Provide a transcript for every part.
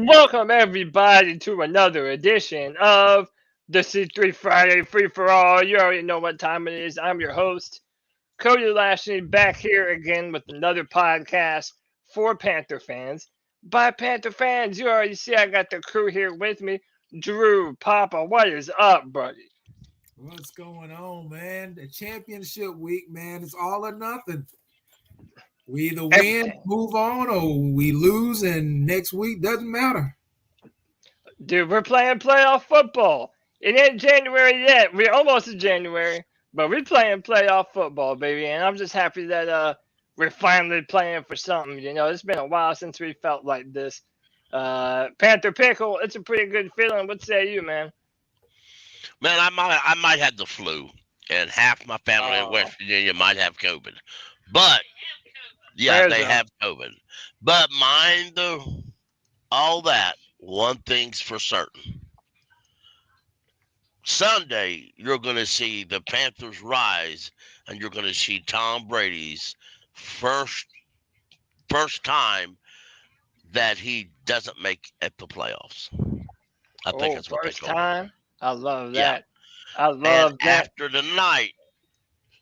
Welcome everybody to another edition of the C3 Friday Free for All. You already know what time it is. I'm your host, Cody Lashley, back here again with another podcast for Panther fans. By Panther fans, you already see I got the crew here with me. Drew, Papa, what is up, buddy? What's going on, man? The championship week, man, it's all or nothing. We either win, move on, or we lose, and next week doesn't matter. Dude, we're playing playoff football. It ain't January yet. We're almost in January, but we're playing playoff football, baby. And I'm just happy that we're finally playing for something. You know, it's been a while since we felt like this. Panther Pickle, it's a pretty good feeling. What say you, man? Man, I might have the flu, and half my family in West Virginia might have COVID. But yeah, they have COVID. But mind all that, one thing's for certain. Sunday, you're going to see the Panthers rise, and you're going to see Tom Brady's first time that he doesn't make it the playoffs. I think that's what first they call time. it. I love Yeah. that. I love And that. after tonight,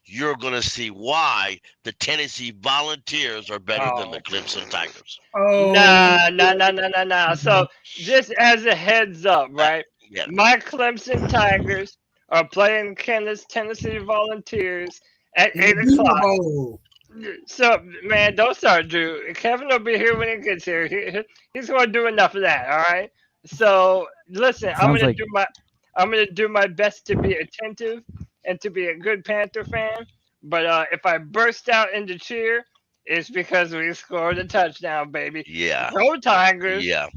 you're going to see why the Tennessee Volunteers are better than the Clemson Tigers. Nah. So, just as a heads up, right? Yeah. My Clemson Tigers are playing Tennessee Volunteers at 8 o'clock. So, man, don't start, Drew. Kevin will be here when he gets here. He's going to do enough of that, all right? So, listen, I'm going to do my best to be attentive and to be a good Panther fan. But if I burst out into cheer, it's because we scored a touchdown, baby. Yeah. Go Tigers. Yeah.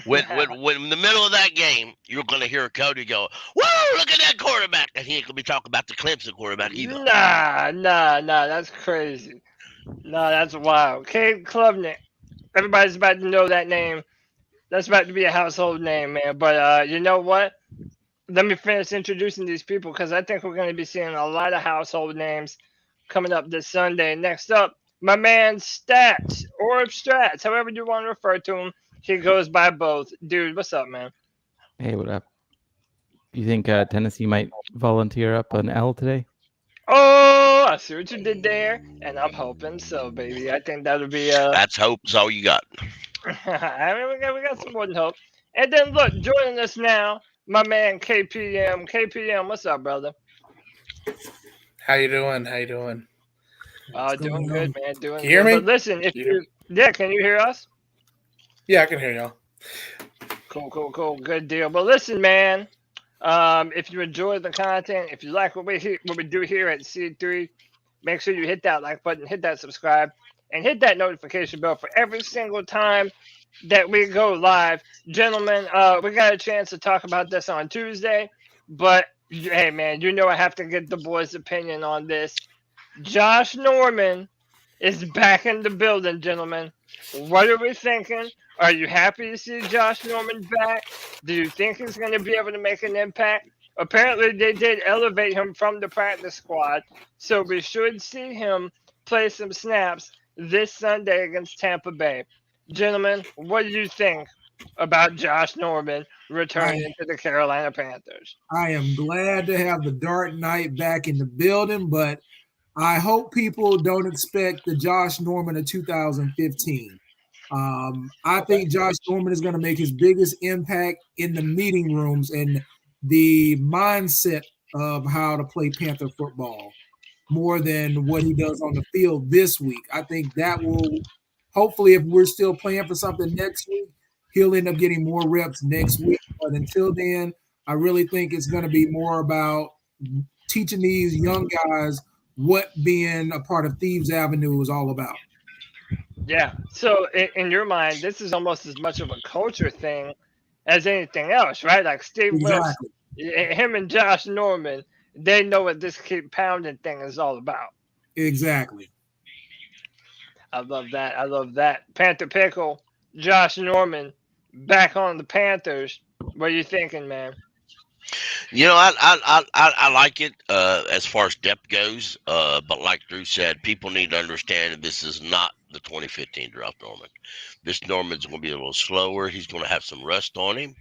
When in the middle of that game, you're going to hear Cody go, "Whoa, look at that quarterback." And he ain't going to be talking about the Clemson quarterback either. Nah. That's crazy. Nah, that's wild. Cade Klubnik. Everybody's about to know that name. That's about to be a household name, man. But you know what? Let me finish introducing these people because I think we're going to be seeing a lot of household names coming up this Sunday. Next up, my man Stats, or Strats, however you want to refer to him. He goes by both. Dude, what's up, man? Hey, what up? You think Tennessee might volunteer up an L today? Oh, I see what you did there, and I'm hoping so, baby. I think that'll be That's hope is all you got. I mean, we got some more than hope. And then look, joining us now, my man KPM. KPM, what's up, brother? How you doing? Doing good, man. Doing Can you hear good. me? But listen, can you hear us? Yeah, I can hear y'all. Cool. Good deal. But listen, man, if you enjoy the content, if you like what we do here at C3, make sure you hit that like button, hit that subscribe, and hit that notification bell for every single time that we go live. Gentlemen, we got a chance to talk about this on Tuesday, but hey, man, you know I have to get the boys' opinion on this. Josh Norman is back in the building, gentlemen. What are we thinking? Are you happy to see Josh Norman back? Do you think he's going to be able to make an impact? Apparently, they did elevate him from the practice squad, so we should see him play some snaps this Sunday against Tampa Bay. Gentlemen, what do you think about Josh Norman returning to the Carolina Panthers? I am glad to have the Dark Knight back in the building, but I hope people don't expect the Josh Norman of 2015. I think Josh Norman is going to make his biggest impact in the meeting rooms and the mindset of how to play Panther football more than what he does on the field this week. I think that will, hopefully, if we're still playing for something next week, he'll end up getting more reps next week. But until then, I really think it's going to be more about teaching these young guys what being a part of Thieves Avenue is all about. Yeah. So in your mind, this is almost as much of a culture thing as anything else, right? Like Steve Wilson, him and Josh Norman, they know what this keep pounding thing is all about. Exactly. I love that. Panther Pickle, Josh Norman, back on the Panthers. What are you thinking, man? You know, I like it as far as depth goes, but like Drew said, people need to understand that this is not the 2015 draft Norman. This Norman's going to be a little slower. He's going to have some rust on him.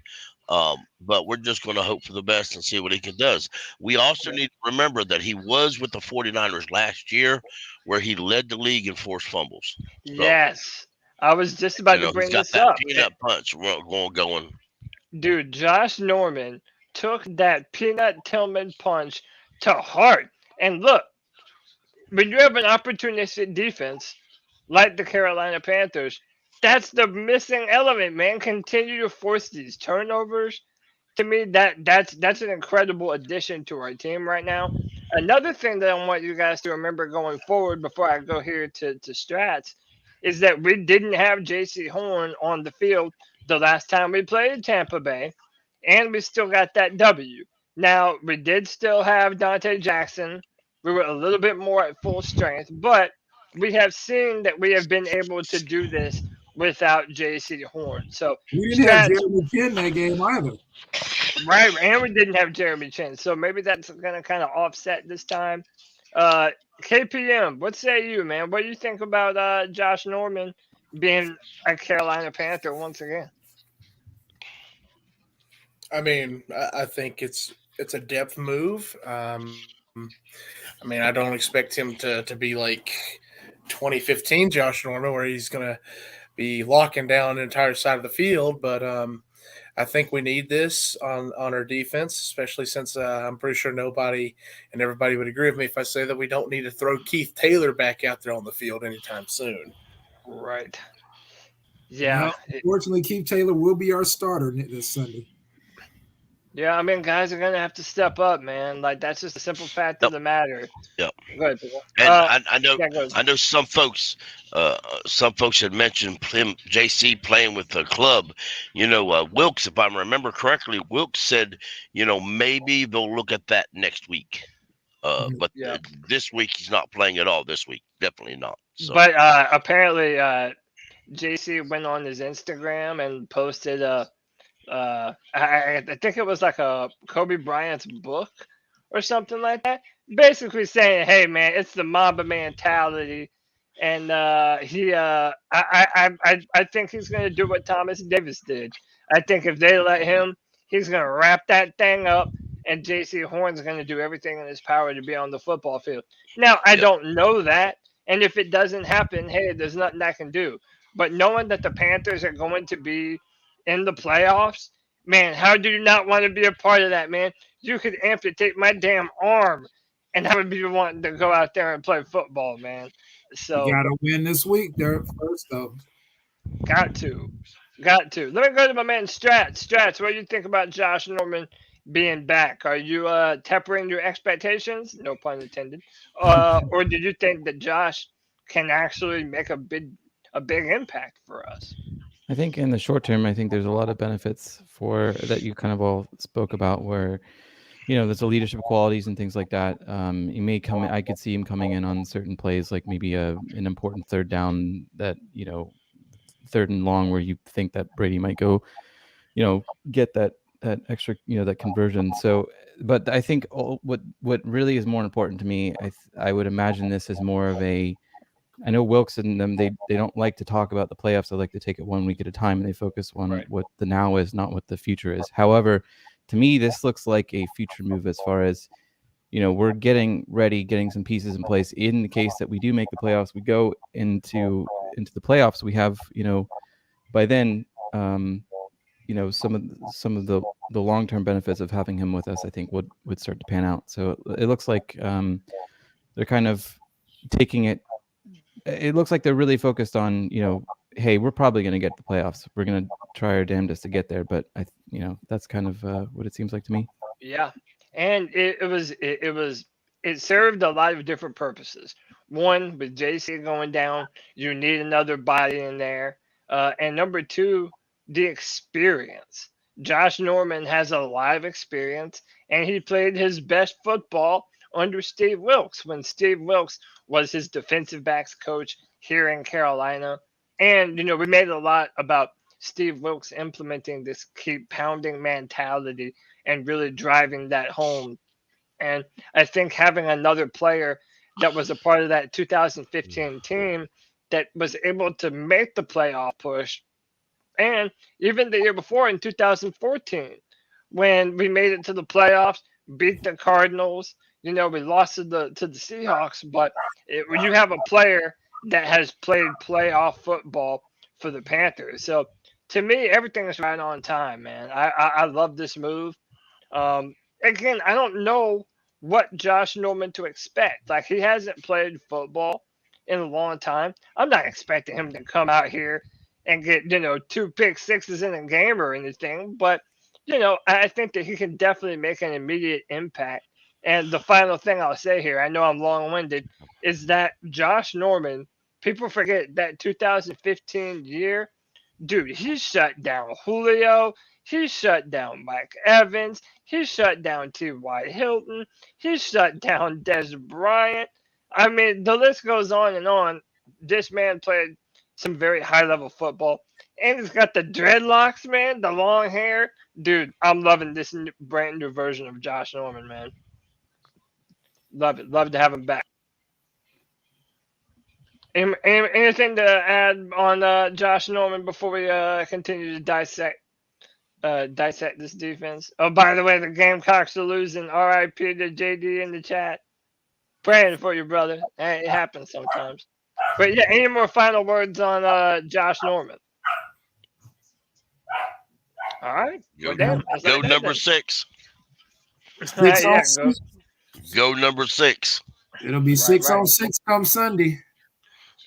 But we're just going to hope for the best and see what he can does. We also need to remember that he was with the 49ers last year where he led the league in forced fumbles. So, Yes. I was just about to bring this up. He's got that peanut punch going. Dude, Josh Norman took that Peanut Tillman punch to heart. And look, when you have an opportunistic defense like the Carolina Panthers, that's the missing element, man. Continue to force these turnovers. To me, that's an incredible addition to our team right now. Another thing that I want you guys to remember going forward before I go here to Strats is that we didn't have Jaycee Horn on the field the last time we played Tampa Bay, and we still got that W. Now, we did still have Dante Jackson. We were a little bit more at full strength, but we have seen that we have been able to do this without Jaycee Horn. So we didn't have Jeremy Chin that game either. Right, and we didn't have Jeremy Chin. So maybe that's going to kind of offset this time. KPM, what say you, man? What do you think about Josh Norman being a Carolina Panther once again? I mean, I think it's a depth move. I mean, I don't expect him to be like 2015 Josh Norman, where he's going to be locking down the entire side of the field. But I think we need this on our defense, especially since I'm pretty sure nobody and everybody would agree with me if I say that we don't need to throw Keith Taylor back out there on the field anytime soon. Right. Yeah. Unfortunately, Keith Taylor will be our starter this Sunday. Yeah, I mean, guys are going to have to step up, man. Like, that's just a simple fact of the matter. Yep. Go ahead, Peter. And I know some folks had mentioned him, JC playing with the club. Wilkes, if I remember correctly, Wilkes said, maybe they'll look at that next week. But this week he's not playing at all this week. Definitely not. So. But apparently JC went on his Instagram and posted I think it was like a Kobe Bryant's book or something like that, basically saying, hey man, it's the Mamba mentality. And I think he's going to do what Thomas Davis did. I think if they let him, he's going to wrap that thing up, and Jaycee Horn's going to do everything in his power to be on the football field. Now, I don't know that, and if it doesn't happen, hey, there's nothing I can do. But knowing that the Panthers are going to be in the playoffs, man, how do you not want to be a part of that, man? You could amputate my damn arm, and I would be wanting to go out there and play football, man. So you gotta win this week, there first though. Got to. Let me go to my man Strats. Strats, what do you think about Josh Norman being back? Are you tempering your expectations? No pun intended. Or did you think that Josh can actually make a big impact for us? I think in the short term, I think there's a lot of benefits for that you kind of all spoke about where, there's the leadership qualities and things like that. He may come in, I could see him coming in on certain plays, like maybe an important third down that, third and long where you think that Brady might go, get that extra, that conversion. So, but I think what really is more important to me, I would imagine this is more of I know Wilkes and them, they don't like to talk about the playoffs. They like to take it 1 week at a time, and they focus on what the now is, not what the future is. However, to me, this looks like a future move as far as, we're getting ready, getting some pieces in place. In the case that we do make the playoffs, we go into the playoffs. We have, by then, some of the long-term benefits of having him with us, I think would start to pan out. So it looks like they're kind of taking it. It looks like they're really focused on, hey, we're probably going to get the playoffs. We're going to try our damnedest to get there. But that's kind of what it seems like to me. Yeah. And it served a lot of different purposes. One, with JC going down, you need another body in there. And number two, the experience. Josh Norman has a lot of experience, and he played his best football under Steve Wilkes when Steve Wilkes was his defensive backs coach here in Carolina. And, we made a lot about Steve Wilkes implementing this keep pounding mentality and really driving that home. And I think having another player that was a part of that 2015 team that was able to make the playoff push. And even the year before in 2014, when we made it to the playoffs, beat the Cardinals, we lost to the Seahawks, but when you have a player that has played playoff football for the Panthers. So to me, everything is right on time, man. I love this move. Again, I don't know what Josh Norman to expect. Like, he hasn't played football in a long time. I'm not expecting him to come out here and get, 2 pick sixes in a game or anything. But, I think that he can definitely make an immediate impact. And the final thing I'll say here, I know I'm long-winded, is that Josh Norman, people forget that 2015 year, dude, he shut down Julio. He shut down Mike Evans. He shut down T.Y. Hilton. He shut down Des Bryant. I mean, the list goes on and on. This man played some very high-level football. And he's got the dreadlocks, man, the long hair. Dude, I'm loving this brand new version of Josh Norman, man. Love it. Love to have him back. Anything to add on Josh Norman before we continue to dissect this defense? Oh, by the way, the Gamecocks are losing. R.I.P. to JD in the chat. Praying for you, brother. It happens sometimes. But yeah, any more final words on Josh Norman? All right. Go number 6. Go number 6. It'll be 6 on 6 come Sunday.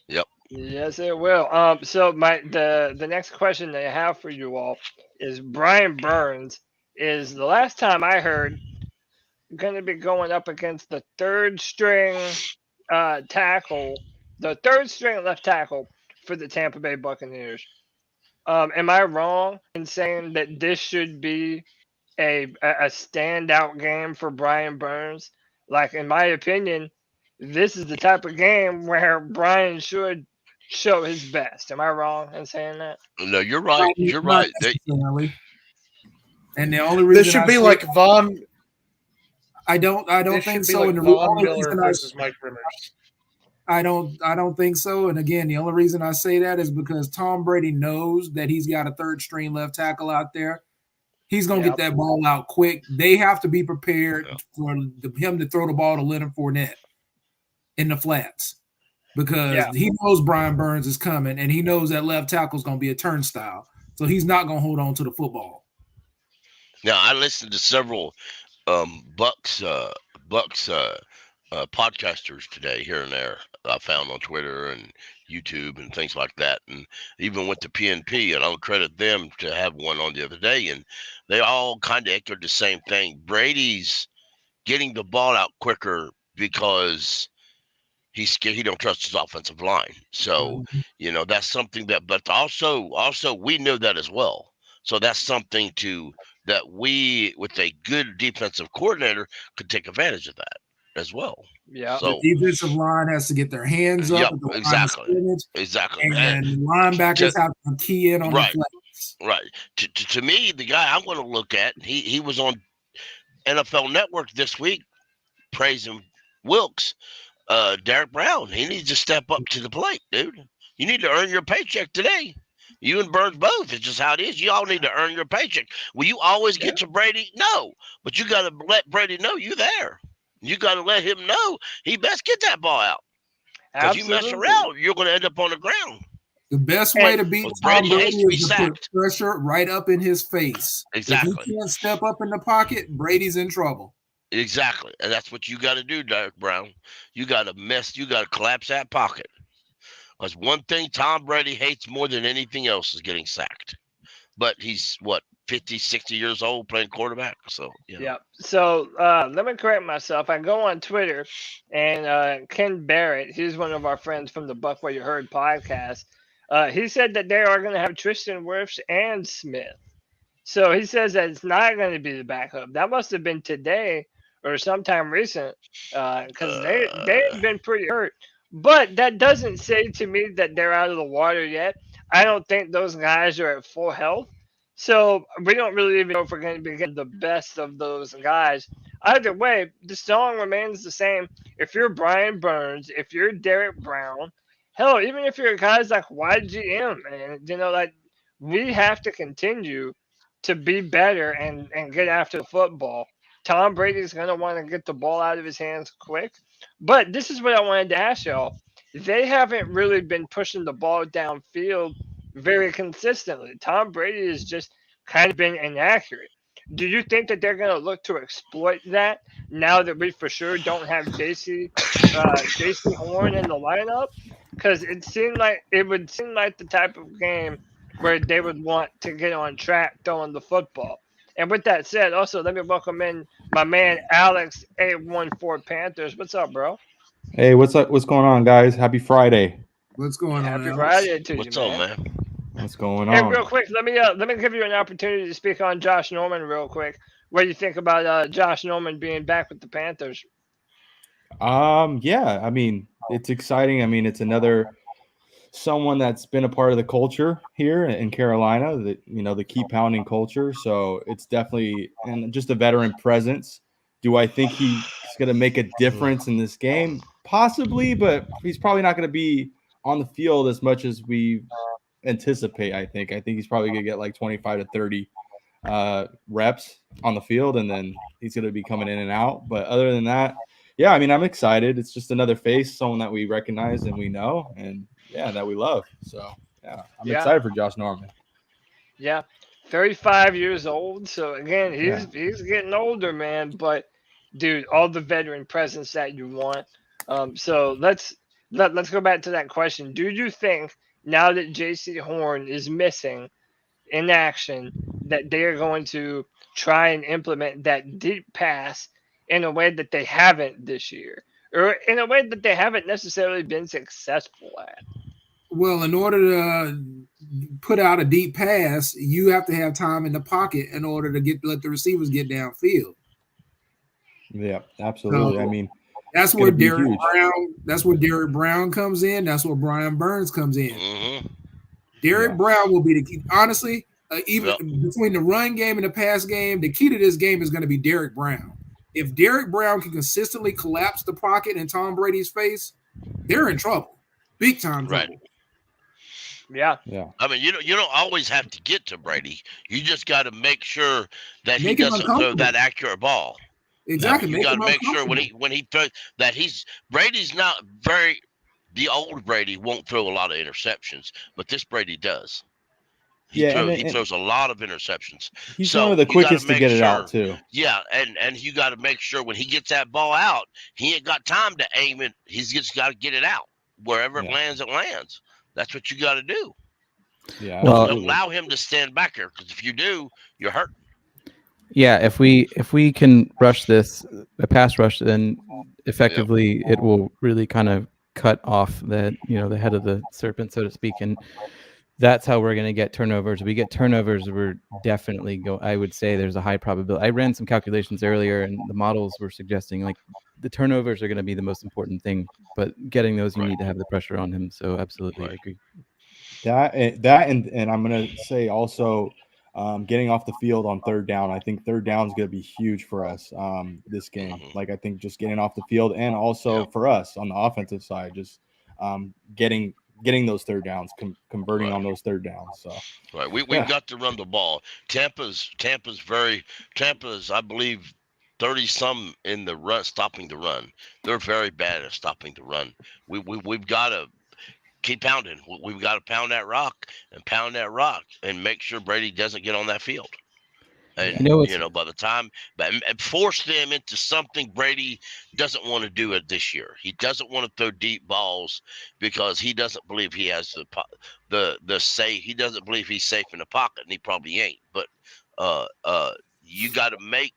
Yep. Yes, it will. So the next question that I have for you all is Brian Burns is, the last time I heard, going to be going up against the third string tackle, the third string left tackle for the Tampa Bay Buccaneers. Am I wrong in saying that this should be a standout game for Brian Burns? Like, in my opinion, this is the type of game where Brian should show his best. Am I wrong in saying that? No, you're right. You're right. And the only reason this should be like Von. I don't think so. Like and the Von only Miller reason versus Mike Rimmers. I don't think so. And again, the only reason I say that is because Tom Brady knows that he's got a third string left tackle out there. He's going to get that ball out quick. They have to be prepared for him to throw the ball to Leonard Fournette in the flats, because he knows Brian Burns is coming, and he knows that left tackle is going to be a turnstile. So he's not going to hold on to the football. Now, I listened to several Bucks podcasters today here and there I found on Twitter and YouTube and things like that, and even went to PNP, and I'll credit them to have one on the other day, and they all kind of echoed the same thing. Brady's getting the ball out quicker because he's scared. He don't trust his offensive line. So, that's something but also we know that as well. So that's something that we, with a good defensive coordinator, could take advantage of that as well. Yeah. So the defensive line has to get their hands up. Exactly. And linebackers have to key in on the flex. Right. To me, the guy I'm going to look at, he was on NFL Network this week praising Wilkes. Derek Brown, he needs to step up to the plate, dude. You need to earn your paycheck today. You and Burns both. It's just how it is. You all need to earn your paycheck. Will you always get to Brady? No. But you got to let Brady know you're there. You got to let him know he best get that ball out. Because you mess around, you're going to end up on the ground. The best way to beat Tom Brady is to put pressure right up in his face. Exactly. If he can't step up in the pocket, Brady's in trouble. Exactly. And that's what you got to do, Derek Brown. You got to collapse that pocket. Because one thing Tom Brady hates more than anything else is getting sacked. But he's, 50, 60 years old playing quarterback? So, Yeah. So, let me correct myself. I go on Twitter, and Ken Barrett, he's one of our friends from the Buck What You Heard podcast. He said that they are going to have Tristan Wirfs and Smith. So he says that it's not going to be the backup. That must have been today or sometime recent, because they've been pretty hurt. But that doesn't say to me that they're out of the water yet. I don't think those guys are at full health. So we don't really even know if we're going to be getting the best of those guys. Either way, the song remains the same. If you're Brian Burns, if you're Derek Brown, hell, even if you're guys like YGM, and like we have to continue to be better and get after the football. Tom Brady's gonna want to get the ball out of his hands quick. But this is what I wanted to ask y'all. They haven't really been pushing the ball downfield very consistently. Tom Brady has just kind of been inaccurate. Do you think that they're going to look to exploit that now that we for sure don't have Jaycee Horn in the lineup? Because it would seem like the type of game where they would want to get on track throwing the football. And with that said, also let me welcome in my man Alex 814 Panthers. What's up, bro? Hey, what's up? What's going on, guys? Happy Friday. What's going on? Happy Alex? Friday to What's you, up, man. man? What's going Hey, on? real quick, let me give you an opportunity to speak on Josh Norman real quick. What do you think about Josh Norman being back with the Panthers? Yeah, I mean, it's exciting. I mean, it's another someone that's been a part of the culture here in Carolina, the keep pounding culture. So it's definitely and just a veteran presence. Do I think he's going to make a difference in this game? Possibly, but he's probably not going to be on the field as much as we anticipate. I think he's probably going to get like 25 to 30 reps on the field, and then he's going to be coming in and out. But other than that, yeah, I mean, I'm excited. It's just another face, someone that we recognize and we know, and that we love. So yeah, I'm excited for Josh Norman. Yeah, 35 years old. So again, he's getting older, man. But dude, all the veteran presence that you want. So let's go back to that question. Do you think now that Jaycee Horn is missing in action, that they are going to try and implement that deep pass in a way that they haven't this year, or in a way that they haven't necessarily been successful at? Well, in order to put out a deep pass, you have to have time in the pocket in order to let the receivers get downfield. Yeah, absolutely. So, I mean, that's where Derek Brown comes in. That's where Brian Burns comes in. Mm-hmm. Derek Brown will be the key. Honestly, even between the run game and the pass game, the key to this game is going to be Derek Brown. If Derek Brown can consistently collapse the pocket in Tom Brady's face, they're in trouble. Big time trouble. Right. Yeah. I mean, you don't always have to get to Brady. You just got to make sure that he doesn't throw that accurate ball. Exactly. You got to make sure when he throws that Brady's not very. The old Brady won't throw a lot of interceptions, but this Brady does. He throws a lot of interceptions. He's one of the quickest to get it out too. Yeah, and you got to make sure when he gets that ball out, he ain't got time to aim it. He's just got to get it out wherever it lands. It lands. That's what you got to do. Yeah. Well, don't allow him to stand back there, because if you do, you're hurt. Yeah, if we can rush this, a pass rush, then effectively it will really kind of cut off the head of the serpent, so to speak, and that's how we're going to get turnovers. If we get turnovers, we're definitely I would say there's a high probability. I ran some calculations earlier, and the models were suggesting like the turnovers are going to be the most important thing, but getting those, you need to have the pressure on him. So absolutely, I agree. That and I'm going to say also getting off the field on third down. I think third down is going to be huge for us this game. Like I think just getting off the field, and also for us on the offensive side, just getting those third downs, converting on those third downs. So we've got to run the ball. Tampa's I believe 30-some in the run, stopping the run. They're very bad at stopping the run. We've got to keep pounding. We've got to pound that rock and make sure Brady doesn't get on that field. And by the time, and force them into something Brady doesn't want to do it this year. He doesn't want to throw deep balls because he doesn't believe he has the safe. He doesn't believe he's safe in the pocket, and he probably ain't. But you got to make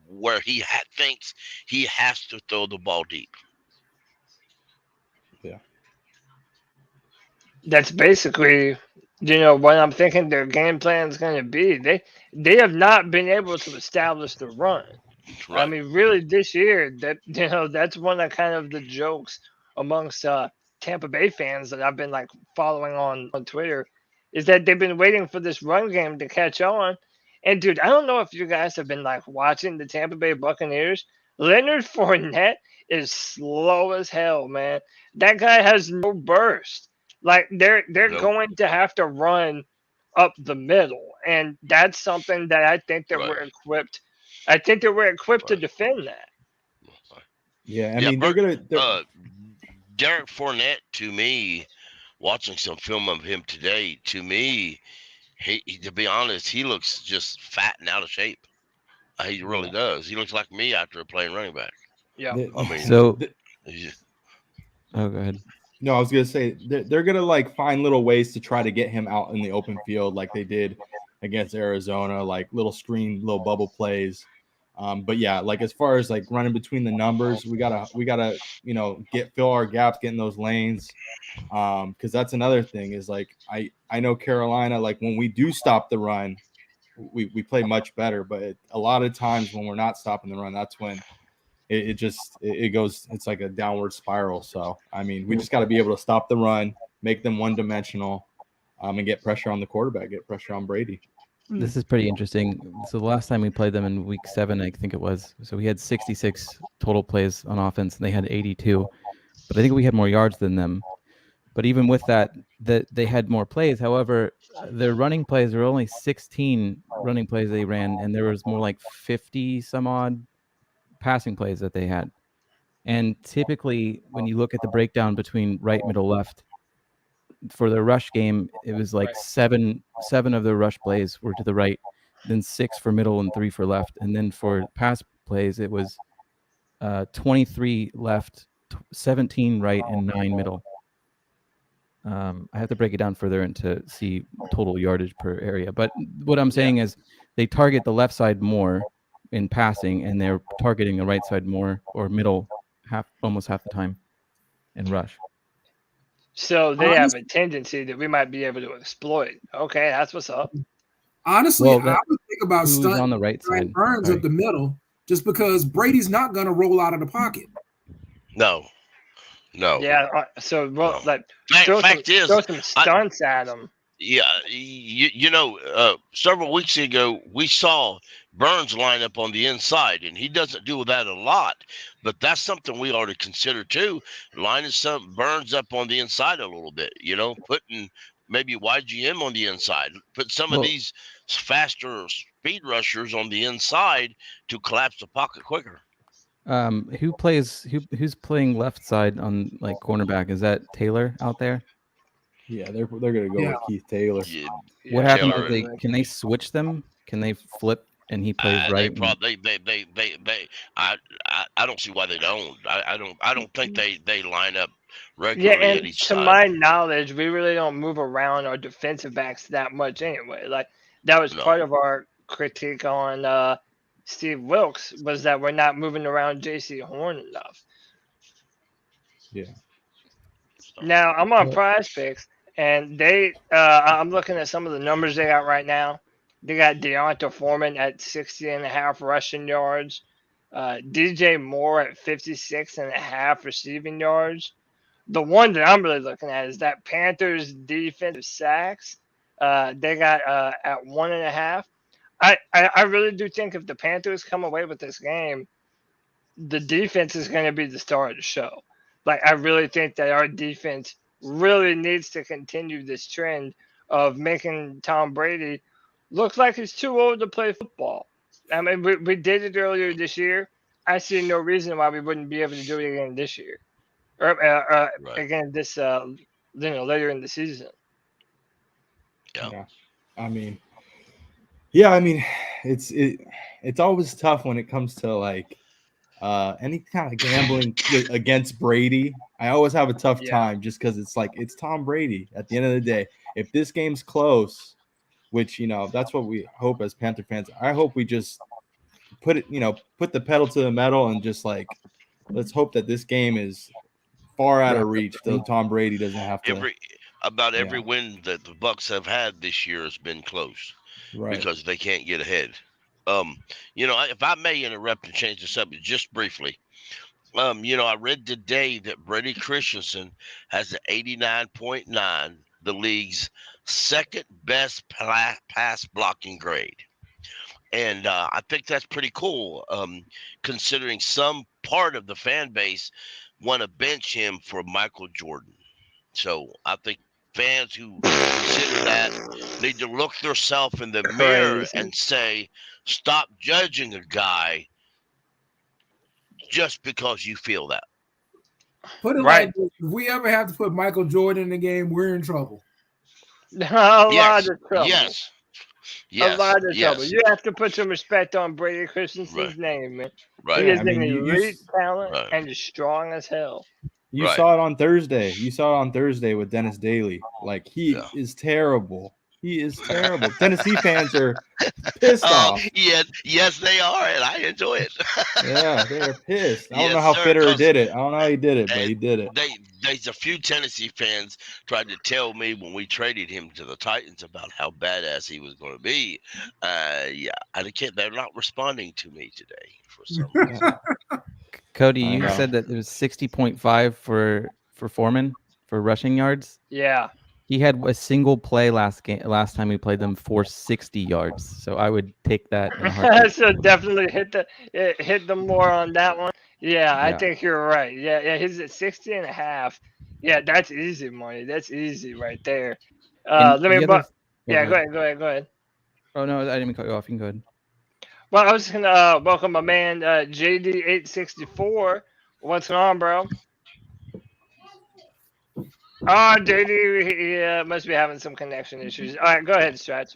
where he thinks he has to throw the ball deep. Yeah, that's basically what I'm thinking their game plan is going to be. They have not been able to establish the run. Right. I mean, really, this year, that's one of kind of the jokes amongst Tampa Bay fans that I've been like following on Twitter, is that they've been waiting for this run game to catch on. And dude, I don't know if you guys have been like watching the Tampa Bay Buccaneers, Leonard Fournette is slow as hell, man. That guy has no burst. Like they're Nope. going to have to run up the middle, and that's something that I think that we're Right. equipped. I think that we're equipped to Right. defend that. Yeah, I Yeah, mean they're gonna. Derek Fournette, to me, watching some film of him today, to me, he to be honest, he looks just fat and out of shape. He really does. He looks like me after playing running back. Yeah. I mean, So, he's just- oh, go ahead. No, I was gonna say they're gonna like find little ways to try to get him out in the open field, like they did against Arizona, like little screen, little bubble plays. But yeah, like as far as like running between the numbers, we gotta fill our gaps, get in those lanes. Because that's another thing is like I know Carolina, like when we do stop the run, we play much better. But a lot of times when we're not stopping the run, that's when it goes. It's like a downward spiral. So I mean, we just got to be able to stop the run, make them one dimensional, and get pressure on the quarterback, get pressure on Brady. This is pretty interesting. So the last time we played them in week 7, I think it was. So we had 66 total plays on offense, and they had 82. But I think we had more yards than them. But even with that, they had more plays. However, their running plays were only 16 running plays they ran, and there was more like 50 some odd passing plays that they had. And typically, when you look at the breakdown between right, middle, left, for the rush game, it was like seven of the rush plays were to the right, then 6 for middle and 3 for left. And then for pass plays, it was 23 left, 17 right, and 9 middle. I have to break it down further and to see total yardage per area. But what I'm saying is they target the left side more in passing, and they're targeting the right side more, or middle almost half the time in rush. So they have a tendency that we might be able to exploit. Okay, that's what's up. Honestly, Well, I would think about who's stunting on the right side? Burns Sorry. up the middle, just because Brady's not going to roll out of the pocket. no. Yeah. So No. like Fact throw some stunts at them. Yeah, several weeks ago we saw Burns line up on the inside, and he doesn't do that a lot, but that's something we ought to consider too. Lining some Burns up on the inside a little bit, putting maybe YGM on the inside, put some of these faster speed rushers on the inside to collapse the pocket quicker. Who's playing left side on like cornerback? Is that Taylor out there? Yeah, they're gonna go with Keith Taylor. Yeah, What happens Taylor, if can they switch them? Can they flip and he plays right? I don't see why they don't. I don't think they line up Yeah, regularly at and each to side. my knowledge, we really don't move around our defensive backs that much anyway. Like that was part of our critique on Steve Wilkes, was that we're not moving around Jaycee Horn enough. Yeah. Now I'm on PrizePicks, and I'm looking at some of the numbers they got right now. They got Deonta Foreman at 60.5 rushing yards, DJ Moore at 56.5 receiving yards. The one that I'm really looking at is that Panthers defensive sacks. They got at 1.5. I really do think if the Panthers come away with this game, the defense is going to be the star of the show. Like, I really think that our defense really needs to continue this trend of making Tom Brady look like he's too old to play football. I mean, we did it earlier this year. I see no reason why we wouldn't be able to do it again this year, or again this later in the season. Yeah. I mean, it's always tough when it comes to like any kind of gambling against Brady. I always have a tough time just because it's like it's Tom Brady at the end of the day. If this game's close, which that's what we hope as Panther fans. I hope we just put the pedal to the metal and just like let's hope that this game is far out of reach so Tom Brady doesn't have to. Every win that the Bucs have had this year has been close, because they can't get ahead. If I may interrupt and change the subject just briefly, I read today that Brady Christensen has an 89.9, the league's second best pass blocking grade. And I think that's pretty cool, considering some part of the fan base want to bench him for Michael Jordan. So I think fans who consider that need to look themselves in the mirror and say, stop judging a guy just because you feel that. Put it like this. If we ever have to put Michael Jordan in the game, we're in trouble. A lot of trouble. Yes. A lot of trouble. You have to put some respect on Brady Christensen's name, man. Right. He is an elite talent and is strong as hell. You saw it on Thursday. You saw it on Thursday with Dennis Daly. Like, he is terrible. He is terrible. Tennessee fans are pissed off. Yes, they are, and I enjoy it. Yeah, they are pissed. I don't know how Fitterer did it. I don't know how he did it, but he did it. There's a few Tennessee fans tried to tell me when we traded him to the Titans about how badass he was going to be. They're not responding to me today for some reason. Cody, you said that it was 60.5 for Foreman for rushing yards. Yeah. He had a single play last time we played them for 60 yards. So I would take that. So definitely hit them more on that one. Yeah, I think you're right. Yeah, he's at 60.5. Yeah, that's easy money. That's easy right there. Go ahead. Oh no, I didn't even cut you off. You can go ahead. Well, I was just gonna welcome my man JD864. What's going on, bro? Oh, JD, he must be having some connection issues. All right, go ahead, Stretch.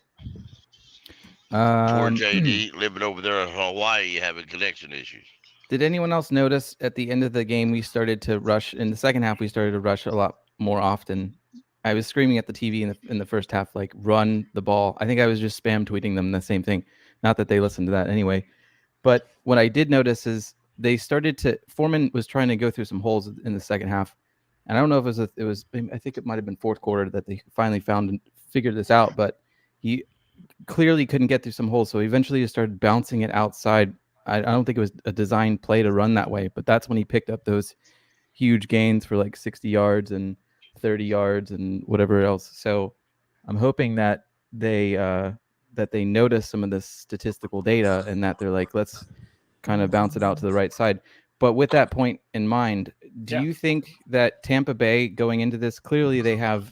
Poor JD living over there in Hawaii, having connection issues. Did anyone else notice at the end of the game we started to rush? In the second half, we started to rush a lot more often. I was screaming at the TV in the first half, like, run the ball. I think I was just spam tweeting them the same thing. Not that they listened to that anyway. But what I did notice is they started to – Foreman was trying to go through some holes in the second half. And I don't know if it was I think it might have been fourth quarter that they finally found and figured this out. But he clearly couldn't get through some holes. So eventually he started bouncing it outside. I don't think it was a designed play to run that way. But that's when he picked up those huge gains for like 60 yards and 30 yards and whatever else. So I'm hoping that they notice some of this statistical data and that they're like, let's kind of bounce it out to the right side. But with that point in mind, do you think that Tampa Bay going into this, clearly they have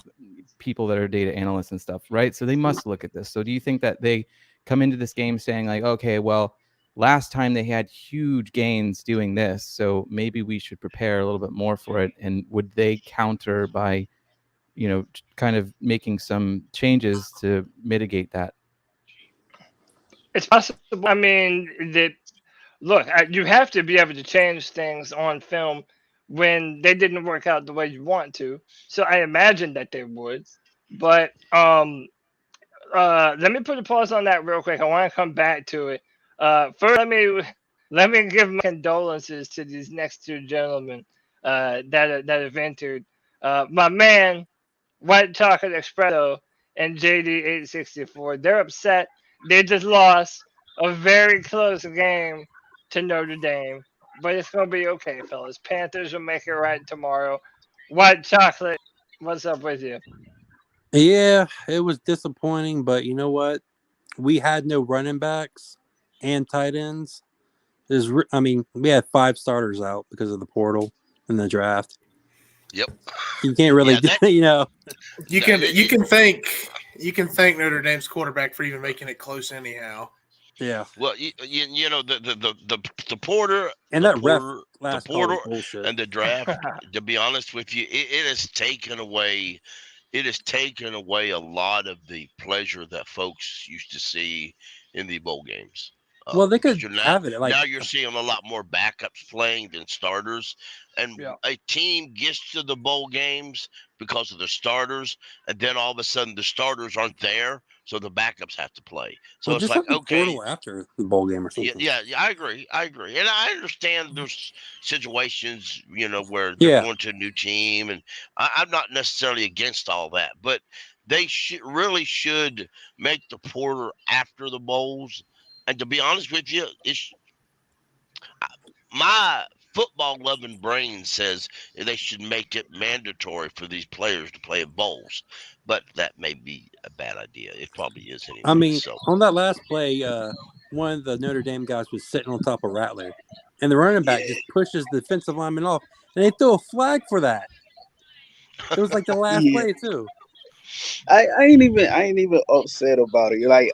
people that are data analysts and stuff, right? So they must look at this. So do you think that they come into this game saying like, okay, well, last time they had huge gains doing this, so maybe we should prepare a little bit more for it? And would they counter by, kind of making some changes to mitigate that? It's possible. I mean, look, you have to be able to change things on film when they didn't work out the way you want to. So I imagine that they would. But let me put a pause on that real quick. I want to come back to it. First, let me give my condolences to these next two gentlemen that have entered. My man, White Chocolate Espresso, and JD864. They're upset. They just lost a very close game to Notre Dame, but it's going to be okay, fellas. Panthers will make it right tomorrow. White Chocolate, what's up with you? Yeah, it was disappointing, but you know what? We had no running backs and tight ends. We had 5 starters out because of the portal and the draft. Yep. You can't really, You can thank Notre Dame's quarterback for even making it close anyhow. Yeah. Well, the porter and the that porter, ref the porter and the draft. To be honest with you, it has taken away. It has taken away a lot of the pleasure that folks used to see in the bowl games. Well, they could have it. Now you're seeing a lot more backups playing than starters. And a team gets to the bowl games because of the starters, and then all of a sudden the starters aren't there, so the backups have to play. So it's like, okay, after the bowl game or something. Yeah, I agree, and I understand there's situations, where they're going to a new team, and I'm not necessarily against all that, but they really should make the porter after the bowls. And to be honest with you, my football-loving brain says they should make it mandatory for these players to play at bowls. But that may be a bad idea. It probably is anyway. On that last play, one of the Notre Dame guys was sitting on top of Rattler, and the running back just pushes the defensive lineman off, and they threw a flag for that. It was like the last play too. I ain't even upset about it. Like,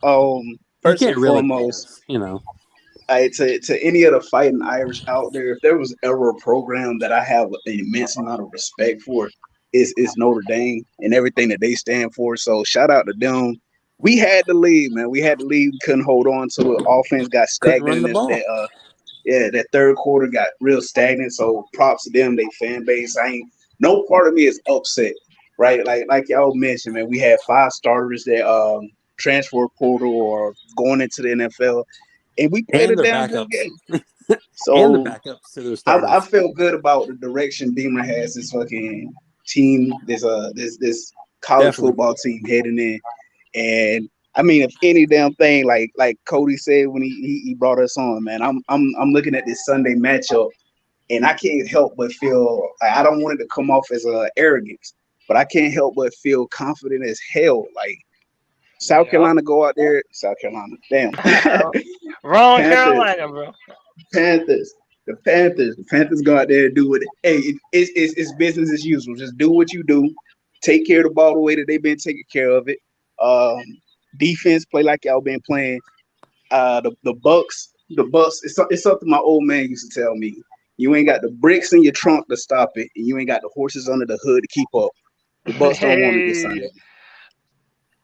first you can't and really foremost, to any of the fighting Irish out there, if there was ever a program that I have an immense amount of respect for, is Notre Dame and everything that they stand for. So shout out to them. We had the lead, man. We had the lead. We couldn't hold on to it. Offense got stagnant. That third quarter got real stagnant. So props to them, they fan base. No part of me is upset, right? Like y'all mentioned, man, we had 5 starters that transfer portal or going into the NFL, and we played a damn good game. So and the backups to those starters. I feel good about the direction Beamer has this fucking team, this college football team heading in. And I mean, if any damn thing, like Cody said when he brought us on, man, I'm looking at this Sunday matchup, and I can't help but feel I don't want it to come off as arrogance, but I can't help but feel confident as hell. Like South Carolina go out there, South Carolina, damn, wrong Carolina, bro. The Panthers go out there and do it. Hey, it's business as usual. Just do what you do. Take care of the ball the way that they've been taking care of it. Defense, play like y'all been playing. The Bucks. It's something my old man used to tell me. You ain't got the bricks in your trunk to stop it, and you ain't got the horses under the hood to keep up. The Bucks don't want to get Sunday.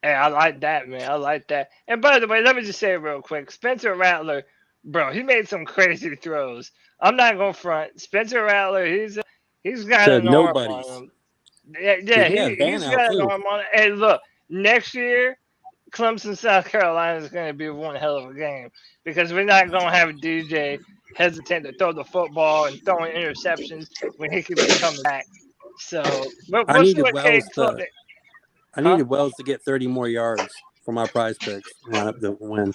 Hey, I like that, man. I like that. And by the way, let me just say real quick, Spencer Rattler, bro, he made some crazy throws. I'm not gonna front. Spencer Rattler, he's got an arm on him. Yeah, he's got an arm on it. Hey, look, next year, Clemson, South Carolina is going to be one hell of a game because we're not going to have DJ hesitant to throw the football and throwing interceptions when he could be coming back. So I needed Wells to get 30 more yards for my PrizePicks lineup to win.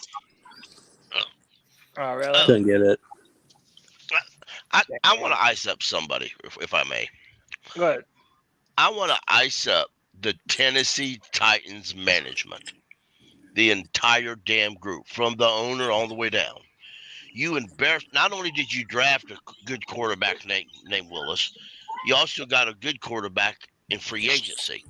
Oh, really? Couldn't get it. I want to ice up somebody, if I may. Go ahead. I want to ice up the Tennessee Titans management, the entire damn group, from the owner all the way down. You embarrassed. Not only did you draft a good quarterback named Willis, you also got a good quarterback in free agency.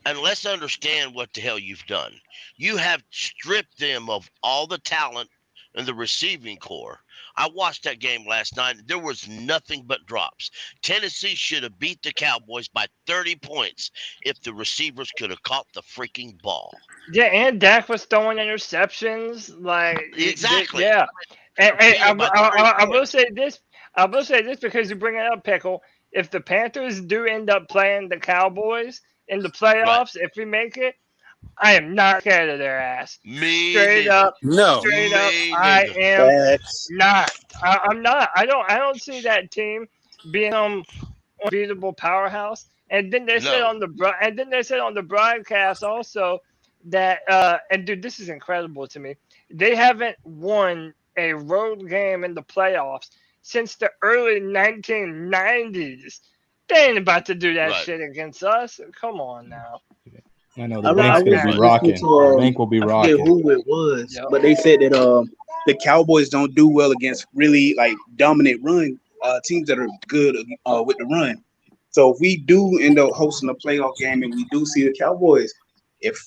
And let's understand what the hell you've done. You have stripped them of all the talent in the receiving core. I watched that game last night. There was nothing but drops. Tennessee should have beat the Cowboys by 30 points if the receivers could have caught the freaking ball. Yeah, and Dak was throwing interceptions. Exactly. Yeah. And I will say this. I will say this because you bring it up, Pickle. If the Panthers do end up playing the Cowboys in the playoffs, if we make it, I am not scared of their ass. Straight up, I am not. I'm not. I don't see that team being an unbeatable powerhouse. And then they said on the broadcast also that and dude, this is incredible to me. They haven't won a road game in the playoffs since the early 1990s. They ain't about to do that shit against us. Come on now. I know the bank's gonna be rocking. The bank will be rocking. I forget who it was, but they said that the Cowboys don't do well against really dominant run teams that are good with the run. So if we do end up hosting a playoff game and we do see the Cowboys, if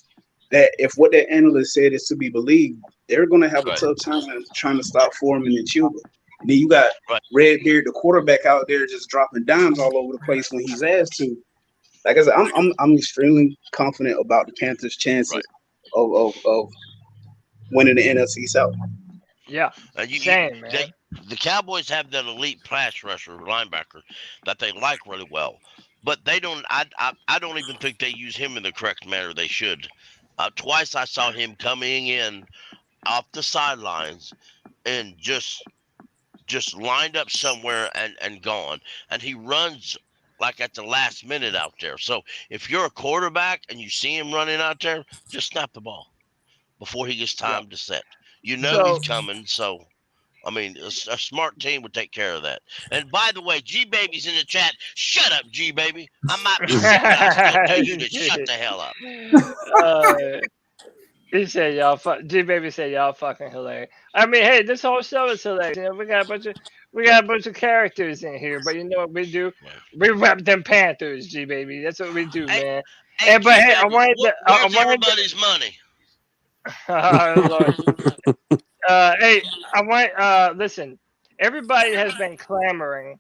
what that analyst said is to be believed, they're gonna have a tough time trying to stop Foreman and Chuba. And then you got Redbeard, the quarterback, out there just dropping dimes all over the place when he's asked to. Like I said, I'm extremely confident about the Panthers' chances of winning the NFC South. Yeah, man. The Cowboys have that elite pass rusher linebacker that they like really well, but they don't. I don't even think they use him in the correct manner they should. Twice I saw him coming in off the sidelines and just lined up somewhere and gone, and he runs like at the last minute out there. So if you're a quarterback and you see him running out there, just snap the ball before he gets time to set. You know he's coming. So, I mean, a smart team would take care of that. And by the way, G-Baby's in the chat. Shut up, G-Baby. I might be sick, but I still tell you to shut the hell up. He said y'all G baby said y'all fucking hilarious. I mean, hey, this whole show is hilarious. You know, we got a bunch of characters in here, but you know what we do? We rep them Panthers, G baby. That's what we do, man. Hey, And but hey, I wanted to. Where's everybody's money? Lord. Hey, I want. Listen, everybody has been clamoring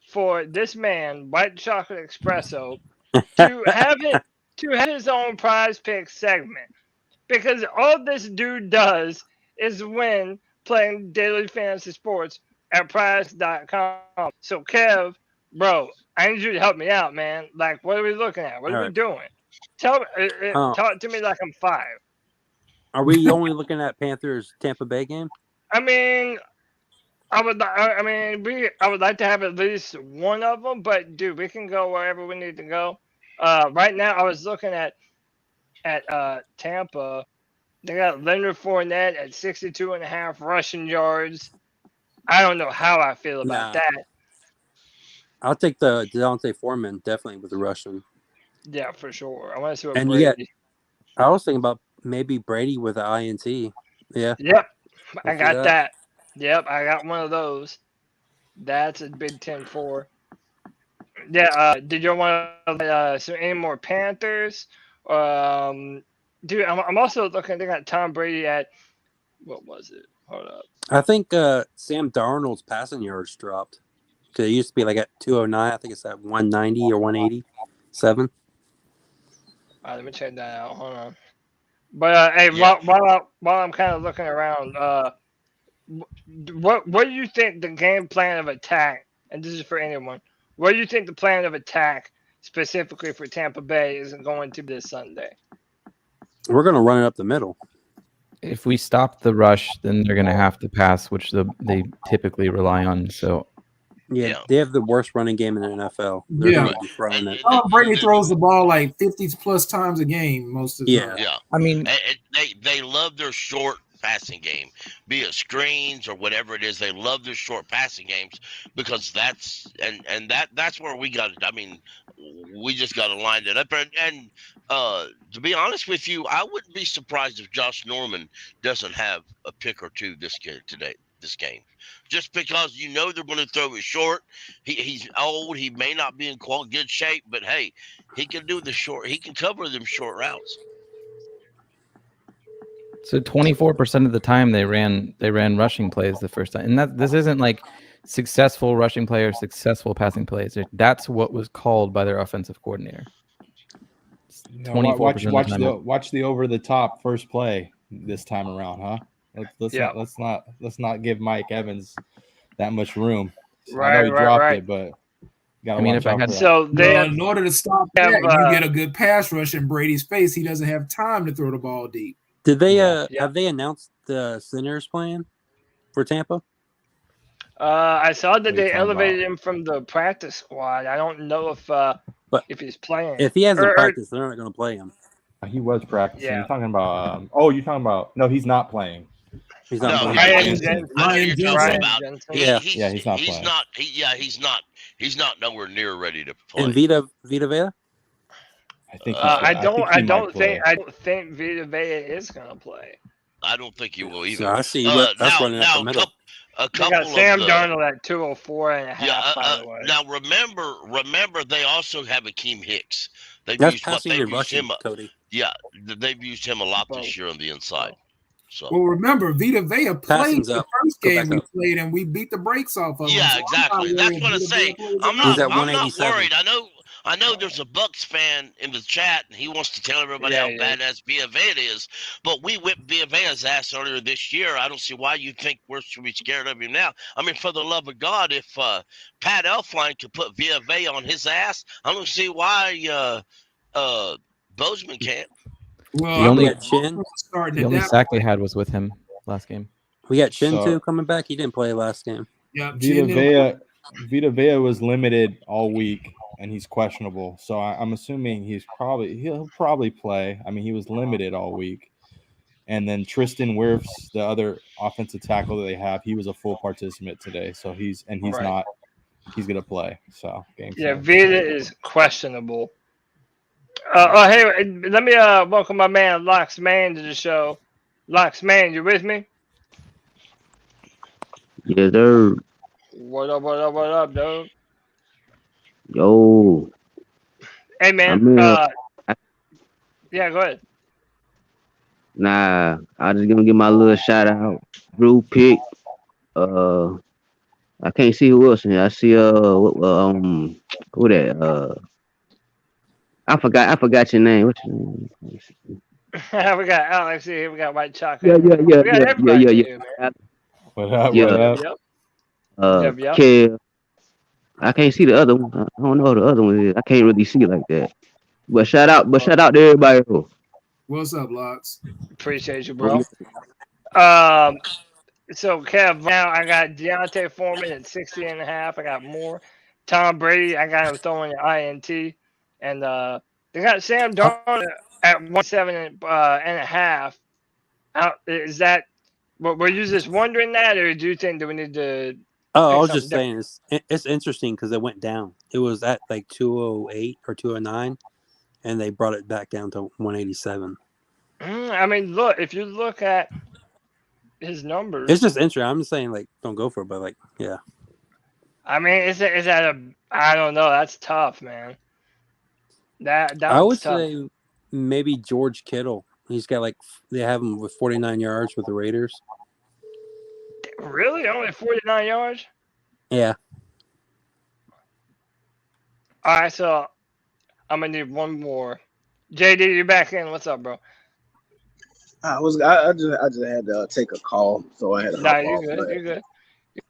for this man, White Chocolate Espresso, to have his own Prize Pick segment. Because all this dude does is win playing daily fantasy sports at prize.com. So, Kev, bro, I need you to help me out, man. Like, what are we looking at? What are we doing? Talk to me like I'm 5. Are we only looking at Panthers Tampa Bay game? I mean, I would like to have at least one of them, but dude, we can go wherever we need to go. Right now, I was looking at Tampa. They got Leonard Fournette at 62.5 rushing yards. I don't know how I feel about that. I'll take the Deontay Foreman definitely with the rushing. Yeah, for sure. I want to see what And Brady. I was thinking about maybe Brady with the INT. Yeah. Yep, I got that. Yep, I got one of those. That's a Big 10-4. Yeah. Did you want to any more Panthers? Dude, I'm also looking. They got Tom Brady at what was it? Hold up. I think Sam Darnold's passing yards dropped. Because it used to be like at 209. I think it's at 190 or 187. All right, let me check that out. Hold on. But hey, while I'm kind of looking around, what do you think the game plan of attack? And this is for anyone. What do you think the plan of attack specifically for Tampa Bay is going to be this Sunday? We're going to run it up the middle. If we stop the rush, then they're going to have to pass, which they typically rely on. So, yeah, they have the worst running game in the NFL. Brady throws the ball like 50+ times a game most of the time. Yeah. I mean, they love their short passing game, be it screens or whatever it is. They love their short passing games because that's where we got it. I mean, we just got to line it up. And to be honest with you, I wouldn't be surprised if Josh Norman doesn't have a pick or two this game, just because they're going to throw it short. He's old. He may not be in good shape, but hey, he can do he can cover them short routes. So 24% of the time they ran rushing plays the first time, and this isn't like successful rushing play or successful passing plays. That's what was called by their offensive coordinator. 24%. Watch the over the top first play this time around, huh? Let's not give Mike Evans that much room. I know he dropped it, but in order to stop that, you get a good pass rush in Brady's face. He doesn't have time to throw the ball deep. Did they have they announced the centers plan for Tampa? I saw that they elevated him from the practice squad. I don't know if he's playing. If he hasn't practiced, they're not going to play him. He was practicing. Yeah. You're talking about no, he's not playing. He's not playing. Ryan Jensen. He's not playing. He's not nowhere near ready to play. And Vita Vea? I think I don't think Vita Vea is gonna play. I don't think he will either. So I see that's running up the middle. A couple got Sam Darnold at 204.5. By the way. Now remember, they also have Akeem Hicks. They've used him, Cody. Yeah, they've used him a lot this year on the inside. So. Well, remember, Vita Vea played the first game we played, and we beat the brakes off of him. Yeah, exactly. That's what I say. I'm not worried. I know there's a Bucks fan in the chat, and he wants to tell everybody how badass Vita Vea is. But we whipped Vita Vea's ass earlier this year. I don't see why you think we should be scared of him now. I mean, for the love of God, if Pat Elflein could put Vita Vea on his ass, I don't see why Bozeman can't. Well, the only sack they had was with him last game. We got Chin coming back. He didn't play last game. Yeah, Vita Vea was limited all week, and he's questionable. So I'm assuming he'll probably play. I mean, he was limited all week. And then Tristan Wirfs, the other offensive tackle that they have, he was a full participant today. So he's gonna play. So Vita is questionable. Hey, let me welcome my man Lox Man to the show. Lox Man, you with me? Yes, sir. What up? What up? What up, dude? Yo, Hey, man. I'm in. Yeah, go ahead. Nah, I just gonna give my little shout out. Drew pick. I can't see who else in here. I see who that? I forgot your name. What's your name? We got Alex here. We got White Yeah, Chocolate. yeah, yeah, We got yeah, yeah, everybody yeah, here, man. yeah. What up? Yeah. What up? Yep. Yep. Kev. I can't see the other one. I don't know who the other one is. I can't really see like that. But shout out to everybody else. What's up, Lots? Appreciate you, bro. So Kev, now I got Deontay Foreman at 60.5. I got more. Tom Brady, I got him throwing an INT, and they got Sam Darnold at 107.5. Is that? Were you just wondering that, or do you think that we need to? Oh, I was just saying it's interesting because it went down. It was at like 208 or 209, and they brought it back down to 187. I mean, look, if you look at his numbers, it's just interesting. I'm just saying, like, don't go for it, but like, yeah. I mean, is that a? I don't know. That's tough, man. That I would tough. say maybe George Kittle. He's got like they have him with 49 yards with the Raiders. Really, only 49 yards? Yeah. All right, so I'm gonna need one more. JD, you back in? What's up, bro? I just had to take a call, so I had to. Nah, you're good. You're good.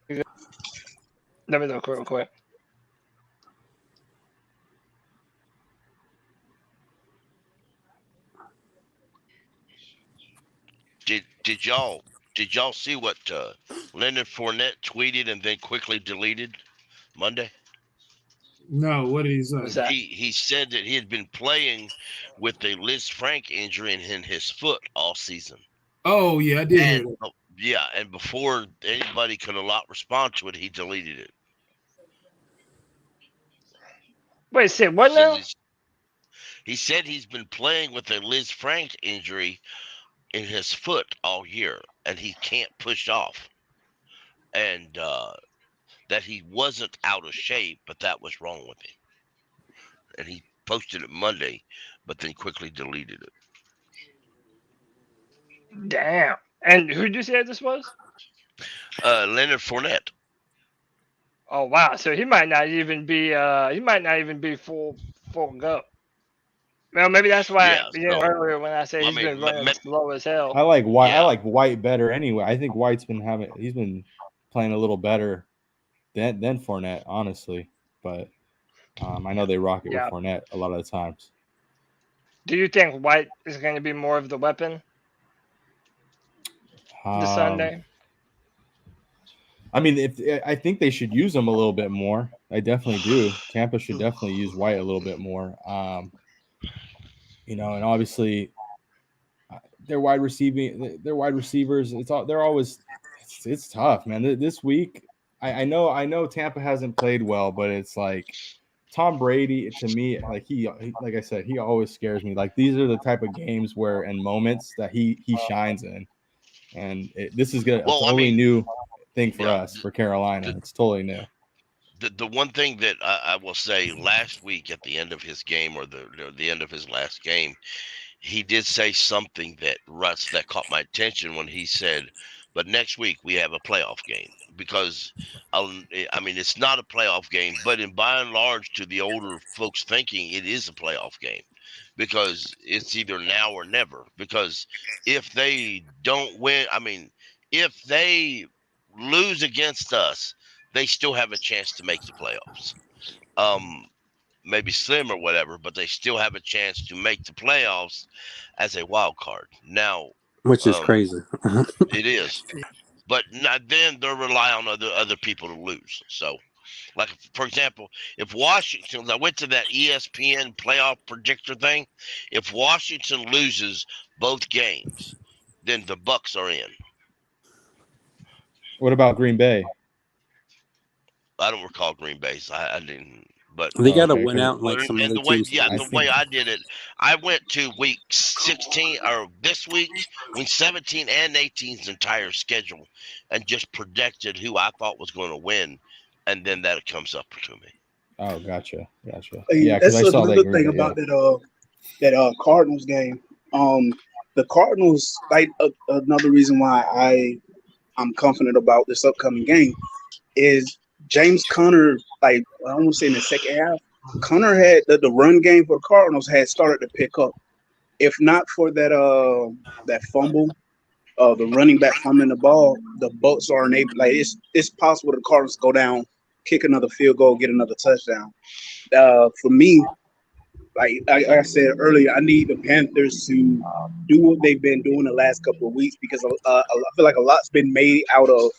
You're good. Let me look real quick. Did y'all see what Leonard Fournette tweeted and then quickly deleted Monday? No, what did he say? What's that? He said that he had been playing with a Liz Frank injury in his foot all season. Oh yeah, I did hear that. Yeah, and before anybody could respond to it, he deleted it. Wait, say what now? He said he's been playing with a Liz Frank injury in his foot all year, and he can't push off, and that he wasn't out of shape, but that was wrong with him. And he posted it Monday, but then quickly deleted it. Damn. And who did you say this was? Leonard Fournette. Oh wow. So he might not even be full go. Well, maybe that's why earlier when I said he's been running slow as hell. I like White. Yeah. I like White better anyway. I think White's he's been playing a little better than Fournette, honestly. But I know they rock it with Fournette a lot of the times. Do you think White is going to be more of the weapon this Sunday? I mean, I think they should use him a little bit more. I definitely do. Tampa should definitely use White a little bit more. And obviously their wide receivers. It's tough, man. This week, I know Tampa hasn't played well, but it's like Tom Brady to me, like like I said, he always scares me. Like these are the type of games and moments that he shines in, and this is a totally new thing for us for Carolina. It's totally new. The one thing that I will say, last week at the end of his game, or the end of his last game, he did say something that caught my attention when he said, but next week we have a playoff game. Because, it's not a playoff game, but by and large, to the older folks thinking, it is a playoff game. Because it's either now or never. Because if they don't win, if they lose against us, they still have a chance to make the playoffs. Maybe slim or whatever, but they still have a chance to make the playoffs as a wild card. Now, which is crazy. It is, but then they'll rely on other people to lose. So, like for example, if Washington, I went to that ESPN playoff predictor thing. If Washington loses both games, then the Bucks are in. What about Green Bay? I don't recall Green Bay's. I didn't. But They got to Okay, win 'cause out like some other the way, teams. the way I did it, I went to week 16 or this week, week 17 and 18's entire schedule, and just projected who I thought was going to win, and then that comes up to me. Oh, gotcha. Hey, Yeah, because that's I saw another that. thing about that Cardinals game. The Cardinals, like another reason why I'm confident about this upcoming game is James Conner. Like I don't want to say in the second half, Conner had the run game for the Cardinals had started to pick up. If not for that fumble, the running back fumbling the ball, the Bucs are unable. Like it's possible the Cardinals go down, kick another field goal, get another touchdown. For me, like I said earlier, I need the Panthers to do what they've been doing the last couple of weeks because I feel like a lot's been made out of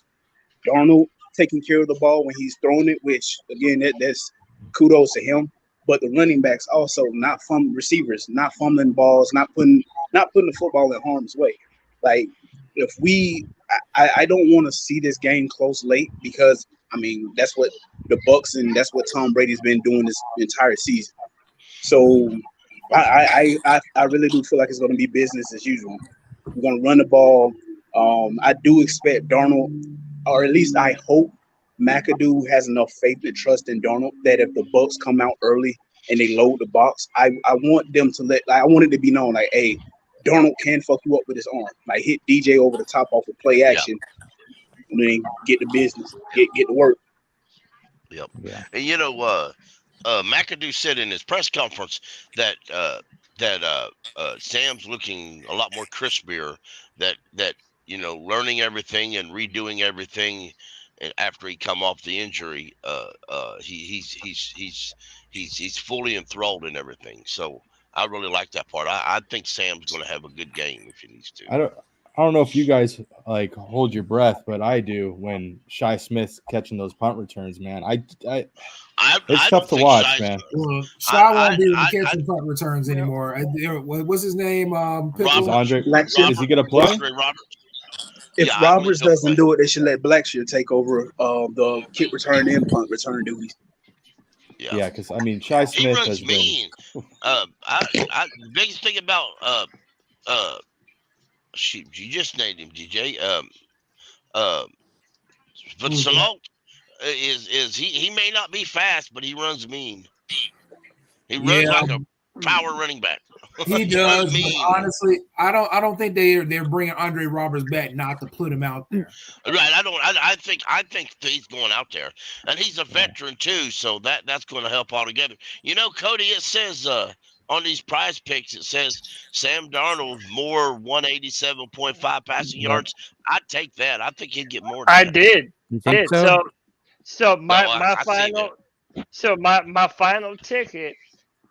Darnold taking care of the ball when he's throwing it, which again that's kudos to him. But the running backs also not receivers, not fumbling balls, not putting the football in harm's way. Like if I don't want to see this game close late because I mean that's what the Bucs and that's what Tom Brady's been doing this entire season. So I really do feel like it's going to be business as usual. We're going to run the ball. I do expect Darnold, or at least I hope McAdoo has enough faith and trust in Darnold that if the Bucs come out early and they load the box, I want them to I want it to be known like, hey, Darnold can fuck you up with his arm. Like hit DJ over the top off of play action, and then get the business, get to work. Yep. Yeah. And McAdoo said in his press conference that Sam's looking a lot more crispier. That learning everything and redoing everything after he come off the injury. He's fully enthralled in everything. So I really like that part. I think Sam's going to have a good game if he needs to. I don't know if you guys like hold your breath, but I do when Shi Smith's catching those punt returns, man. It's tough to watch, man. Well, Shi won't be able to catch the punt returns anymore. What's his name? Andre. Is he gonna play? If Roberts doesn't do it, they should let Blackshear take over the kick return and punt return duties. Yeah, because I mean, Shi Smith has mean. The biggest thing about shoot, you just named him, DJ. But Salot is he may not be fast, but he runs mean. He runs like a power running back. He does. But honestly, I don't think they're bringing Andre Roberts back not to put him out there. Right. I think he's going out there, and he's a veteran too, so that's going to help altogether. Cody, it says on these prize picks, it says Sam Darnold more 187.5 passing yards. I'd take that. I think he'd get more. I did. So my final ticket,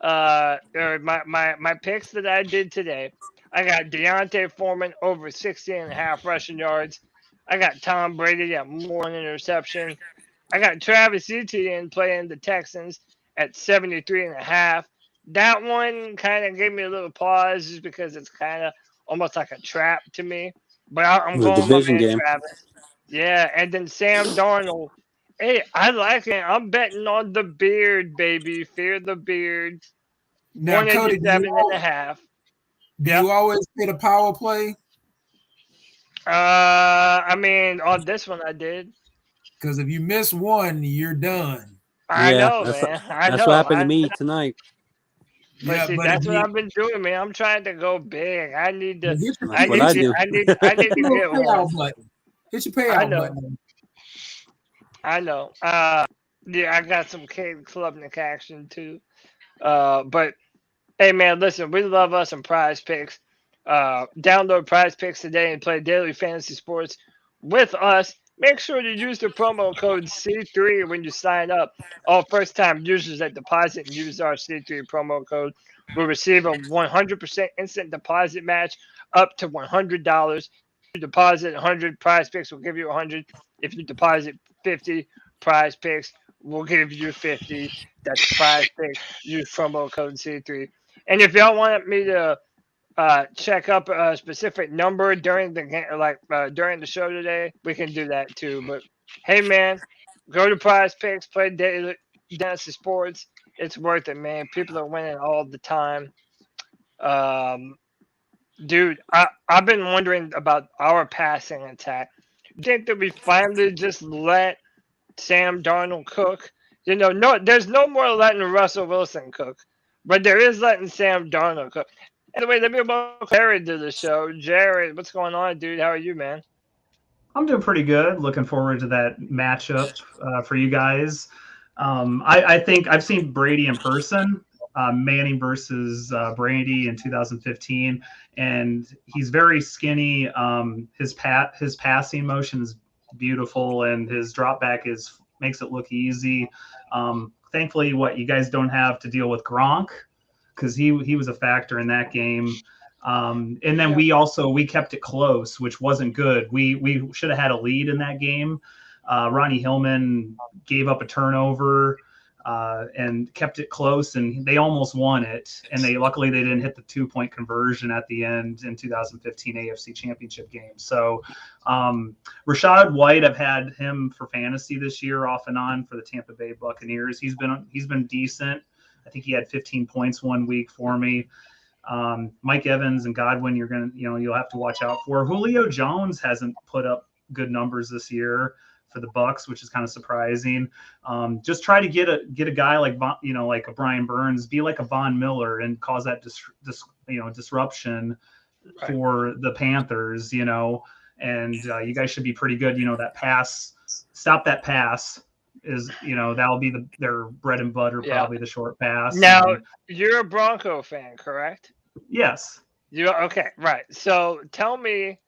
or my picks that I did today, I got Deontay Foreman over 60.5 rushing yards. I got Tom Brady at more interception. I got Travis Etienne playing the Texans at 73.5. That one kind of gave me a little pause just because it's kind of almost like a trap to me. But I'm going with my man Travis. Yeah, and then Sam Darnold. Hey, I like it. I'm betting on the beard, baby. Fear the beard. Now, Cody, 187.5. Do you always hit a power play? I mean, on this one I did. Because if you miss one, you're done. I know, man. That's what happened to me tonight. But see, that's what I've been doing, man. I'm trying to go big. I need to. I need to get one. Hit your payout button. I know. Yeah, I got some Klubnik action too. But hey, man, listen, we love us some Prize Picks. Download Prize Picks today and play daily fantasy sports with us. Make sure to use the promo code C3 when you sign up. All first-time users that deposit and use our C3 promo code will receive a 100% instant deposit match up to $100. If you deposit 100, Prize Picks will give you 100. If you deposit 50, Prize Picks will give you 50. That's Prize Picks. Use promo code C3. And if y'all want me to check up a specific number during the game, during the show today, we can do that too. But hey, man, go to Prize Picks, play daily fantasy sports, it's worth it, man. People are winning all the time. Dude, I've been wondering about our passing attack. Do you think that we finally just let Sam Darnold cook? No, there's no more letting Russell Wilson cook, but there is letting Sam Darnold cook. Anyway, let me welcome Jared to the show. Jared, what's going on, dude? How are you, man? I'm doing pretty good. Looking forward to that matchup for you guys. I think I've seen Brady in person, Manning versus Brady in 2015, and he's very skinny. His passing motion is beautiful, and his drop back makes it look easy. Thankfully, you guys don't have to deal with Gronk, because he was a factor in that game. And then we kept it close, which wasn't good. We should have had a lead in that game. Ronnie Hillman gave up a turnover and kept it close, and they almost won it. And luckily they didn't hit the 2-point conversion at the end in 2015 AFC Championship game. So Rachaad White, I've had him for fantasy this year off and on for the Tampa Bay Buccaneers. He's been decent. I think he had 15 points one week for me. Mike Evans and Godwin, you'll have to watch out for. Julio Jones hasn't put up good numbers this year for the Bucs, which is kind of surprising. Just try to get a guy like a Brian Burns, be like a Von Miller, and cause that disruption for the Panthers. And you guys should be pretty good. That pass, stop that pass. That'll be their bread and butter, probably the short pass. Now, you're a Bronco fan, correct? Yes. Okay, right. So tell me,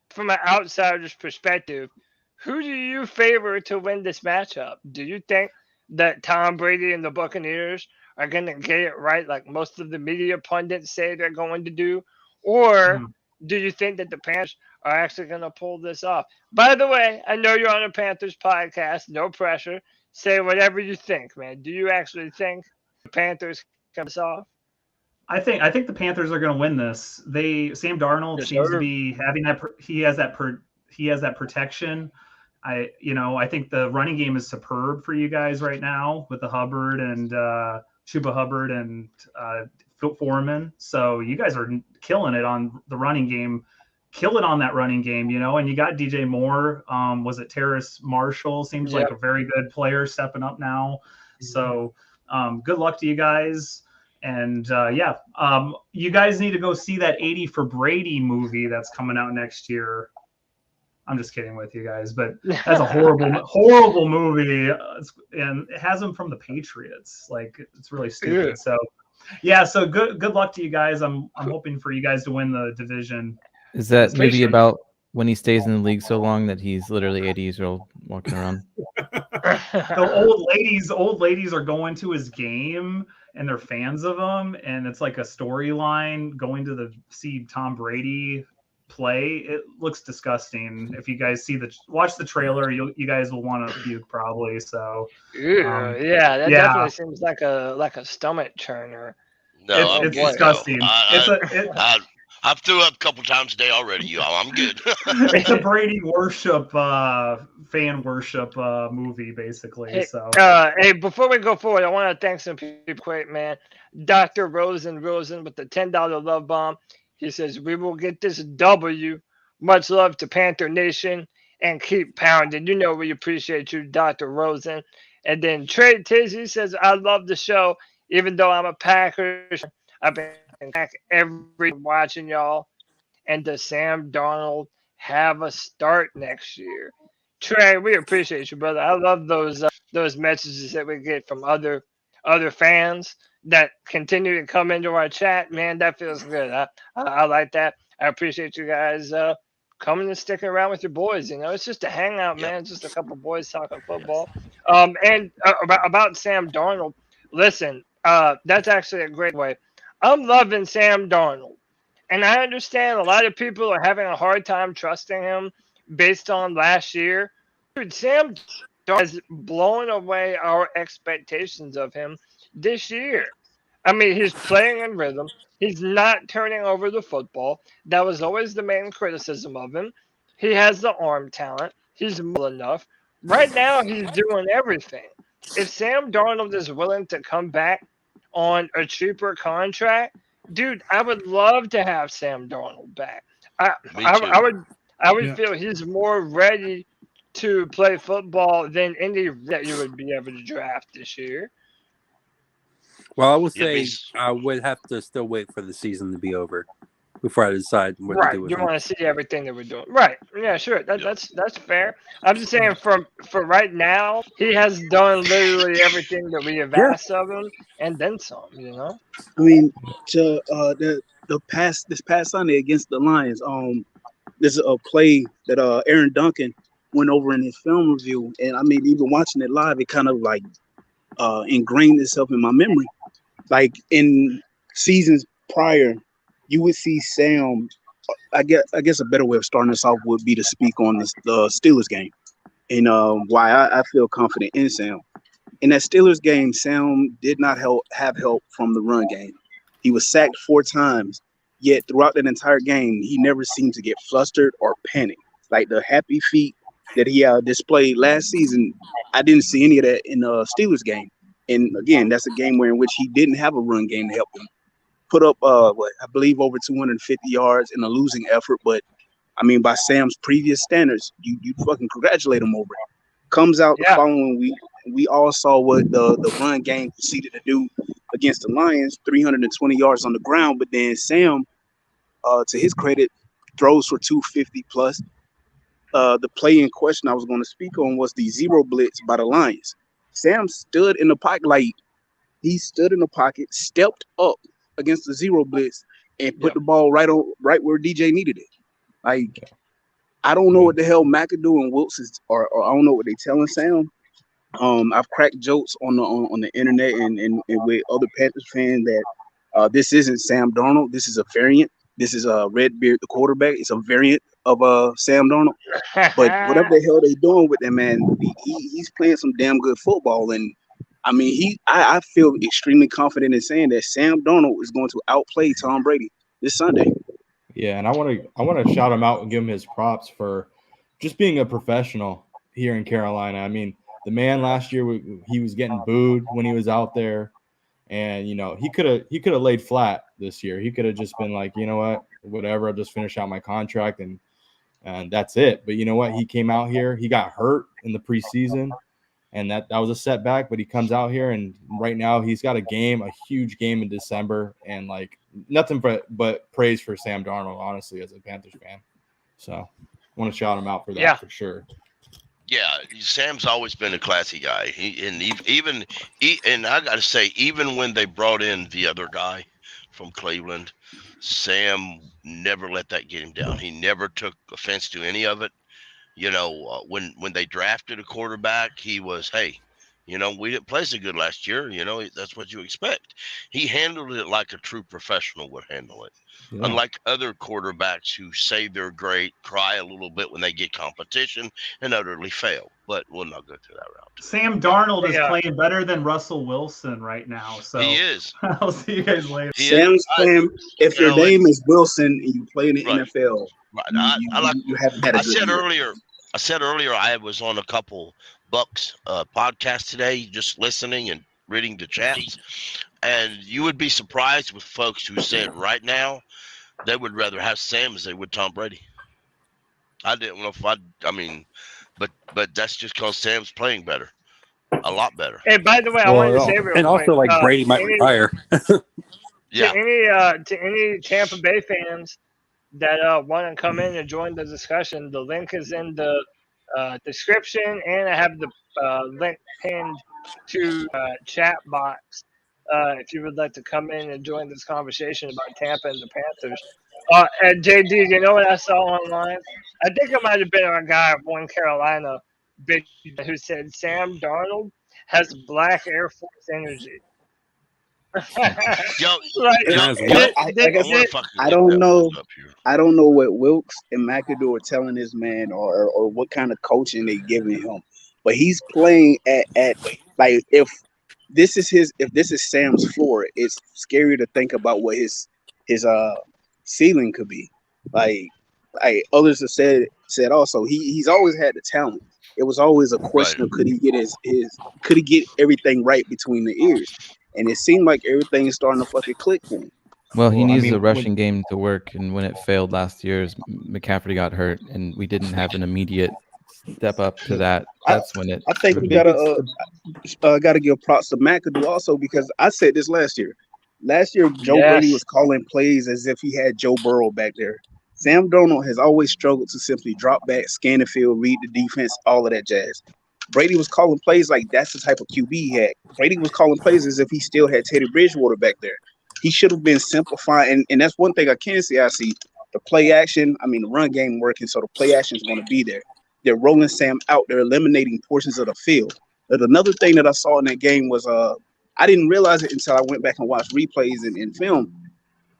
from an outsider's perspective, who do you favor to win this matchup? Do you think that Tom Brady and the Buccaneers are going to get it right, like most of the media pundits say they're going to do? Or do you think that the Panthers are actually going to pull this off? By the way, I know you're on a Panthers podcast. No pressure. Say whatever you think, man. Do you actually think the Panthers can pull this off? I think the Panthers are going to win this. Sam Darnold seems to be having that. He has that protection. I think the running game is superb for you guys right now with the Hubbard and Chuba Hubbard and Foreman. So you guys are killing it on the running game. Kill it on that running game, and you got DJ Moore. Was it Terrace Marshall? Seems like a very good player stepping up now. So good luck to you guys. And you guys need to go see that 80 for Brady movie that's coming out next year. I'm just kidding with you guys, but that's a horrible movie. And it has him from the Patriots. Like, it's really stupid. Yeah. So good luck to you guys. I'm hoping for you guys to win the division. Is that maybe about when he stays in the league so long that he's literally 80 years old walking around? The old ladies are going to his game and they're fans of him, and it's like a storyline going to see Tom Brady play. It looks disgusting. If you guys watch the trailer, you guys will want to puke probably. So that definitely seems like a stomach churner. No, it's disgusting. I've threw up a couple times a day already, y'all. I'm good. It's a Brady worship, fan worship movie, basically. Hey, before we go forward, I want to thank some people quick, man. Dr. Rosen with the $10 love bomb. He says, we will get this W. Much love to Panther Nation and keep pounding. We appreciate you, Dr. Rosen. And then Trey Tizzy says, I love the show, even though I'm a Packers. I've been every watching y'all. And does Sam Darnold have a start next year? Trey, we appreciate you, brother. I love those messages that we get from other fans that continue to come into our chat. Man, that feels good. I like that. I appreciate you guys coming and sticking around with your boys. It's just a hangout, man. It's just a couple boys talking football. And about Sam Darnold, listen, that's actually a great way. I'm loving Sam Darnold. And I understand a lot of people are having a hard time trusting him based on last year. Dude, Sam Darnold has blown away our expectations of him this year. I mean, he's playing in rhythm. He's not turning over the football. That was always the main criticism of him. He has the arm talent. He's mobile enough. Right now, he's doing everything. if Sam Darnold is willing to come back on a cheaper contract, dude, I would love to have Sam Darnold back. I would Yeah. feel he's more ready to play football than any that you would be able to draft this year. Well, I would Yeah, say he's- I would have to still wait for the season to be over before I decide what to Right, do with you him. want to see everything that we're doing. Right, yeah, sure. That's fair. I'm just saying, for right now, he has done literally everything that we have asked of him, and then some. You know. I mean, to this past Sunday against the Lions, there's a play that Aaron Duncan went over in his film review, and I mean, even watching it live, it kind of like ingrained itself in my memory. Like in seasons prior, you would see Sam. I guess a better way of starting this off would be to speak on the Steelers game and why I feel confident in Sam. In that Steelers game, Sam did not have help from the run game. He was sacked 4 times, yet throughout that entire game, he never seemed to get flustered or panic. Like the happy feet that he displayed last season, I didn't see any of that in the Steelers game. And again, that's a game where in which he didn't have a run game to help him. Put up, I believe, over 250 yards in a losing effort. But, I mean, by Sam's previous standards, you fucking congratulate him over it. Comes out the following week, we all saw what the run game proceeded to do against the Lions, 320 yards on the ground. But then Sam, to his credit, throws for 250 plus. The play in question I was going to speak on was the zero blitz by the Lions. Sam stood in the pocket, he stood in the pocket, stepped up against the zero blitz, and put the ball right where DJ needed it. Like, I don't know what the hell McAdoo and Wilkes is, or I don't know what they telling Sam. I've cracked jokes on the internet and with other Panthers fans that this isn't Sam Darnold. This is a variant. This is Redbeard, the quarterback. It's a variant of Sam Darnold. But whatever the hell they doing with that man, he's playing some damn good football. And I mean, I feel extremely confident in saying that Sam Darnold is going to outplay Tom Brady this Sunday. Yeah, and I want to shout him out and give him his props for just being a professional here in Carolina. I mean, the man last year, he was getting booed when he was out there, and you know he could have laid flat this year. He could have just been like, you know what, whatever, I'll just finish out my contract and that's it. But you know what, he came out here, he got hurt in the preseason, and that was a setback. But he comes out here, and right now he's got a huge game in December, and like nothing but praise for Sam Darnold, honestly, as a Panthers fan. So I want to shout him out for that for sure. Yeah, Sam's always been a classy guy. And I got to say, even when they brought in the other guy from Cleveland, Sam never let that get him down. He never took offense to any of it. You know, when they drafted a quarterback, he was, hey, you know, we didn't play so good last year. You know, that's what you expect. He handled it like a true professional would handle it. Yeah. Unlike other quarterbacks who say they're great, cry a little bit when they get competition, and utterly fail. But we'll not go through that route. Sam Darnold is playing better than Russell Wilson right now. So he is. I'll see you guys later. Sam's playing. If your name is Wilson and you play in the NFL, you haven't had a good year. I said earlier I was on a couple Bucks podcasts today, just listening and reading the chats, and you would be surprised with folks who said right now they would rather have Sam as they would Tom Brady. I didn't know if but that's just because Sam's playing better, a lot better. Hey, by the way, I wanted to say real quick, and also like Brady might retire. To any Tampa Bay fans that want to come in and join the discussion, the link is in the description, and I have the link pinned to chat box if you would like to come in and join this conversation about Tampa and the Panthers. And JD, you know what I saw online? I think it might have been our guy at One Carolina who said Sam Darnold has black Air Force energy. I don't know what Wilkes and McAdoo are telling this man or what kind of coaching they giving him, but he's playing at like if this is Sam's floor, it's scary to think about what his ceiling could be. Like others have said also, he's always had the talent. It was always a question of could he get could he get everything right between the ears? And it seemed like everything is starting to fucking click for him. Well, he needs a rushing game to work, and when it failed last year, McCaffrey got hurt, and we didn't have an immediate step up to that. That's when it. I think we gotta give props to McAdoo also, because I said this last year. Last year, Joe Brady was calling plays as if he had Joe Burrow back there. Sam Darnold has always struggled to simply drop back, scan the field, read the defense, all of that jazz. Brady was calling plays like that's the type of QB he had. Brady was calling plays as if he still had Teddy Bridgewater back there. He should have been simplifying, and that's one thing I can see. I see the play action. I mean, the run game working, so the play action is going to be there. They're rolling Sam out. They're eliminating portions of the field. But another thing that I saw in that game was I didn't realize it until I went back and watched replays and film.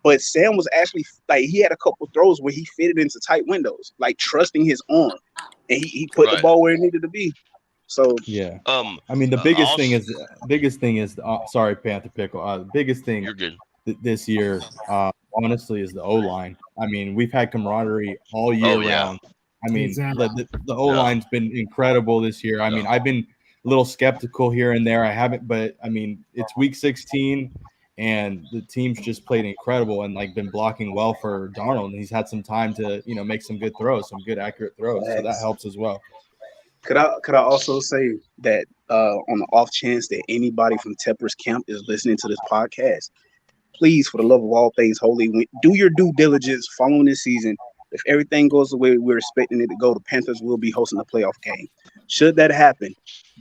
But Sam was actually like he had a couple throws where he fitted into tight windows, like trusting his arm, and he put the ball where it needed to be. So yeah, I mean the biggest thing is sorry, Panther Pickle. The biggest thing this year, honestly, is the O line. I mean, we've had camaraderie all year round. I mean, the O line's been incredible this year. I mean, I've been a little skeptical here and there. I haven't, but I mean, it's week 16, and the team's just played incredible and like been blocking well for Darnold. And he's had some time to make some good throws, some good accurate throws. So that helps as well. Could I also say that on the off chance that anybody from Tepper's camp is listening to this podcast, please, for the love of all things holy, do your due diligence following this season. If everything goes the way we're expecting it to go, the Panthers will be hosting a playoff game. Should that happen,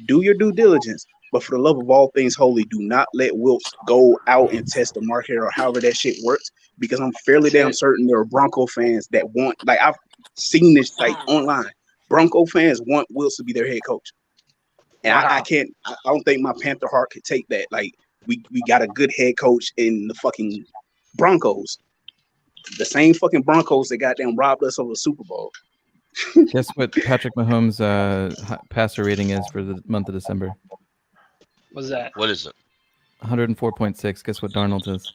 do your due diligence. But for the love of all things holy, do not let Wilkes go out and test the market or however that shit works, because I'm fairly damn certain there are Bronco fans that want, like I've seen this like online. Bronco fans want Wilkes to be their head coach. And I don't think my Panther heart could take that. Like we got a good head coach in the fucking Broncos. The same fucking Broncos that goddamn robbed us of a Super Bowl. Guess what Patrick Mahomes' passer rating is for the month of December? What's that? What is it? 104.6. Guess what Darnold is?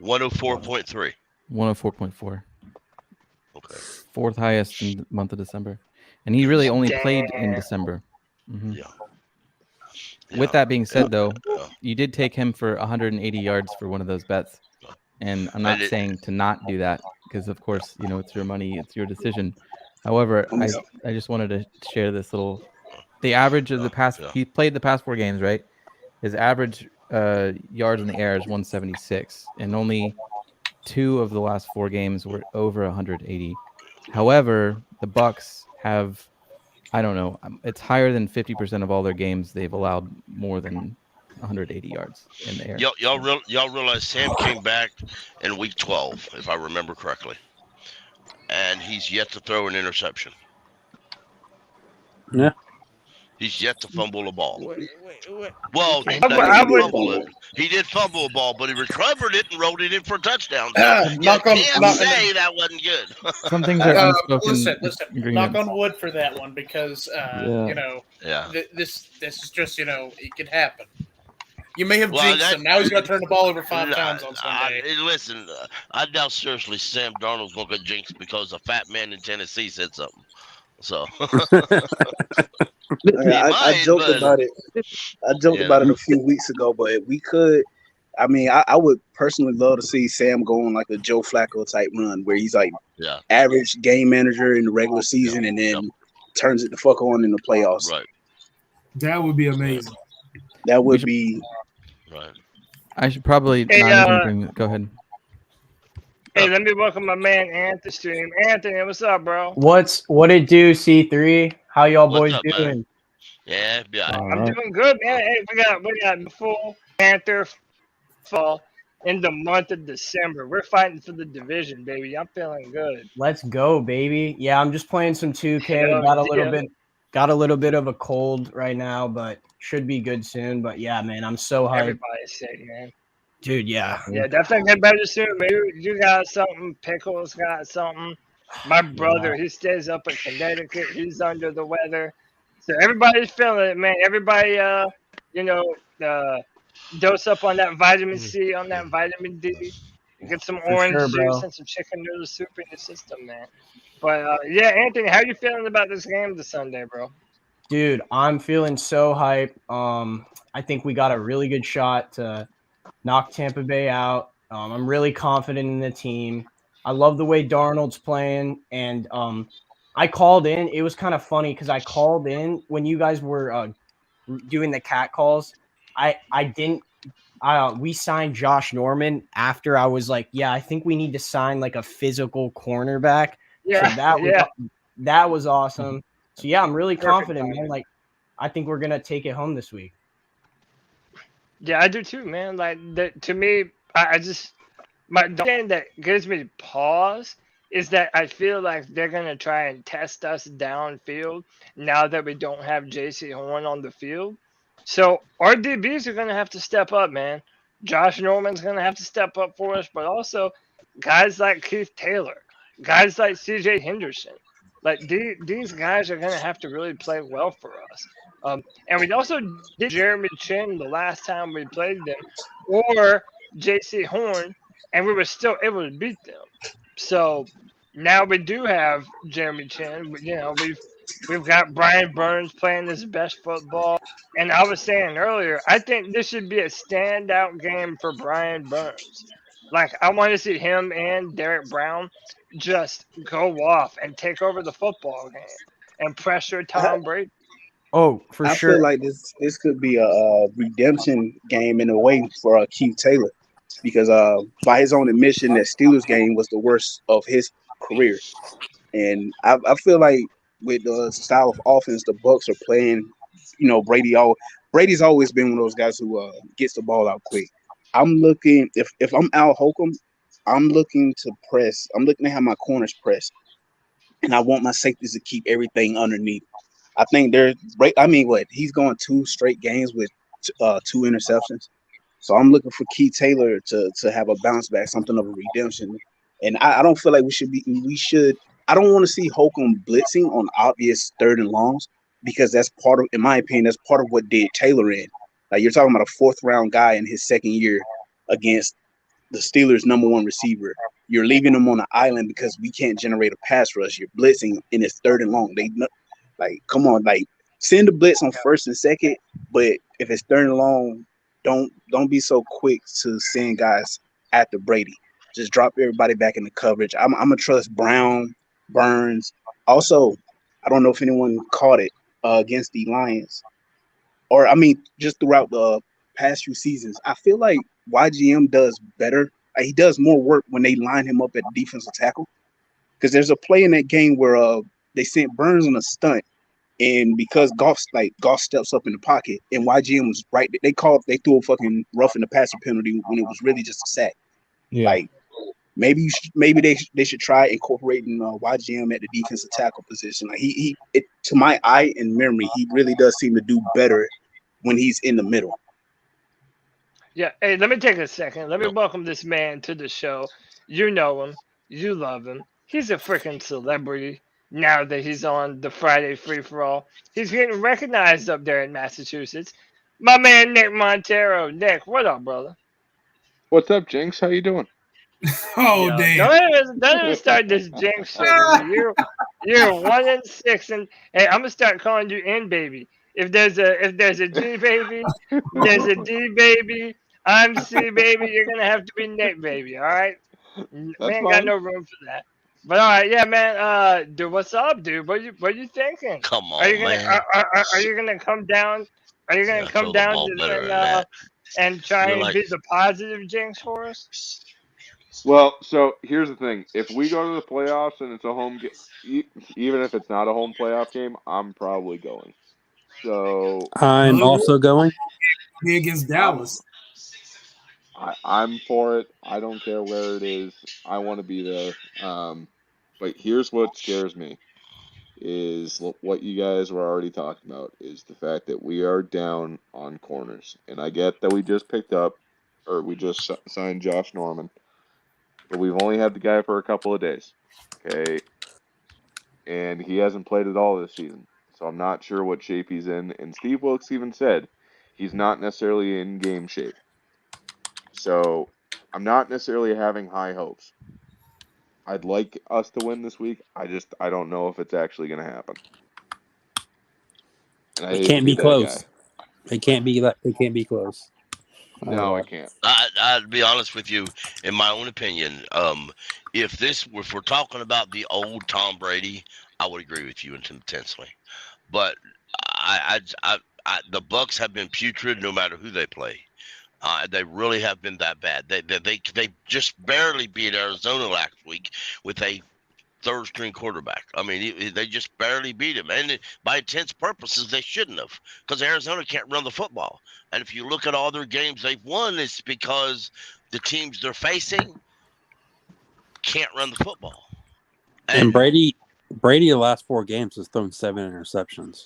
104.3. 104.4. Okay. Fourth highest in the month of December. And he really only played in December. Mm-hmm. Yeah. With that being said, though, you did take him for 180 yards for one of those bets. And I'm not saying to not do that because, of course, it's your money, it's your decision. However, I just wanted to share this little. The average of the past, he played the past 4 games, right? His average yards in the air is 176, and only 2 of the last 4 games were over 180. However, the Bucs have, I don't know, it's higher than 50% of all their games. They've allowed more than 180 yards in the air. Y'all realize Sam came back in week 12, if I remember correctly, and he's yet to throw an interception. Yeah. He's yet to fumble a ball. Well, he did fumble a ball, but he recovered it and rolled it in for a touchdown. Say that wasn't good. Some things are unspoken. Listen, knock on wood for that one, because this is just it could happen. You may have jinxed him. Now he's going to turn the ball over 5 times on Sunday. Listen, I doubt seriously Sam Darnold's going to get jinxed because a fat man in Tennessee said something. So I joked about it. I joked about it a few weeks ago, but we could. I mean, I would personally love to see Sam go on like a Joe Flacco type run where he's like average game manager in the regular season and then turns it the fuck on in the playoffs. Right. That would be amazing. That would be. Right. I should probably not even bring it. Go ahead. Hey, let me welcome my man Anthony stream. Anthony, what's up, bro? What it do, C3? How y'all boys doing? Man? Yeah, I'm doing good, man. Hey, we got full Panther fall in the month of December. We're fighting for the division, baby. I'm feeling good. Let's go, baby. Yeah, I'm just playing some 2K. Got a little bit of a cold right now, but should be good soon. But yeah, man, I'm so hyped. Everybody's sick, man. Dude, yeah. Yeah, definitely get better soon. Maybe you got something. Pickles got something. My brother, he stays up in Connecticut. He's under the weather. So everybody's feeling it, man. Everybody, dose up on that vitamin C, on that vitamin D. Get some orange juice and some chicken noodle soup in your system, man. But, Anthony, how you feeling about this game this Sunday, bro? Dude, I'm feeling so hype. I think we got a really good shot to knock Tampa Bay out. I'm really confident in the team. I love the way Darnold's playing, and I called in. It was kind of funny because I called in when you guys were doing the cat calls. I didn't. We signed Josh Norman after I was like, yeah, I think we need to sign like a physical cornerback. Yeah, So that was awesome. So yeah, I'm really Perfect confident, man. timing. Like, I think we're gonna take it home this week. Yeah, I do too, man. Like to me, I just the thing that gives me pause is that I feel like they're gonna try and test us downfield now that we don't have Jaycee Horn on the field. So our DBs are gonna have to step up, man. Josh Norman's gonna have to step up for us, but also guys like Keith Taylor, guys like CJ Henderson. Like these guys are gonna have to really play well for us. And we also did Jeremy Chin the last time we played them, or Jaycee Horn, and we were still able to beat them. So now we do have Jeremy Chin. You know, we've got Brian Burns playing his best football. And I was saying earlier, I think this should be a standout game for Brian Burns. Like I want to see him and Derek Brown just go off and take over the football game and pressure Tom Brady. Oh, for I sure. feel like this could be a redemption game in a way for Keith Taylor, because by his own admission, that Steelers game was the worst of his career, and I feel like with the style of offense the Bucs are playing, you know, Brady's always been one of those guys who gets the ball out quick. I'm looking if I'm Al Holcomb, I'm looking to press. I'm looking to have my corners press, and I want my safeties to keep everything underneath. I think he's going 2 straight games with 2 interceptions. So I'm looking for Keith Taylor to have a bounce back, something of a redemption. And I don't feel like I don't want to see Holcomb blitzing on obvious 3rd and longs, because that's part of, in my opinion, that's part of what did Taylor in. Like, you're talking about a 4th round guy in his 2nd year against the Steelers' #1 receiver. You're leaving him on an island because we can't generate a pass rush. You're blitzing in his 3rd and long. Like, come on, like, send the blitz on 1st and 2nd, but if it's 3rd and long, don't be so quick to send guys after Brady. Just drop everybody back in the coverage. I'm gonna trust Brown, Burns. Also, I don't know if anyone caught it against the Lions, or just throughout the past few seasons. I feel like YGM does better. He does more work when they line him up at defensive tackle, because there's a play in that game where they sent Burns on a stunt, and because Goff steps up in the pocket and YGM was right, they threw a fucking rough in the passer penalty when it was really just a sack. Yeah. Like, maybe they should try incorporating YGM at the defensive tackle position. Like, to my eye and memory, he really does seem to do better when he's in the middle. Yeah, hey, let me take a second. Let me welcome this man to the show. You know him. You love him. He's a freaking celebrity now that he's on the Friday free-for-all. He's getting recognized up there in Massachusetts. My man, Nick Montero. Nick, what up, brother? What's up, Jinx? How you doing? Oh, Yo, damn. don't even start this jinx shit with me. You're 1-6, and hey, I'm gonna start calling you N baby. If there's a G baby, there's a D baby. I'm C baby. You're gonna have to be Nick baby. All right. We ain't got no room for that. But all right, yeah, man. Dude, what's up, dude? What you thinking? Come on, Are you gonna man. are you gonna come down? Are you gonna Yeah, come throw the down ball better than to, that. and try You're and like, be the positive jinx for us? Well, so here's the thing: if we go to the playoffs and it's a home game, even if it's not a home playoff game, I'm probably going. So I'm also going. Be against Dallas. I'm for it. I don't care where it is. I want to be there. But here's what scares me is what you guys were already talking about, is the fact that we are down on corners. And I get that we just signed Josh Norman, but we've only had the guy for a couple of days. Okay. And he hasn't played at all this season. So I'm not sure what shape he's in. And Steve Wilkes even said he's not necessarily in game shape. So I'm not necessarily having high hopes. I'd like us to win this week. I don't know if it's actually going to happen. And I It hate can't to be that close. guy. It can't be. It can't be close. No, I can't. I'd be honest with you, in my own opinion, if we're talking about the old Tom Brady, I would agree with you intensely. But the Bucs have been putrid no matter who they play. They really have been that bad. They just barely beat Arizona last week with a third-string quarterback. I mean, they just barely beat him. And by intents purposes, they shouldn't have, because Arizona can't run the football. And if you look at all their games they've won, it's because the teams they're facing can't run the football. And Brady, the last 4 games has thrown 7 interceptions.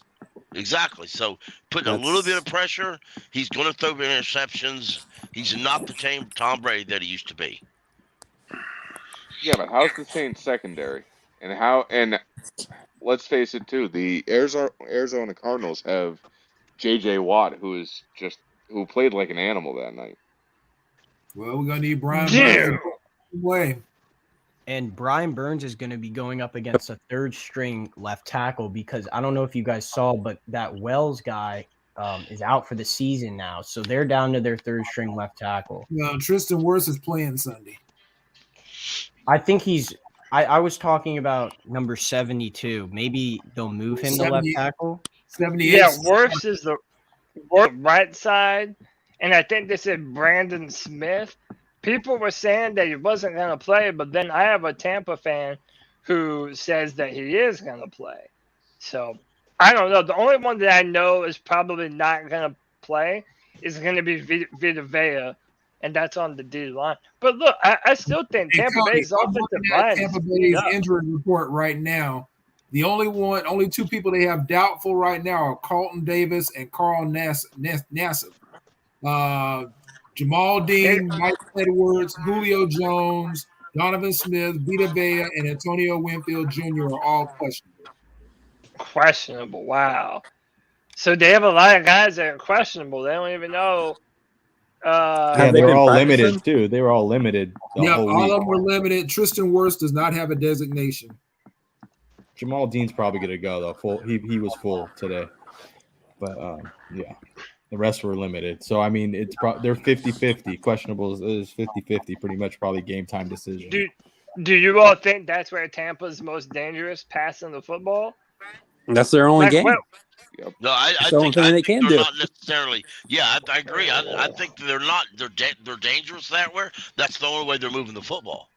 Exactly. So putting a little bit of pressure, he's going to throw interceptions. He's not the same Tom Brady that he used to be. Yeah, but how's the Saints secondary? And let's face it too, the Arizona Cardinals have J.J. Watt, who played like an animal that night. Well, we're gonna need Brian Burns way. And Brian Burns is going to be going up against a third-string left tackle, because I don't know if you guys saw, but that Wells guy is out for the season now. So they're down to their third-string left tackle. No, Tristan Wirfs is playing Sunday. I think he's – I was talking about number 72. Maybe they'll move him to left tackle. 78. Yeah, Wirfs is the right side, and I think they said Brandon Smith. People were saying that he wasn't going to play, but then I have a Tampa fan who says that he is going to play. So, I don't know. The only one that I know is probably not going to play is going to be Vita Vea, and that's on the D line. But look, I still think Tampa Bay's offensive line. Tampa Bay's injury report right now. The only 2 people they have doubtful right now are Carlton Davis and Carl Nassib. Jamal Dean, Mike Edwards, Julio Jones, Donovan Smith, Vita Vea, and Antonio Winfield Jr. are all questionable. Questionable, wow. So they have a lot of guys that are questionable. They don't even know. They were all limited too. They were all limited. Yeah, all of them were limited. Tristan Wirfs does not have a designation. Jamal Dean's probably gonna go though. Full. He was full today, but yeah. The rest were limited. So, I mean, they're 50-50. Questionable is 50-50, pretty much probably game time decision. Do you all think that's where Tampa's most dangerous, passing the football? That's their only game. Yep. No, I think they can do. Not necessarily. Yeah, I agree. I think they're not. They're dangerous that way. That's the only way they're moving the football.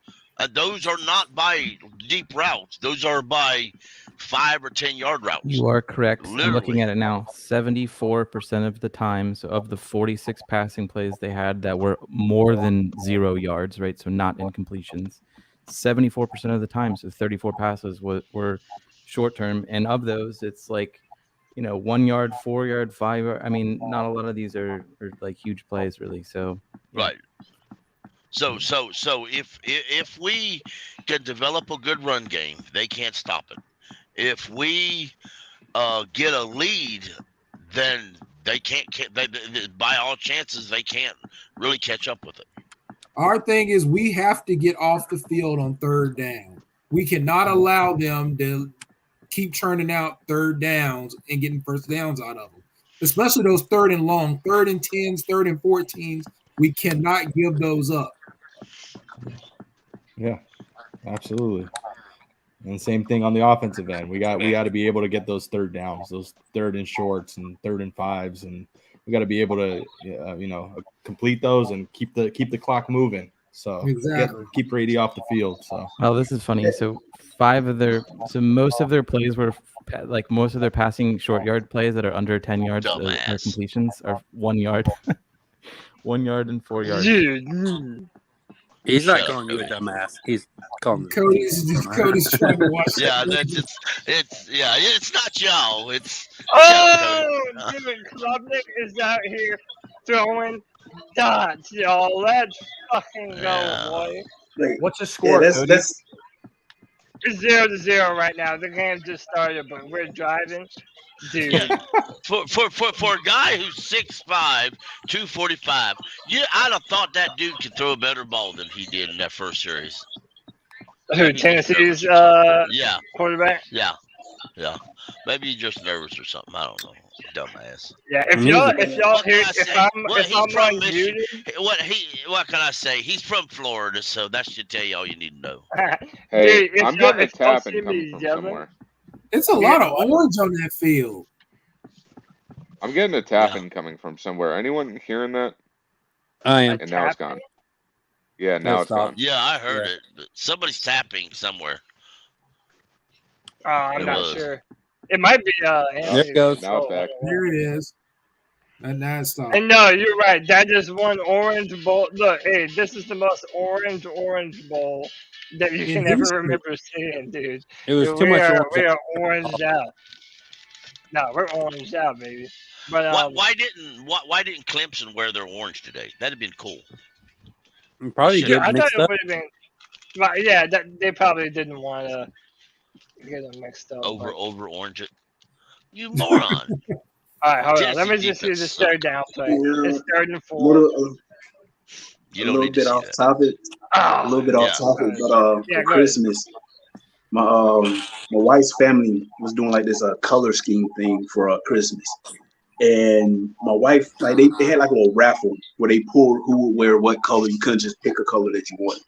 Those are not by deep routes. Those are by 5 or 10 yard routes. You are correct. Literally. I'm looking at it now. 74% of the time, so of the 46 passing plays they had that were more than 0 yards, right? So not incompletions. 74% of the time, so 34 passes were short term, and of those, it's like 1 yard, 4 yard, 5 yard. I mean, not a lot of these are like huge plays, really. So right. So if we can develop a good run game, they can't stop it. If we get a lead, then they can't. By all chances, they can't really catch up with it. Our thing is we have to get off the field on third down. We cannot allow them to keep churning out third downs and getting first downs out of them, especially those 3rd and long, 3rd and 10s, 3rd and 14s. We cannot give those up. Yeah, absolutely. And same thing on the offensive end. We got to be able to get those third downs, those 3rd and shorts and 3rd and 5s, and we got to be able to complete those and keep the clock moving. So exactly. Keep Brady off the field. So this is funny. So most of their plays were like most of their passing short yard plays that are under 10 yards. Their completions are 1 yard, 1 yard and 4 yards. Dude. He's not calling you a dumbass. He's calling Cody's trying to watch. Yeah, it's not y'all. It's dude, Klubnik is out here throwing dots, y'all. Let's fucking go, boy. What's the score? Yeah, Cody? that's It's 0-0 right now. The game just started, but we're driving. Dude. Yeah. For a guy who's 6'5", 245, I'd have thought that dude could throw a better ball than he did in that first series. Who, Tennessee's quarterback? Yeah. Yeah, maybe you're just nervous or something. I don't know, dumbass. Yeah, if y'all hear, if I'm from unmuted, Michigan. What can I say? He's from Florida, so that should tell you all you need to know. Hey, dude, I'm getting a tapping coming from somewhere. It's a lot of orange on that field. I'm getting a tapping coming from somewhere. Anyone hearing that? I am. And now it's gone. Yeah, now it's gone. Yeah, I heard it. But somebody's tapping somewhere. I'm not sure. It might be. There it goes. Now it's back. Here it is. And now it's stopped. And no, you're right. That is one orange bowl. Look, hey, this is the most orange bowl that you can ever remember seeing, dude. It was too much orange. We are oranged out. No, we're oranged out, baby. But why didn't Clemson wear their orange today? That'd have been cool. Probably get I thought mixed it up. would have been. Well, yeah, they probably didn't want to get them mixed up. Over orange it. You moron. All right, hold on. Jesse Let me just see this third down play. It's 3rd and 4. You don't need to see that. topic. A little bit off topic, but for Christmas, my wife's family was doing like this color scheme thing for Christmas, and my wife like they had like a little raffle where they pulled who would wear what color. You couldn't just pick a color that you wanted.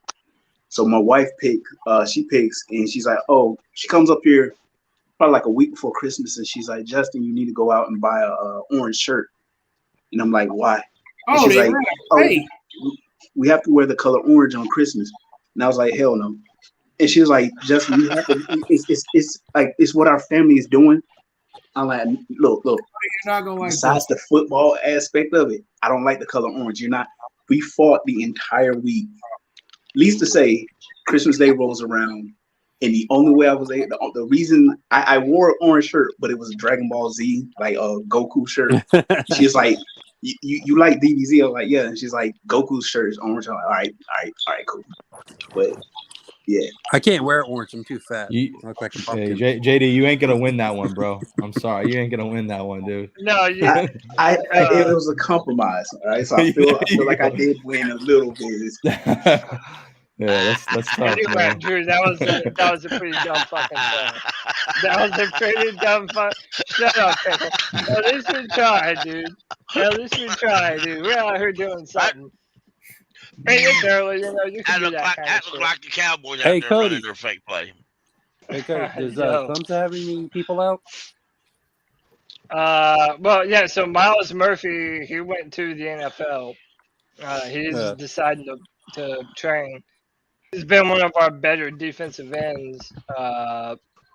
So my wife she picks, and she's like, oh, she comes up here probably like a week before Christmas, and she's like, Justin, you need to go out and buy a orange shirt. And I'm like, why? And she's like, we have to wear the color orange on Christmas. And I was like, hell no. And she was like, Justin, you have to. It's like it's what our family is doing. I'm like, look. You're not gonna like besides the football aspect of it, I don't like the color orange. We fought the entire week. At least to say, Christmas Day rolls around, and the only way I was able, the reason I wore an orange shirt, but it was a Dragon Ball Z, like a Goku shirt. She's like, you like DBZ? I was like, yeah. And she's like, Goku's shirt is orange. I'm like, all right, cool. But yeah, I can't wear orange. I'm too fat. I look like a pumpkin. JD, you ain't gonna win that one, bro. I'm sorry, you ain't gonna win that one, dude. No, it was a compromise. All right, so I feel like I did win a little bit. Yeah, that's tough, anyway, man. Drew, that was a pretty dumb fucking thing. That was a pretty dumb Shut up, Pickle. At least we tried, dude. We're out here doing something. Hey, it's early, you can do that kind of shit. Look like the Cowboys Hey, out there Cody. running their fake play. Hey, Cody, does Thumbs have any people out? Well, yeah. So Miles Murphy, he went to the NFL. He's decided to train. He's been one of our better defensive ends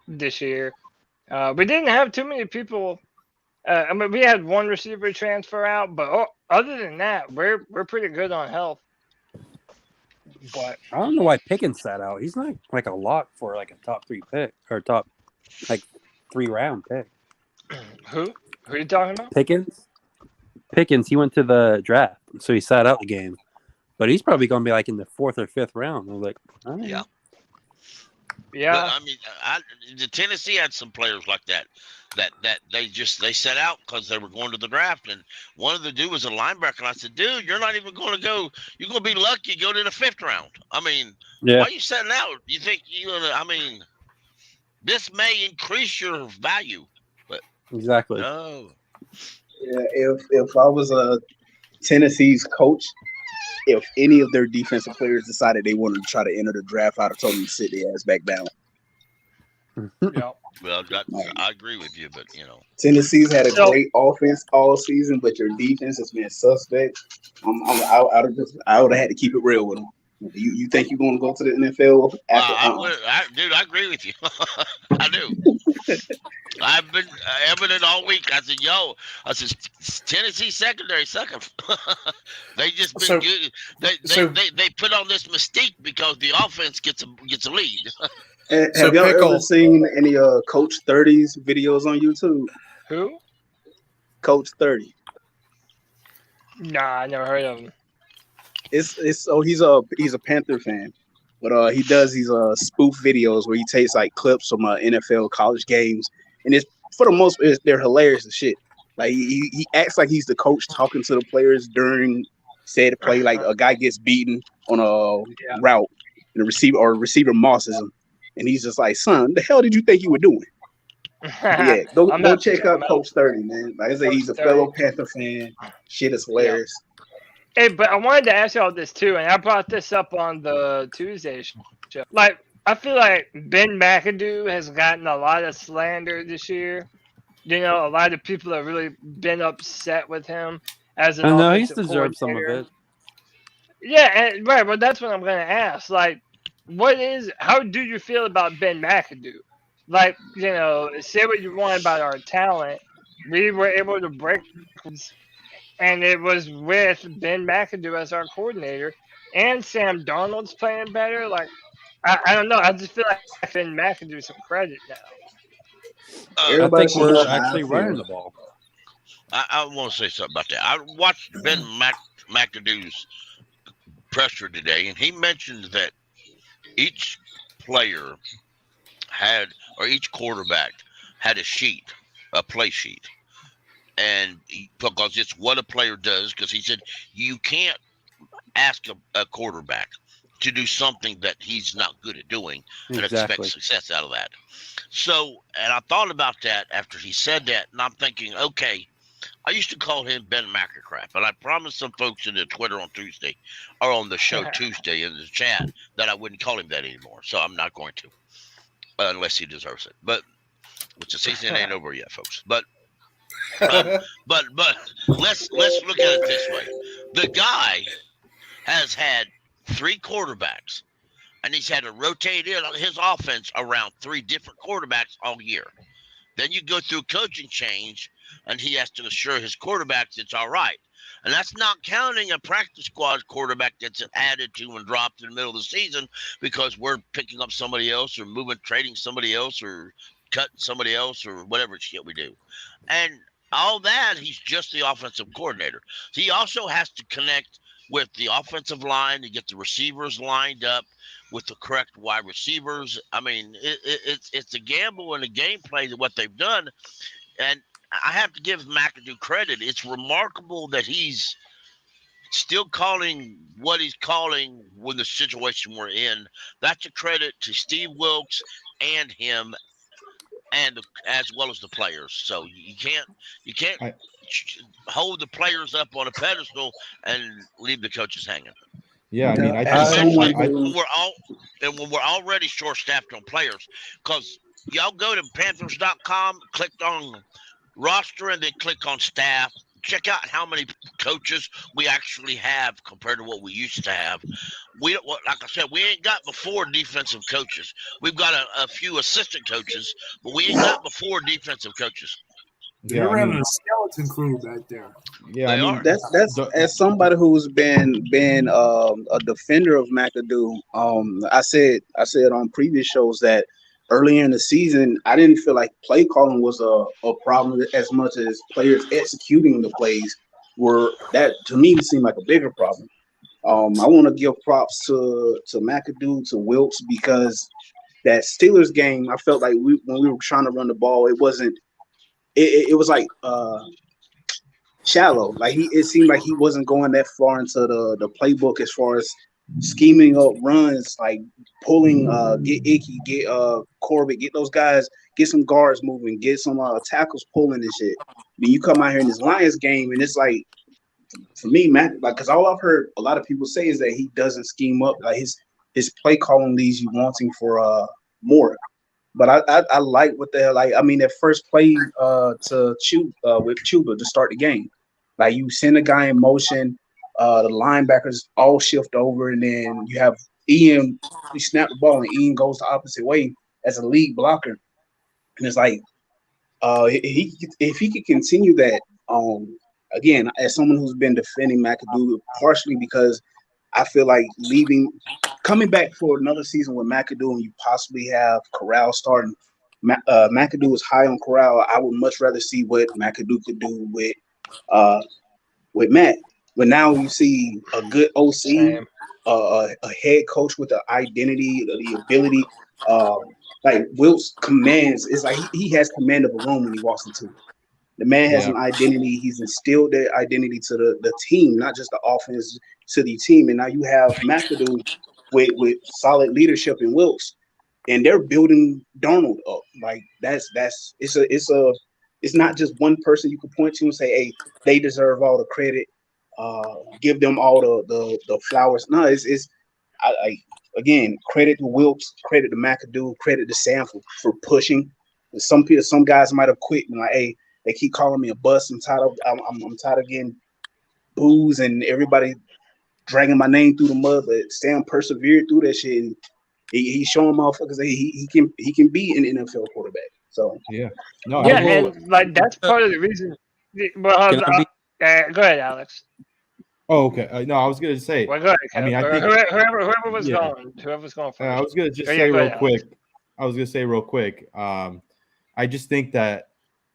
this year. We didn't have too many people. I mean, we had one receiver transfer out, but other than that, we're pretty good on health. But I don't know why Pickens sat out. He's not like a lock for like a top 3 pick or top like 3-round pick. Who are you talking about? Pickens. He went to the draft, so he sat out the game. But he's probably going to be like in the 4th or 5th round. I was like, yeah. Yeah. But, I mean, the Tennessee had some players like that they set out because they were going to the draft, and one of the dude was a linebacker. And I said, dude, you're not even going to go. You're going to be lucky to go to the 5th round. I mean, why are you setting out? You think you're going to? I mean, this may increase your value, but exactly. No. Yeah, if I was a Tennessee's coach, if any of their defensive players decided they wanted to try to enter the draft, I'd have told them to sit their ass back down. Yeah. Well, I agree with you, but Tennessee's had a great offense all season, but your defense has been suspect. I would have had to keep it real with them. You think you're going to go to the NFL? Dude, I agree with you. I do. I've been evident all week. I said, Tennessee secondary sucking. They just been good. They put on this mystique because the offense gets a lead. Have y'all ever seen any Coach 30's videos on YouTube? Who? Coach 30. Nah, I never heard of him. He's a Panther fan, but he does these spoof videos where he takes like clips from NFL college games, and it's for the most part they're hilarious as shit. Like he acts like he's the coach talking to the players during said play. Like a guy gets beaten on a route, and the receiver mosses him, and he's just like, "Son, what the hell did you think you were doing?" Yeah, go I'm go not. check out Coach 30, man. Like I said, he's a fellow Panther fan. Shit is hilarious. Hey, but I wanted to ask y'all this too, and I brought this up on the Tuesday show. Like, I feel like Ben McAdoo has gotten a lot of slander this year. You know, a lot of people have really been upset with him as an I know he's offensive deserved some of coordinator. it. Yeah, and, right. Well, that's what I'm going to ask. Like, how do you feel about Ben McAdoo? Like, you know, say what you want about our talent. We were able to break, and it was with Ben McAdoo as our coordinator, and Sam Darnold's playing better. Like, I don't know. I just feel like Ben McAdoo some credit now. I think we're actually running the ball. I want to say something about that. I watched Ben McAdoo's presser today, and he mentioned that each player each quarterback had a play sheet. And because it's what a player does, because he said you can't ask a quarterback to do something that he's not good at doing and expect success out of that. So, and I thought about that after he said that, and I'm thinking, okay, I used to call him Ben McAcrap, but I promised some folks in the Twitter on Tuesday, or on the show Tuesday in the chat, that I wouldn't call him that anymore. So I'm not going to, unless he deserves it. But which the season ain't over yet, folks. But let's look at it this way. The guy has had 3 quarterbacks, and he's had to rotate his offense around 3 different quarterbacks all year. Then you go through coaching change, and he has to assure his quarterbacks it's all right. And that's not counting a practice squad quarterback that's added to and dropped in the middle of the season because we're picking up somebody else or trading somebody else or cutting somebody else or whatever shit we do. And all that, he's just the offensive coordinator. So he also has to connect with the offensive line to get the receivers lined up with the correct wide receivers. I mean, it's a gamble and a gameplay to what they've done. And I have to give McAdoo credit. It's remarkable that he's still calling what he's calling when the situation we're in. That's a credit to Steve Wilkes and him, and as well as the players. So you can't hold the players up on a pedestal and leave the coaches hanging. Yeah, I mean, when we're already short-staffed on players, because y'all go to Panthers.com, click on roster, and then click on staff. Check out how many coaches we actually have compared to what we used to have. We don't, like I said, we ain't got before defensive coaches. We've got a few assistant coaches, but we ain't got before defensive coaches. They're running a skeleton crew back there. Yeah, I mean, that's as somebody who's been a defender of McAdoo. I said on previous shows that earlier in the season, I didn't feel like play calling was a problem as much as players executing the plays were. That to me seemed like a bigger problem. I want to give props to McAdoo, to Wilkes, because that Steelers game, I felt like when we were trying to run the ball, it wasn't. It was like shallow. Like it seemed like he wasn't going that far into the playbook as far as scheming up runs, like pulling, get Icky, get Corbett, get those guys, get some guards moving, get some tackles pulling and shit. Then you come out here in this Lions game, and it's like, for me, Matt, like, because all I've heard a lot of people say is that he doesn't scheme up. Like his play calling leaves you wanting for more. But I like what they're like. I mean, that first play to with Chuba to start the game, like you send a guy in motion, the linebackers all shift over, and then you have Ian. He snap the ball, and Ian goes the opposite way as a lead blocker. And it's like, if he could continue that, again, as someone who's been defending McAdoo, partially because I feel like coming back for another season with McAdoo, and you possibly have Corral starting. McAdoo is high on Corral. I would much rather see what McAdoo could do with Matt. But now you see a good OC, a head coach with the identity, the ability. Like Wilkes commands. It's like he has command of a room when he walks into it. The man has an identity. He's instilled that identity to the team, not just the offense, to the team. And now you have McAdoo with solid leadership in Wilkes. and they're building Darnold up. Like it's not just one person you can point to and say, hey, they deserve all the credit. Give them all the flowers. No, again, credit to Wilkes, credit to McAdoo, credit to Sam for pushing. Some guys might have quit and like, hey, they keep calling me a bust. I'm tired of getting boos and everybody dragging my name through the mud. But Sam persevered through that shit, and he's showing motherfuckers that he can be an NFL quarterback. So and like that's part of the reason. Well, go ahead, Alex. Oh, okay. No, I was gonna say. Well, go ahead, I mean, I think whoever was going, whoever's going first. I was gonna just say real quick. I was gonna say real quick. I just think that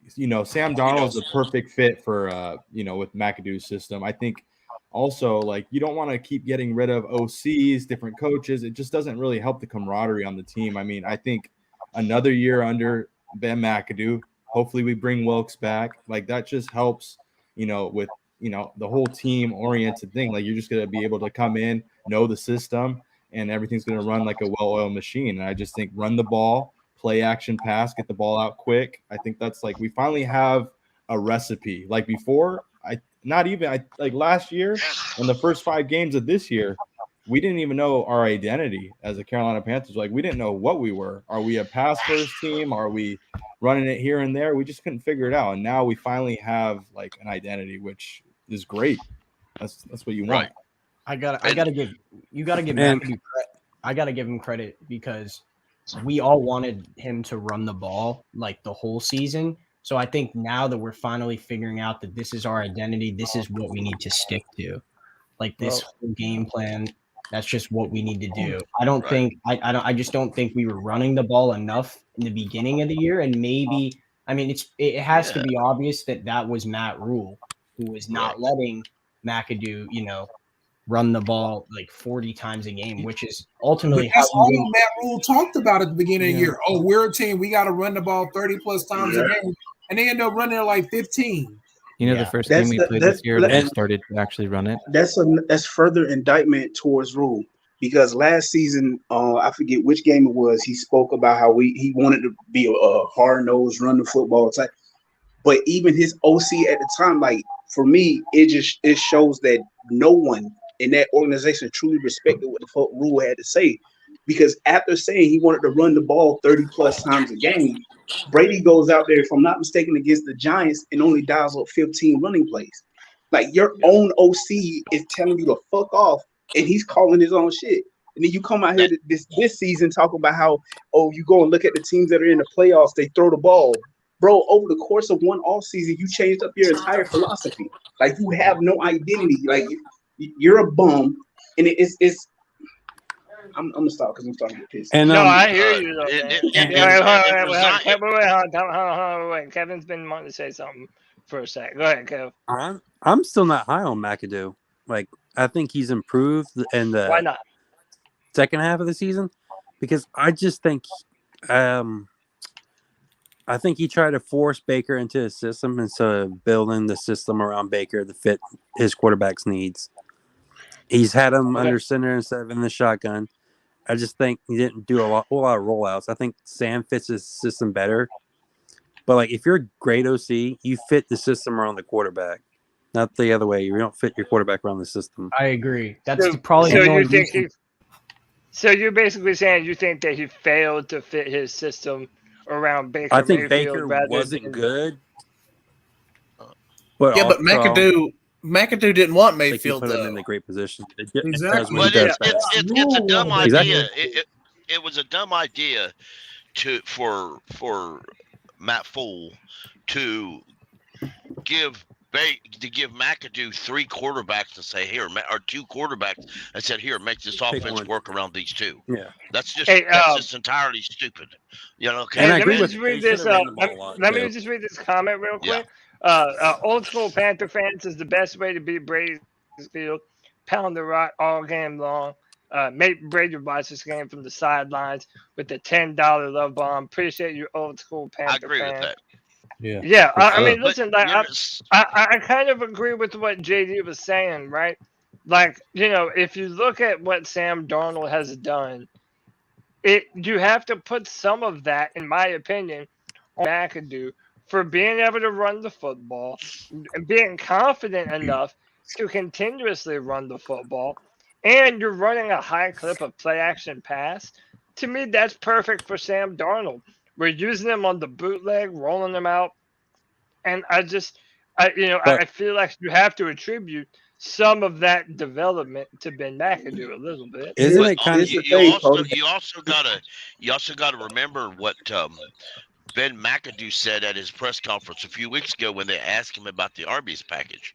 Sam Darnold is a perfect fit for with McAdoo's system. I think also like you don't want to keep getting rid of OCs, different coaches. It just doesn't really help the camaraderie on the team. I mean, I think another year under Ben McAdoo. Hopefully, we bring Wilkes back. Like that just helps. With the whole team oriented thing. Like you're just gonna be able to come in, know the system, and everything's gonna run like a well-oiled machine. And I just think run the ball. Play action pass, get the ball out quick. I think that's like we finally have a recipe. Like before, like last year in the first 5 games of this year, we didn't even know our identity as a Carolina Panthers. Like we didn't know what we were. Are we a pass first team? Are we running it here and there? We just couldn't figure it out. And now we finally have like an identity, which is great. That's what you want. I gotta give McAdoo I gotta give him credit because we all wanted him to run the ball like the whole season. So I think now that we're finally figuring out that this is our identity, this is what we need to stick to. Like this whole game plan, that's just what we need to do. I just don't think we were running the ball enough in the beginning of the year. And maybe, I mean, it has to be obvious that was Matt Rule, who was not letting McAdoo, run the ball like 40 times a game, which is ultimately that's all Matt Rule talked about at the beginning of the year. Oh, we're a team. We got to run the ball 30 plus times a game. And they end up running it like 15. The first game we played this year, they started to actually run it. That's further indictment towards Rule because last season, I forget which game it was. He spoke about how he wanted to be a hard-nosed, run the football type. But even his OC at the time, like for me, it shows that no one in that organization truly respected what the fuck Rule had to say. Because after saying he wanted to run the ball 30 plus times a game, Brady goes out there, if I'm not mistaken, against the Giants and only dials up 15 running plays. Like your own OC is telling you to fuck off, and he's calling his own shit. And then you come out here this season talking about how, you go and look at the teams that are in the playoffs, they throw the ball. Bro, over the course of one offseason, you changed up your entire philosophy. Like you have no identity. Like you're a bum, and it's. I'm gonna stop because I'm starting to get pissed. And I hear you though. Wait. Kevin's been wanting to say something for a sec. Go ahead, Kev. I'm still not high on McAdoo. Like I think he's improved in the why not second half of the season because I just think I think he tried to force Baker into his system instead of building the system around Baker to fit his quarterback's needs. He's had him under center instead of in the shotgun. I just think he didn't do a whole lot of rollouts. I think Sam fits his system better. But, like, if you're a great OC, you fit the system around the quarterback, not the other way. You don't fit your quarterback around the system. I agree. That's probably the only reason. So you're basically saying you think that he failed to fit his system around Baker. I think Baker wasn't good. But McAdoo didn't want Mayfield put him in a great position. Exactly. But it's a dumb idea. It was a dumb idea for Matt Fool to give McAdoo 3 quarterbacks to say here, or 2 quarterbacks and said here, make this offense work around these 2. Yeah, that's just entirely stupid. Okay. Let me just read this. Let me just read this comment real quick. Old school Panther fans is the best way to beat Brady's field. Pound the rock all game long. Make Brady watch this game from the sidelines with the $10 love bomb. Appreciate you, old school Panther fans. I agree with that. Yeah. I mean, listen, I kind of agree with what JD was saying, right? Like, if you look at what Sam Darnold has done, you have to put some of that, in my opinion, on McAdoo for being able to run the football and being confident enough to continuously run the football. And you're running a high clip of play action pass. To me, that's perfect for Sam Darnold. We're using him on the bootleg, rolling him out. And I feel like you have to attribute some of that development to Ben McAdoo a little bit. Isn't it kind of you also gotta remember what Ben McAdoo said at his press conference a few weeks ago when they asked him about the Arby's package,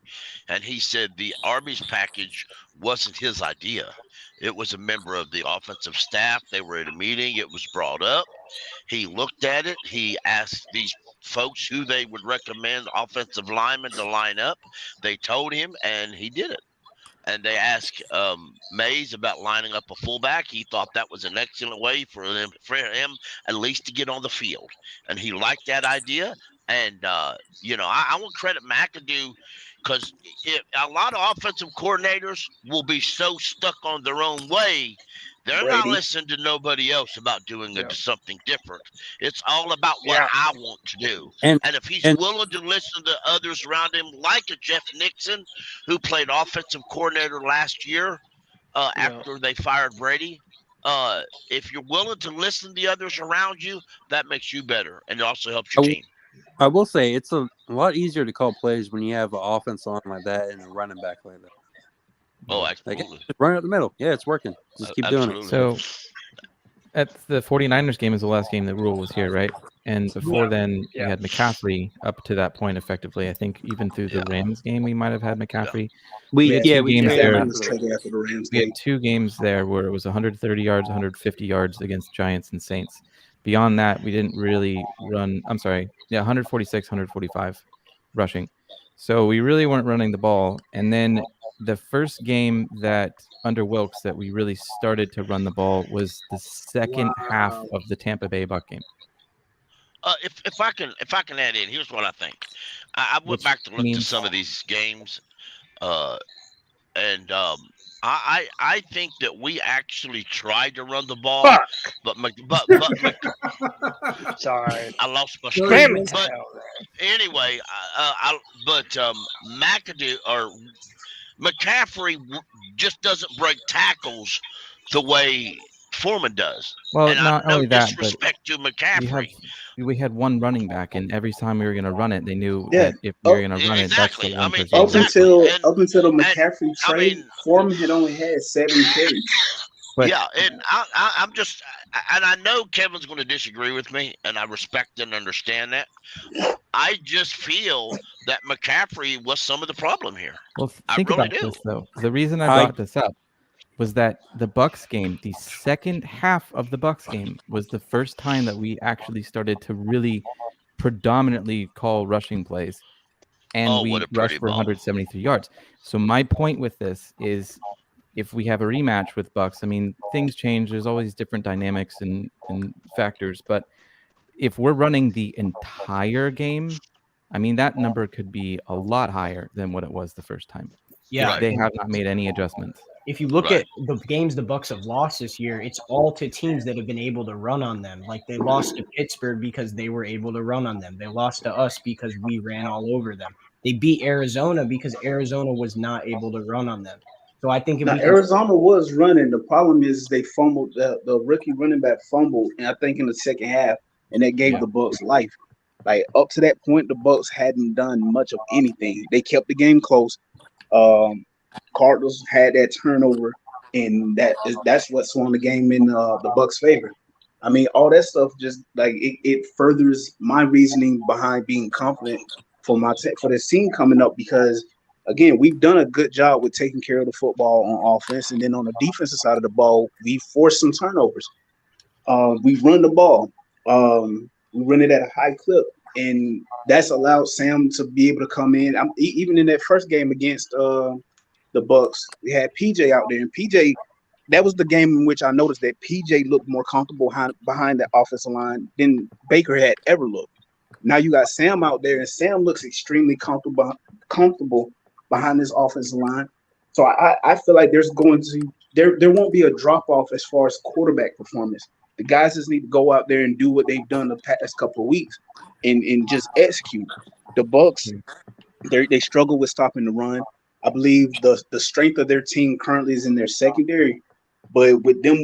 and he said the Arby's package wasn't his idea. It was a member of the offensive staff. They were at a meeting. It was brought up. He looked at it. He asked these folks who they would recommend offensive linemen to line up. They told him, and he did it. And they asked Mays about lining up a fullback. He thought that was an excellent way for him at least to get on the field. And he liked that idea. And, I want credit McAdoo because a lot of offensive coordinators will be so stuck on their own way. They're not listening to nobody else about doing something different. It's all about what I want to do. And if he's willing to listen to others around him, like a Jeff Nixon, who played offensive coordinator last year after they fired Brady, if you're willing to listen to the others around you, that makes you better. And it also helps your team. I will say it's a lot easier to call plays when you have an offense line like that and a running back like that. Oh, absolutely. Just run up the middle. Yeah, it's working. Just keep doing it. So at the 49ers game is the last game that Rule was here, right? And before then, we had McCaffrey up to that point effectively. I think even through the Rams game, we might have had McCaffrey. We had two games there where it was 130 yards, 150 yards against Giants and Saints. Beyond that, we didn't really run. 146, 145 rushing. So we really weren't running the ball. And then the first game that under Wilkes that we really started to run the ball was the second half of the Tampa Bay Buck game. If I can add in, here's what I think. I went back to look at some of these games, and I think that we actually tried to run the ball, but sorry, I lost my screen. But anyway, McAdoo or McCaffrey just doesn't break tackles the way Foreman does. Well, and not only that, disrespect to McCaffrey. We had one running back, and every time we were going to run it, they knew that if we were going to run it, that's the one person. Up until the McCaffrey trade, Foreman had only had 7 carries. And I'm just, and I know Kevin's going to disagree with me, and I respect and understand that. I just feel that McCaffrey was some of the problem here. Well, think about this though. The reason I brought this up was that the Bucs game, the second half of the Bucs game, was the first time that we actually started to really predominantly call rushing plays, and we rushed for 173 yards. So my point with this is, if we have a rematch with Bucs, I mean, things change. There's always different dynamics and factors. But if we're running the entire game, I mean, that number could be a lot higher than what it was the first time. Yeah, they have not made any adjustments. If you look at the games the Bucs have lost this year, it's all to teams that have been able to run on them. Like they lost to Pittsburgh because they were able to run on them. They lost to us because we ran all over them. They beat Arizona because Arizona was not able to run on them. So I think Arizona was running. The problem is they fumbled. The rookie running back fumbled, and I think in the second half, and that gave the Bucs life. Like up to that point, the Bucs hadn't done much of anything. They kept the game close. Cardinals had that turnover, and that's what swung the game in the Bucs' favor. I mean, all that stuff just like it furthers my reasoning behind being confident for this team coming up, because again, we've done a good job with taking care of the football on offense, and then on the defensive side of the ball, we forced some turnovers. We run the ball. We run it at a high clip, and that's allowed Sam to be able to come in. Even in that first game against the Bucs, we had PJ out there, and PJ, that was the game in which I noticed that PJ looked more comfortable behind that offensive line than Baker had ever looked. Now you got Sam out there, and Sam looks extremely comfortable behind this offensive line. So I feel like there won't be a drop off as far as quarterback performance. The guys just need to go out there and do what they've done the past couple of weeks and just execute. The Bucks, they struggle with stopping the run. I believe the strength of their team currently is in their secondary, but with them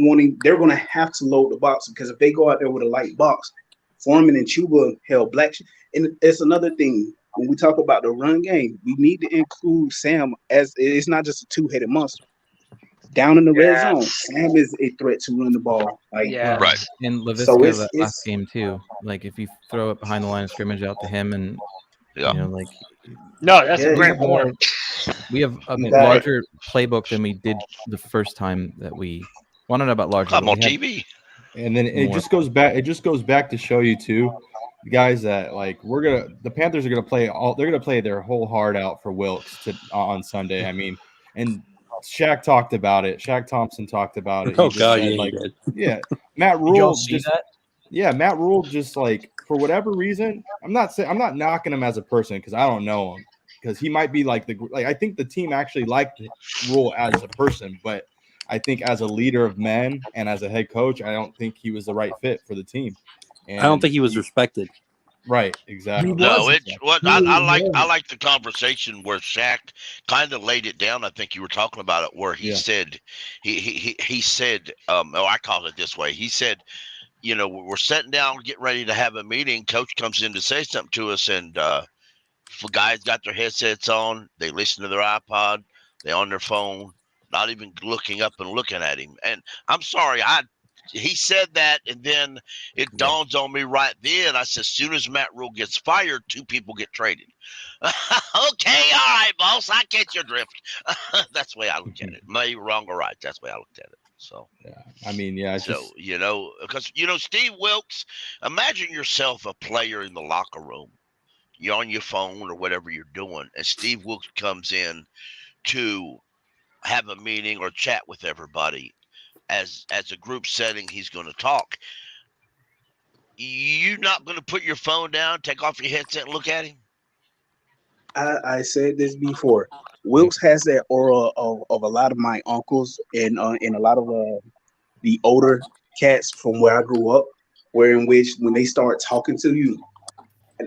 they're going to have to load the box, because if they go out there with a light box, Foreman and Chuba held black. And it's another thing. When we talk about the run game, we need to include Sam, as it's not just a two-headed monster. Down in the red zone, Sam is a threat to run the ball. Like, right. And Laviska that last game too. Like if you throw it behind the line of scrimmage out to him, and you know, like that's a great point. We have a larger playbook than we did the first time that we. Well, I don't know about larger. I'm on TV. And then it just goes back. It just goes back to show you too, guys, that like the Panthers are gonna play they're gonna play their whole heart out for Wilkes on Sunday. I mean, and Shaq talked about it. Shaq Thompson talked about it. Oh God, yeah. Matt Rule see that? Yeah, Matt Rule just like for whatever reason. I'm not knocking him as a person because I don't know him, because he might be like I think the team actually liked Rule as a person, but I think as a leader of men and as a head coach, I don't think he was the right fit for the team. And I don't think he was respected. Right, exactly. No, it's what I like the conversation where Shaq kind of laid it down. I think you were talking about it, where he said he said, I call it this way. He said, you know, we're sitting down, getting ready to have a meeting. Coach comes in to say something to us, and guys got their headsets on. They listen to their iPod. They on their phone, not even looking up and looking at him. And I'm sorry, he said that, and then it dawns on me right then. I said, as soon as Matt Rule gets fired, 2 people get traded. Okay, all right, boss, I catch your drift. That's the way I look at it. Maybe wrong or right. That's the way I looked at it. So I mean, you know, because Steve Wilkes. Imagine yourself a player in the locker room. You're on your phone or whatever you're doing, and Steve Wilkes comes in to have a meeting or chat with everybody. As a group setting, he's going to talk. You're not going to put your phone down, take off your headset, and look at him? I said this before. Wilkes has that aura of a lot of my uncles and a lot of the older cats from where I grew up, where in which when they start talking to you,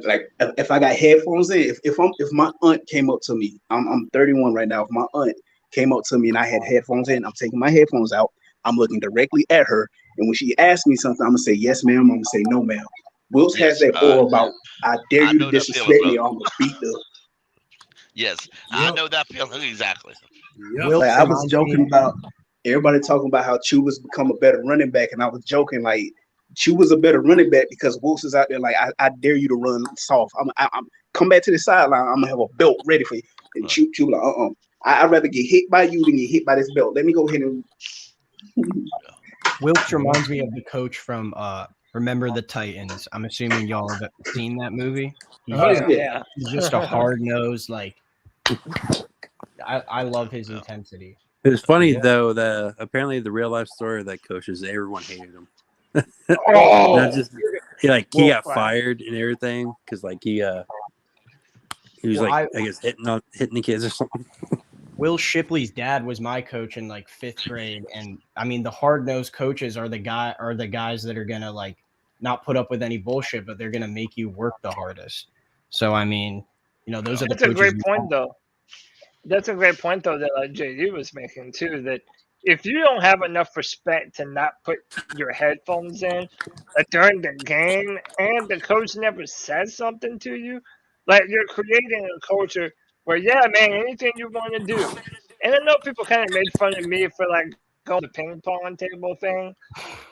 like if I got headphones in, if my aunt came up to me, I'm 31 right now. If my aunt came up to me and I had headphones in, I'm taking my headphones out. I'm looking directly at her, and when she asks me something, I'm gonna say yes, ma'am. I'm gonna say no, ma'am. Wilkes has that aura about I dare you to disrespect me, or I'm gonna beat the. Yes, I know that feeling exactly. Like, I was joking about everybody talking about how Chuba's become a better running back, and I was joking like Chuba's a better running back because Wilkes is out there like I dare you to run soft. I'm come back to the sideline. I'm gonna have a belt ready for you. And Chuba like I'd rather get hit by you than get hit by this belt. Let me go ahead and. Wilkes reminds me of the coach from Remember the Titans. I'm assuming y'all have seen that movie. He's just a hard nosed, like I love his intensity. It's funny though that apparently the real life story of that coach is everyone hated him. He got fired and everything because like he was I guess hitting the kids or something. Will Shipley's dad was my coach in like 5th grade, and I mean the hard-nosed coaches are the guys that are gonna like not put up with any bullshit, but they're gonna make you work the hardest. So I mean, you know, those are the. That's a great point, though. That's a great point, though, that like JD was making too. That if you don't have enough respect to not put your headphones in during the game, and the coach never says something to you, like you're creating a culture. Where, yeah, man, anything you want to do. And I know people kind of made fun of me for, like, going to the ping pong table thing.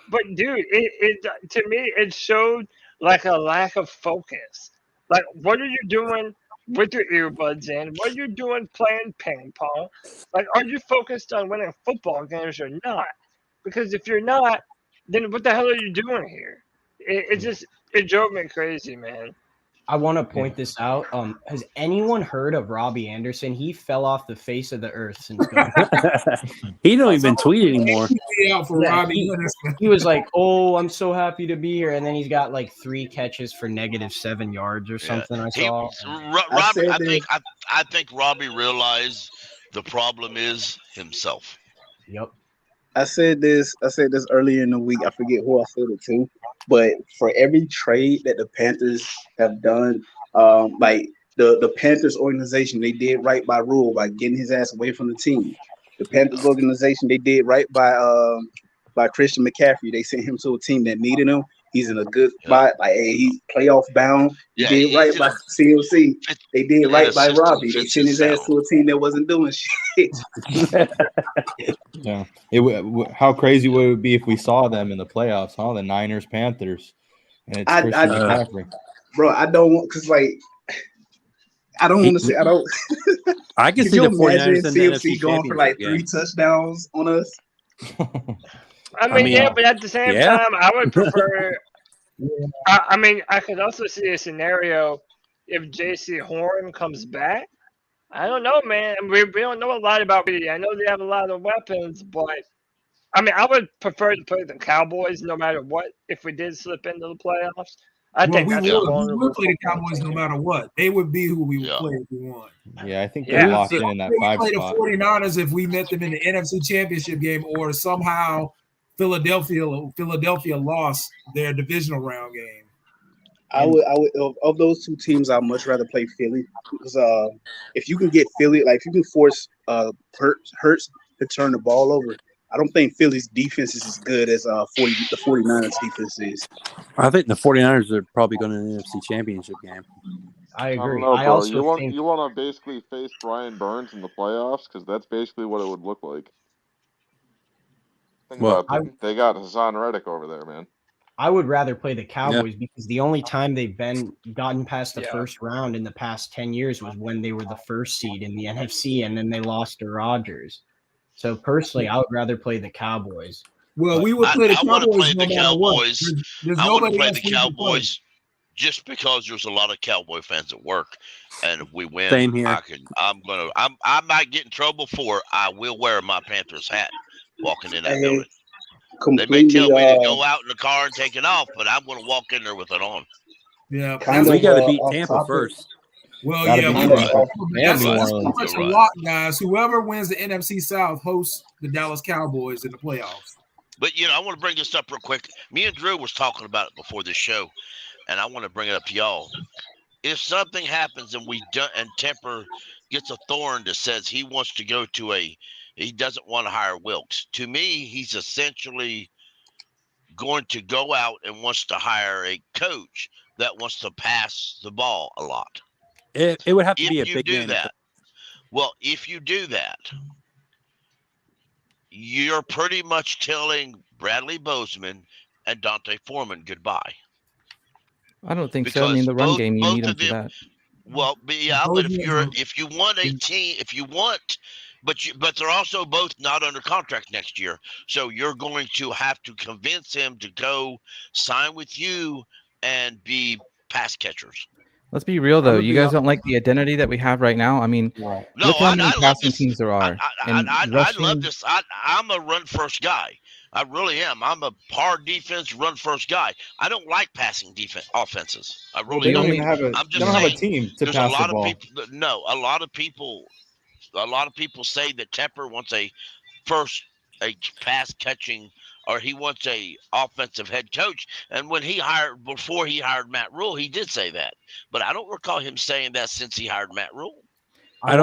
But, dude, it to me, it showed, like, a lack of focus. Like, what are you doing with your earbuds in? What are you doing playing ping pong? Like, are you focused on winning football games or not? Because if you're not, then what the hell are you doing here? It drove me crazy, man. I want to point this out. Has anyone heard of Robbie Anderson? He fell off the face of the earth since going. He don't even tweet anymore. He was like, "Oh, I'm so happy to be here," and then he's got like 3 catches for -7 yards or something. I saw. I think Robbie realized the problem is himself. Yep. I said this earlier in the week. I forget who I said it to, but for every trade that the Panthers have done, like the Panthers organization, they did right by Rule by getting his ass away from the team. The Panthers organization, they did right by Christian McCaffrey. They sent him to a team that needed him. He's in a good spot. Like, hey, he's playoff bound. They did right by CLC. They did right by Robbie. They sent his ass to a team that wasn't doing shit. Yeah. How crazy would it be if we saw them in the playoffs, huh? The Niners, Panthers. And it's Christian McCaffrey. Bro, I don't want, because, like, I don't want to say, I don't. I can see the 49ers and CLC going for like 3 touchdowns on us. I mean, yeah, but at the same time, I would prefer. I mean, I could also see a scenario if Jaycee Horn comes back. I don't know, man. We don't know a lot about Brady. I know they have a lot of weapons, but I mean, I would prefer to play the Cowboys no matter what if we did slip into the playoffs. I think we would play the Cowboys no matter what. They would be who we would play if we won. Yeah, I think they're locked in that 5 play spot. The 49ers if we met them in the NFC Championship game, or somehow Philadelphia lost their divisional round game. I would of those two teams, I'd much rather play Philly, because if you can get Philly, like if you can force Hurts to turn the ball over, I don't think Philly's defense is as good as the 49ers defense is. I think the 49ers are probably going to the NFC Championship game. I agree. I also think you want to basically face Brian Burns in the playoffs, because that's basically what it would look like. They got Hassan Reddick over there, man. I would rather play the Cowboys because the only time they've gotten past the first round in the past 10 years was when they were the first seed in the NFC, and then they lost to Rodgers. So personally, I would rather play the Cowboys. Well, we would play the Cowboys. I want to play no the Cowboys. I want to play the Cowboys just because there's a lot of Cowboy fans at work, and if we win, Same here. I might get in trouble for it. I will wear my Panthers hat walking in that building. They may tell me to go out in the car and take it off, but I'm going to walk in there with it on. Yeah, we got to beat Tampa first. Well, That's much a lot, guys. Whoever wins the NFC South hosts the Dallas Cowboys in the playoffs. But I want to bring this up real quick. Me and Drew was talking about it before this show, and I want to bring it up to y'all. If something happens and Temper gets a thorn that says he wants to go to he doesn't want to hire Wilkes. To me, he's essentially going to go out and wants to hire a coach that wants to pass the ball a lot. It would have to be a big do that. Well, if you do that, you're pretty much telling Bradley Bozeman and Dante Foreman goodbye. I don't think so. I mean, the run game, you need them for that. Well, but if you want a team, but they're also both not under contract next year. So you're going to have to convince him to go sign with you and be pass catchers. Let's be real, though. You guys don't like the identity that we have right now? I mean, look how many passing teams there are. I love this. I'm a run-first guy. I really am. I'm a hard defense, run-first guy. I don't like passing offenses. I really don't. I'm just saying, have a team to pass the ball. A lot of people say that Tepper wants a pass catching, or he wants a offensive head coach. And before he hired Matt Rule, he did say that. But I don't recall him saying that since he hired Matt Rule. Back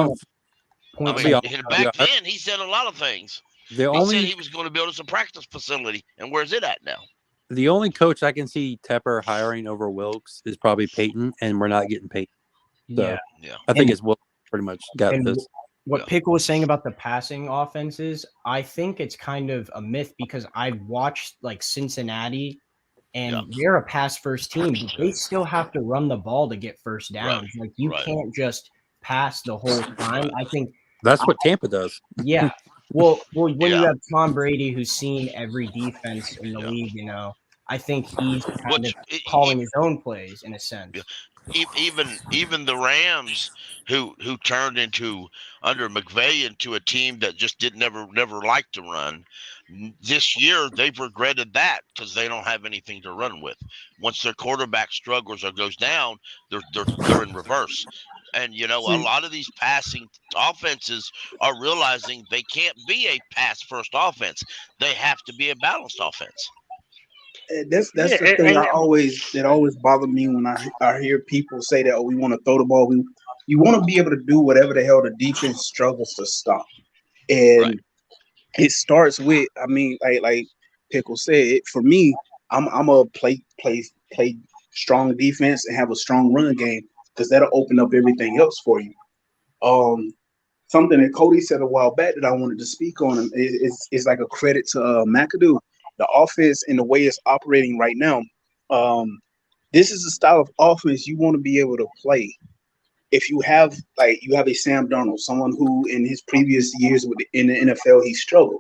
then he said a lot of things. He said he was going to build us a practice facility, and where's it at now? The only coach I can see Tepper hiring over Wilkes is probably Peyton, and we're not getting Peyton. So I think it's Wilkes pretty much got this. What Pickle was saying about the passing offenses, I think it's kind of a myth because I've watched like Cincinnati, and they're a pass-first team, but they still have to run the ball to get first downs. Like you can't just pass the whole time. I think that's what Tampa does. Yeah. Well, when you have Tom Brady, who's seen every defense in the league, I think he's kind of calling his own plays in a sense. Even the Rams, who turned under McVay into a team that just never liked to run, this year they've regretted that because they don't have anything to run with. Once their quarterback struggles or goes down, they're in reverse. And, a lot of these passing offenses are realizing they can't be a pass-first offense. They have to be a balanced offense. That's the thing that always bothered me when I hear people say that, we want to throw the ball. You want to be able to do whatever the hell the defense struggles to stop. And it starts with, like Pickle said, for me, I'm a play strong defense and have a strong run game, because that'll open up everything else for you. Something that Cody said a while back that I wanted to speak on is like a credit to McAdoo. The offense and the way it's operating right now, this is the style of offense you want to be able to play. If you have a Sam Darnold, someone who in his previous years in the NFL, he struggled.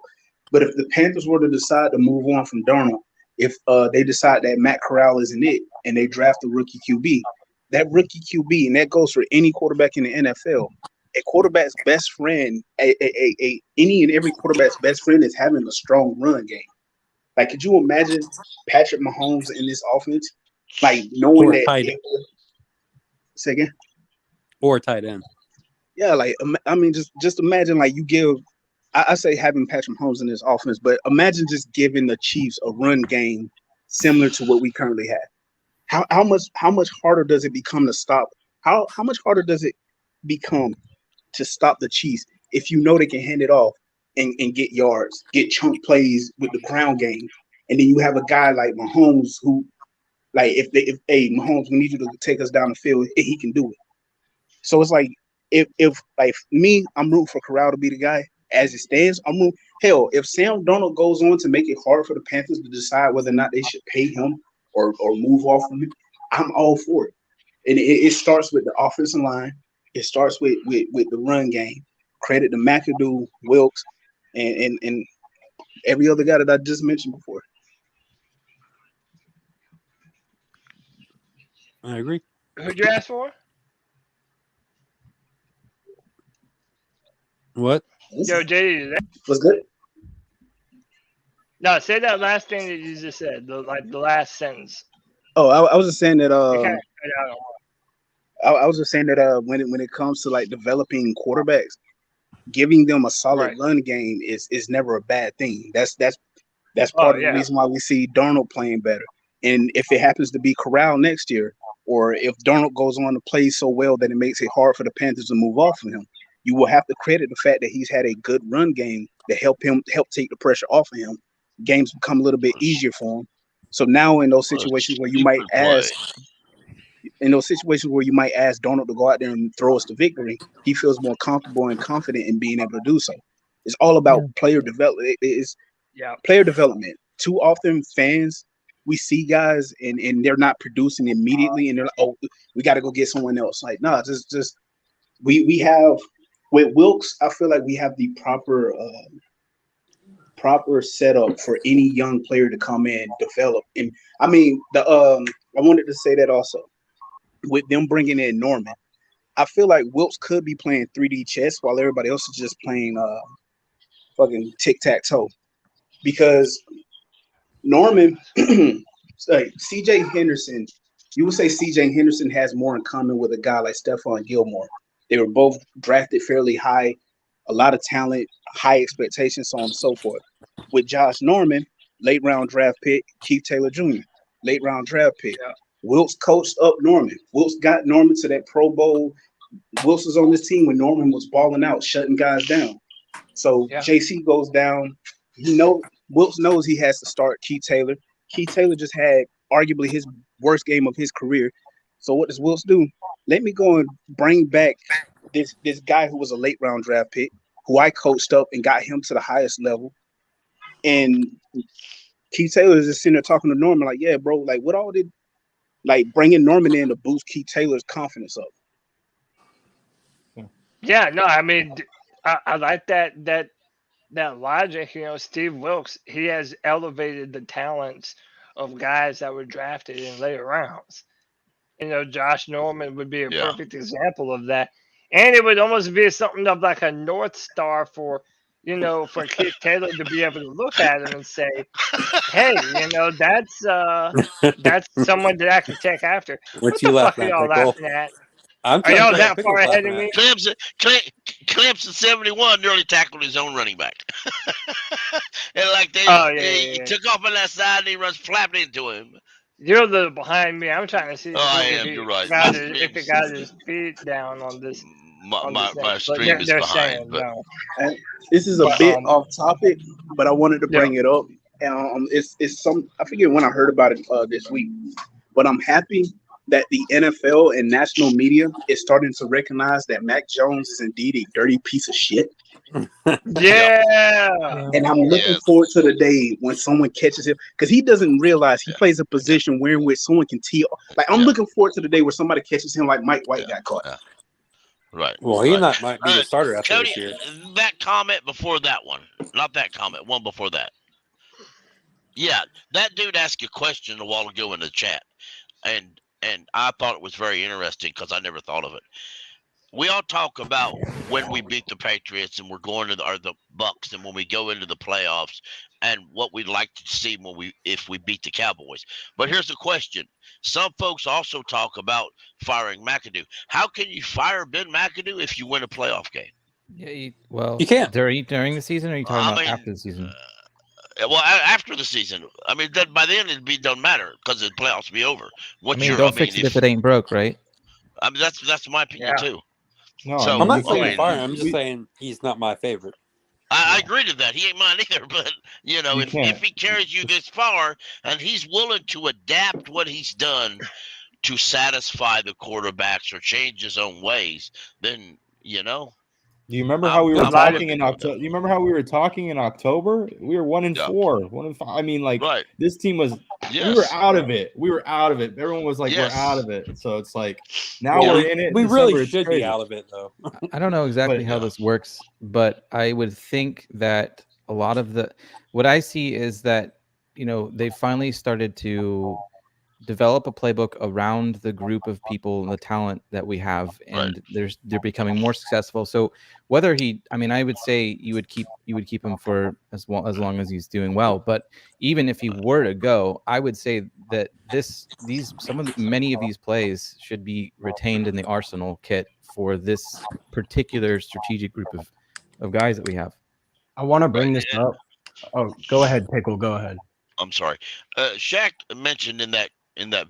But if the Panthers were to decide to move on from Darnold, if they decide that Matt Corral isn't it, and they draft a rookie QB, that rookie QB, and that goes for any quarterback in the NFL, a quarterback's best friend, any and every quarterback's best friend is having a strong run game. Like, could you imagine Patrick Mahomes in this offense? Like, knowing that. Say again? Or tight end. Yeah, just imagine, like, you give. I say having Patrick Mahomes in this offense, but imagine just giving the Chiefs a run game similar to what we currently have. How much harder does it become to stop? How much harder does it become to stop the Chiefs if you know they can hand it off and get yards, get chunk plays with the ground game, and then you have a guy like Mahomes who, like, if Mahomes, we need you to take us down the field, he can do it. So it's like, if like me, I'm rooting for Corral to be the guy. As it stands, hell, if Sam Darnold goes on to make it hard for the Panthers to decide whether or not they should pay him or move off from him, I'm all for it. And it starts with the offensive line. It starts with the run game. Credit to McAdoo, Wilkes, and every other guy that I just mentioned before. I agree. Who'd you ask for? What? Yo, JD, what's good? No, say that last thing that you just said, the last sentence. Oh, I was just saying that. I was just saying that when it comes to like developing quarterbacks, giving them a solid run game is never a bad thing. That's part of the reason why we see Darnold playing better. And if it happens to be Corral next year, or if Darnold goes on to play so well that it makes it hard for the Panthers to move off of him, you will have to credit the fact that he's had a good run game to help take the pressure off of him. Games become a little bit easier for him. So now in those situations where you might ask Darnold to go out there and throw us to victory, he feels more comfortable and confident in being able to do so. It's all about player development. Player development. Too often fans, we see guys and they're not producing immediately, and they're like, oh, we got to go get someone else. Like, no, just we have with Wilkes, I feel like we have the proper setup for any young player to come in, develop. And I mean, I wanted to say that also with them bringing in Norman, I feel like Wilkes could be playing 3D chess while everybody else is just playing fucking tic-tac-toe, because Norman, like CJ Henderson, you would say CJ Henderson has more in common with a guy like Stephon Gilmore. They were both drafted fairly high, a lot of talent, high expectations, so on and so forth. With Josh Norman, late round draft pick, Keith Taylor Jr., late round draft pick. Yeah. Wilkes coached up Norman. Wilkes got Norman to that Pro Bowl. Wilkes was on this team when Norman was balling out, shutting guys down. So JC goes down. Wilkes knows he has to start Keith Taylor. Keith Taylor just had arguably his worst game of his career. So what does Wilkes do? Let me go and bring back this guy who was a late round draft pick, who I coached up and got him to the highest level. And Keith Taylor is just sitting there talking to Norman like, yeah, bro, like what all did like bringing Norman in to boost Keith Taylor's confidence up? Yeah, no, I mean, I like that logic. You know, Steve Wilkes, he has elevated the talents of guys that were drafted in later rounds. You know, Josh Norman would be a perfect example of that. And it would almost be something of like a North Star for Keith Taylor to be able to look at him and say, hey, that's someone that I can take after. What the fuck are y'all laughing at? I'm Are y'all trying to that pick far what's ahead of laughing me? Clemson 71 nearly tackled his own running back. And like he took off on that side and he runs flapping into him. You're a little behind me. I'm trying to see I if am. he You're right. if he got his feet down on this. My stream is behind. But And this is a bit off topic, but I wanted to bring it up. It's some, I forget when I heard about it this week, but I'm happy that the NFL and national media is starting to recognize that Mac Jones is indeed a dirty piece of shit. Yeah. And I'm looking forward to the day when someone catches him, because he doesn't realize he plays a position where in which someone can tee. Like, I'm looking forward to the day where somebody catches him like Mike White got caught. Right. Well, he might be the starter after Cody, this year. that comment before that one, not that comment, one before that. Yeah, that dude asked a question a while ago in the chat, and I thought it was very interesting because I never thought of it. We all talk about when we beat the Patriots and we're going to the Bucks, and when we go into the playoffs, and what we'd like to see if we beat the Cowboys. But here's the question: some folks also talk about firing McAdoo. How can you fire Ben McAdoo if you win a playoff game? Yeah, you can't during the season. Or are you talking about after the season? Well, after the season, I mean, then by then it doesn't matter because the playoffs will be over. Don't fix it if it ain't broke, right? I mean, that's my opinion too. No, so, I'm not saying fire. I'm just saying he's not my favorite. I agree to that. He ain't mine either. But if he carries you this far and he's willing to adapt what he's done to satisfy the quarterbacks or change his own ways, then Do you remember how we were talking in October? You remember how we were talking in October? We were 1-4, 1-5. I mean, like this team was. Yes. We were out of it. Everyone was like, "We're out of it." So it's like now we're in it. We December, really should be out of it, though. I don't know exactly how this works, but I would think that a lot of what I see is that they finally started to develop a playbook around the group of people and the talent that we have, and they're becoming more successful. So whether I would say you would keep him for as long as he's doing well. But even if he were to go, I would say that many of these plays should be retained in the arsenal kit for this particular strategic group of guys that we have. I want to bring this up. Oh, go ahead, Pickle. Go ahead. I'm sorry. Shaq mentioned in that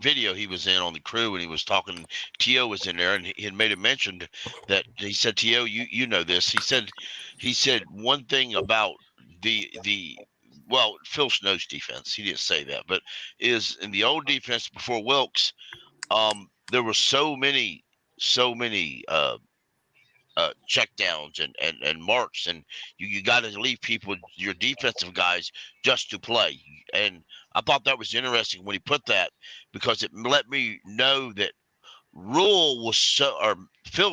video he was in on the crew, and he was talking, T.O. was in there, and he had made a mention that he said, T.O., you know this. He said one thing about Phil Snow's defense. He didn't say that, but is in the old defense before Wilkes, there were so many checkdowns and marks, and you got to leave people, your defensive guys, just to play. And I thought that was interesting when he put that, because it let me know that Phil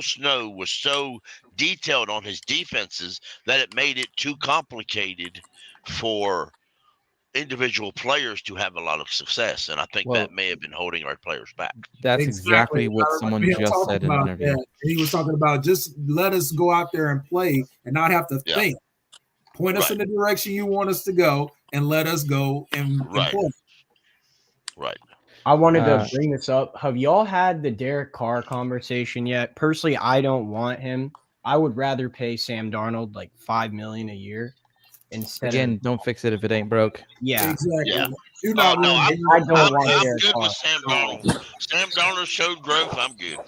Snow was so detailed on his defenses that it made it too complicated for individual players to have a lot of success, and I think that may have been holding our players back. That's exactly what someone just said in an interview. He was talking about just let us go out there and play and not have to think. Point us in the direction you want us to go, and let us go and play. Right. I wanted to bring this up. Have y'all had the Derek Carr conversation yet? Personally, I don't want him. I would rather pay Sam Darnold like $5 million a year. Don't fix it if it ain't broke. Yeah, exactly. Yeah. I don't want I'm Derek good Carr. with Sam Darnold. Sam Darnold showed growth. I'm good.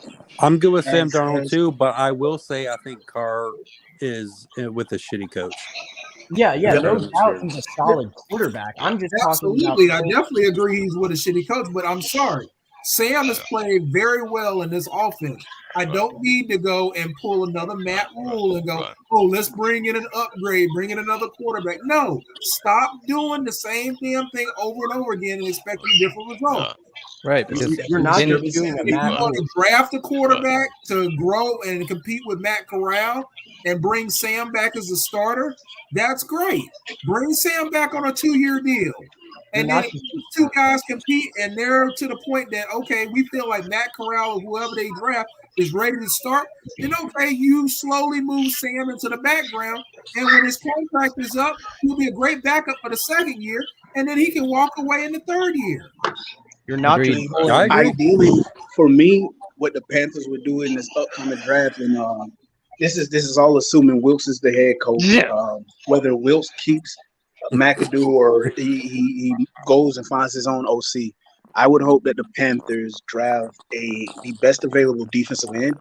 I'm good with Sam Darnold too, but I will say I think Carr is with a shitty coach. Yeah, no doubt he's a solid quarterback. I'm just absolutely. I definitely agree he's with a shitty coach, but I'm sorry. Sam has played very well in this offense. I don't need to go and pull another Matt Rule and go, let's bring in an upgrade, bring in another quarterback. No, stop doing the same damn thing over and over again and expecting a different result. Right, because you're not doing if you want to draft a quarterback to grow and compete with Matt Corral and bring Sam back as a starter, that's great. Bring Sam back on a 2-year deal. And then if these two guys compete and they're to the point that, okay, we feel like Matt Corral or whoever they draft is ready to start, then okay, you slowly move Sam into the background. And when his contract is up, he'll be a great backup for the second year. And then he can walk away in the third year. You're not ideally for me, what the Panthers would do in this upcoming draft, and this is all assuming Wilkes is the head coach. Yeah. Whether Wilkes keeps McAdoo or he goes and finds his own OC, I would hope that the Panthers draft the best available defensive end,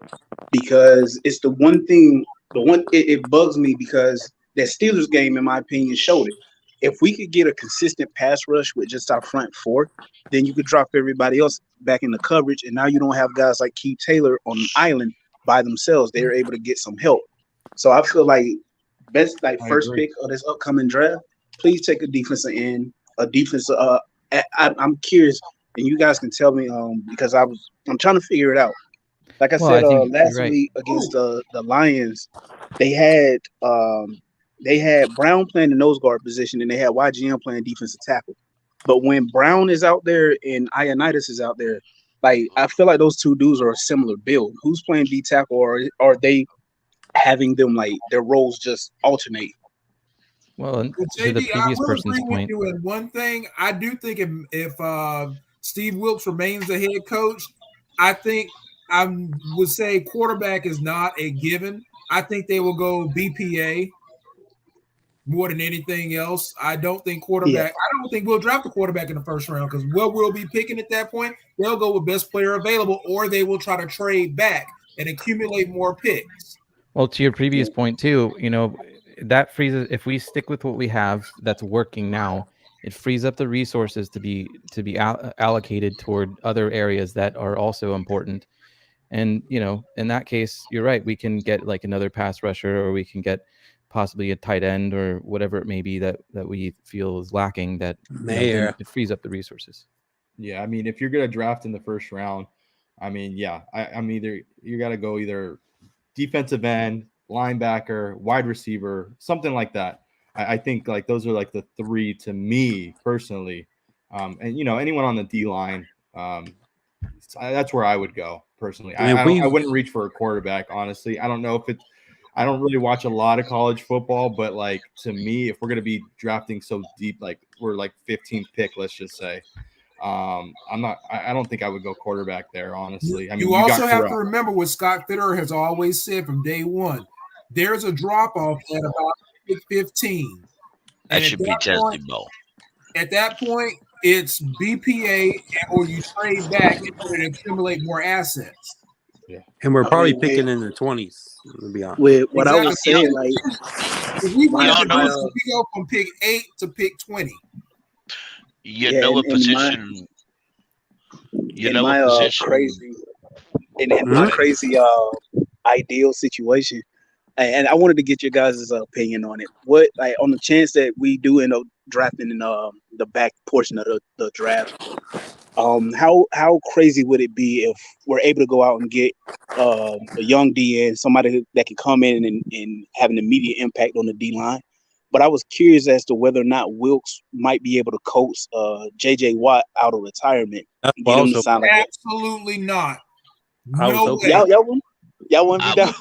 because it's the one thing. It bugs me because that Steelers game, in my opinion, showed it. If we could get a consistent pass rush with just our front four, then you could drop everybody else back in the coverage, and now you don't have guys like Keith Taylor on an island by themselves. They're able to get some help. So I feel like first pick of this upcoming draft, please take a defensive end, a defensive. I'm curious, and you guys can tell me because I'm trying to figure it out. Like I said last week against the Lions, they had Brown playing the nose guard position, and they had YGM playing defensive tackle. But when Brown is out there and Ioannidis is out there, like I feel like those two dudes are a similar build. Who's playing D tackle, or are they having them like their roles just alternate? Well, and to JD, the previous person's point, in one thing, I do think if Steve Wilkes remains the head coach, I think I would say quarterback is not a given. I think they will go BPA more than anything else. I don't think quarterback. Yeah. I don't think we'll draft a quarterback in the first round, because what we'll be picking at that point, they'll go with best player available, or they will try to trade back and accumulate more picks. Well, to your previous point too, that frees, if we stick with what we have that's working now, it frees up the resources to be allocated toward other areas that are also important. And in that case, you're right. We can get like another pass rusher, or we can get possibly a tight end, or whatever it may be that we feel is lacking. That it frees up the resources. Yeah, I mean, if you're gonna draft in the first round, I mean, I'm either you got to go either defensive end, linebacker, wide receiver, something like that. I think like those are like the three to me personally, and anyone on the D line, that's where I would go personally. I wouldn't reach for a quarterback, honestly. I don't know if it's. I don't really watch a lot of college football, but like to me, if we're going to be drafting so deep, like we're like 15th pick, let's just say, I don't think I would go quarterback there, honestly. I mean, you also have to remember what Scott Fitterer has always said from day one. There's a drop off at about pick 15. That should be Tennessee Bowl. At that point, it's BPA, or you trade back in order to accumulate more assets. Yeah. And we're probably picking in the 20s, to be honest. With what I was saying, like, if we go from pick 8 to pick 20. A position. My crazy ideal situation, and I wanted to get your guys' opinion on it. What, like, on the chance that we do end up drafting in the back portion of the draft, how crazy would it be if we're able to go out and get a young DN, somebody that can come in and have an immediate impact on the D line? But I was curious as to whether or not Wilkes might be able to coach J.J. Watt out of retirement. Absolutely not. No way. Y'all want to be down?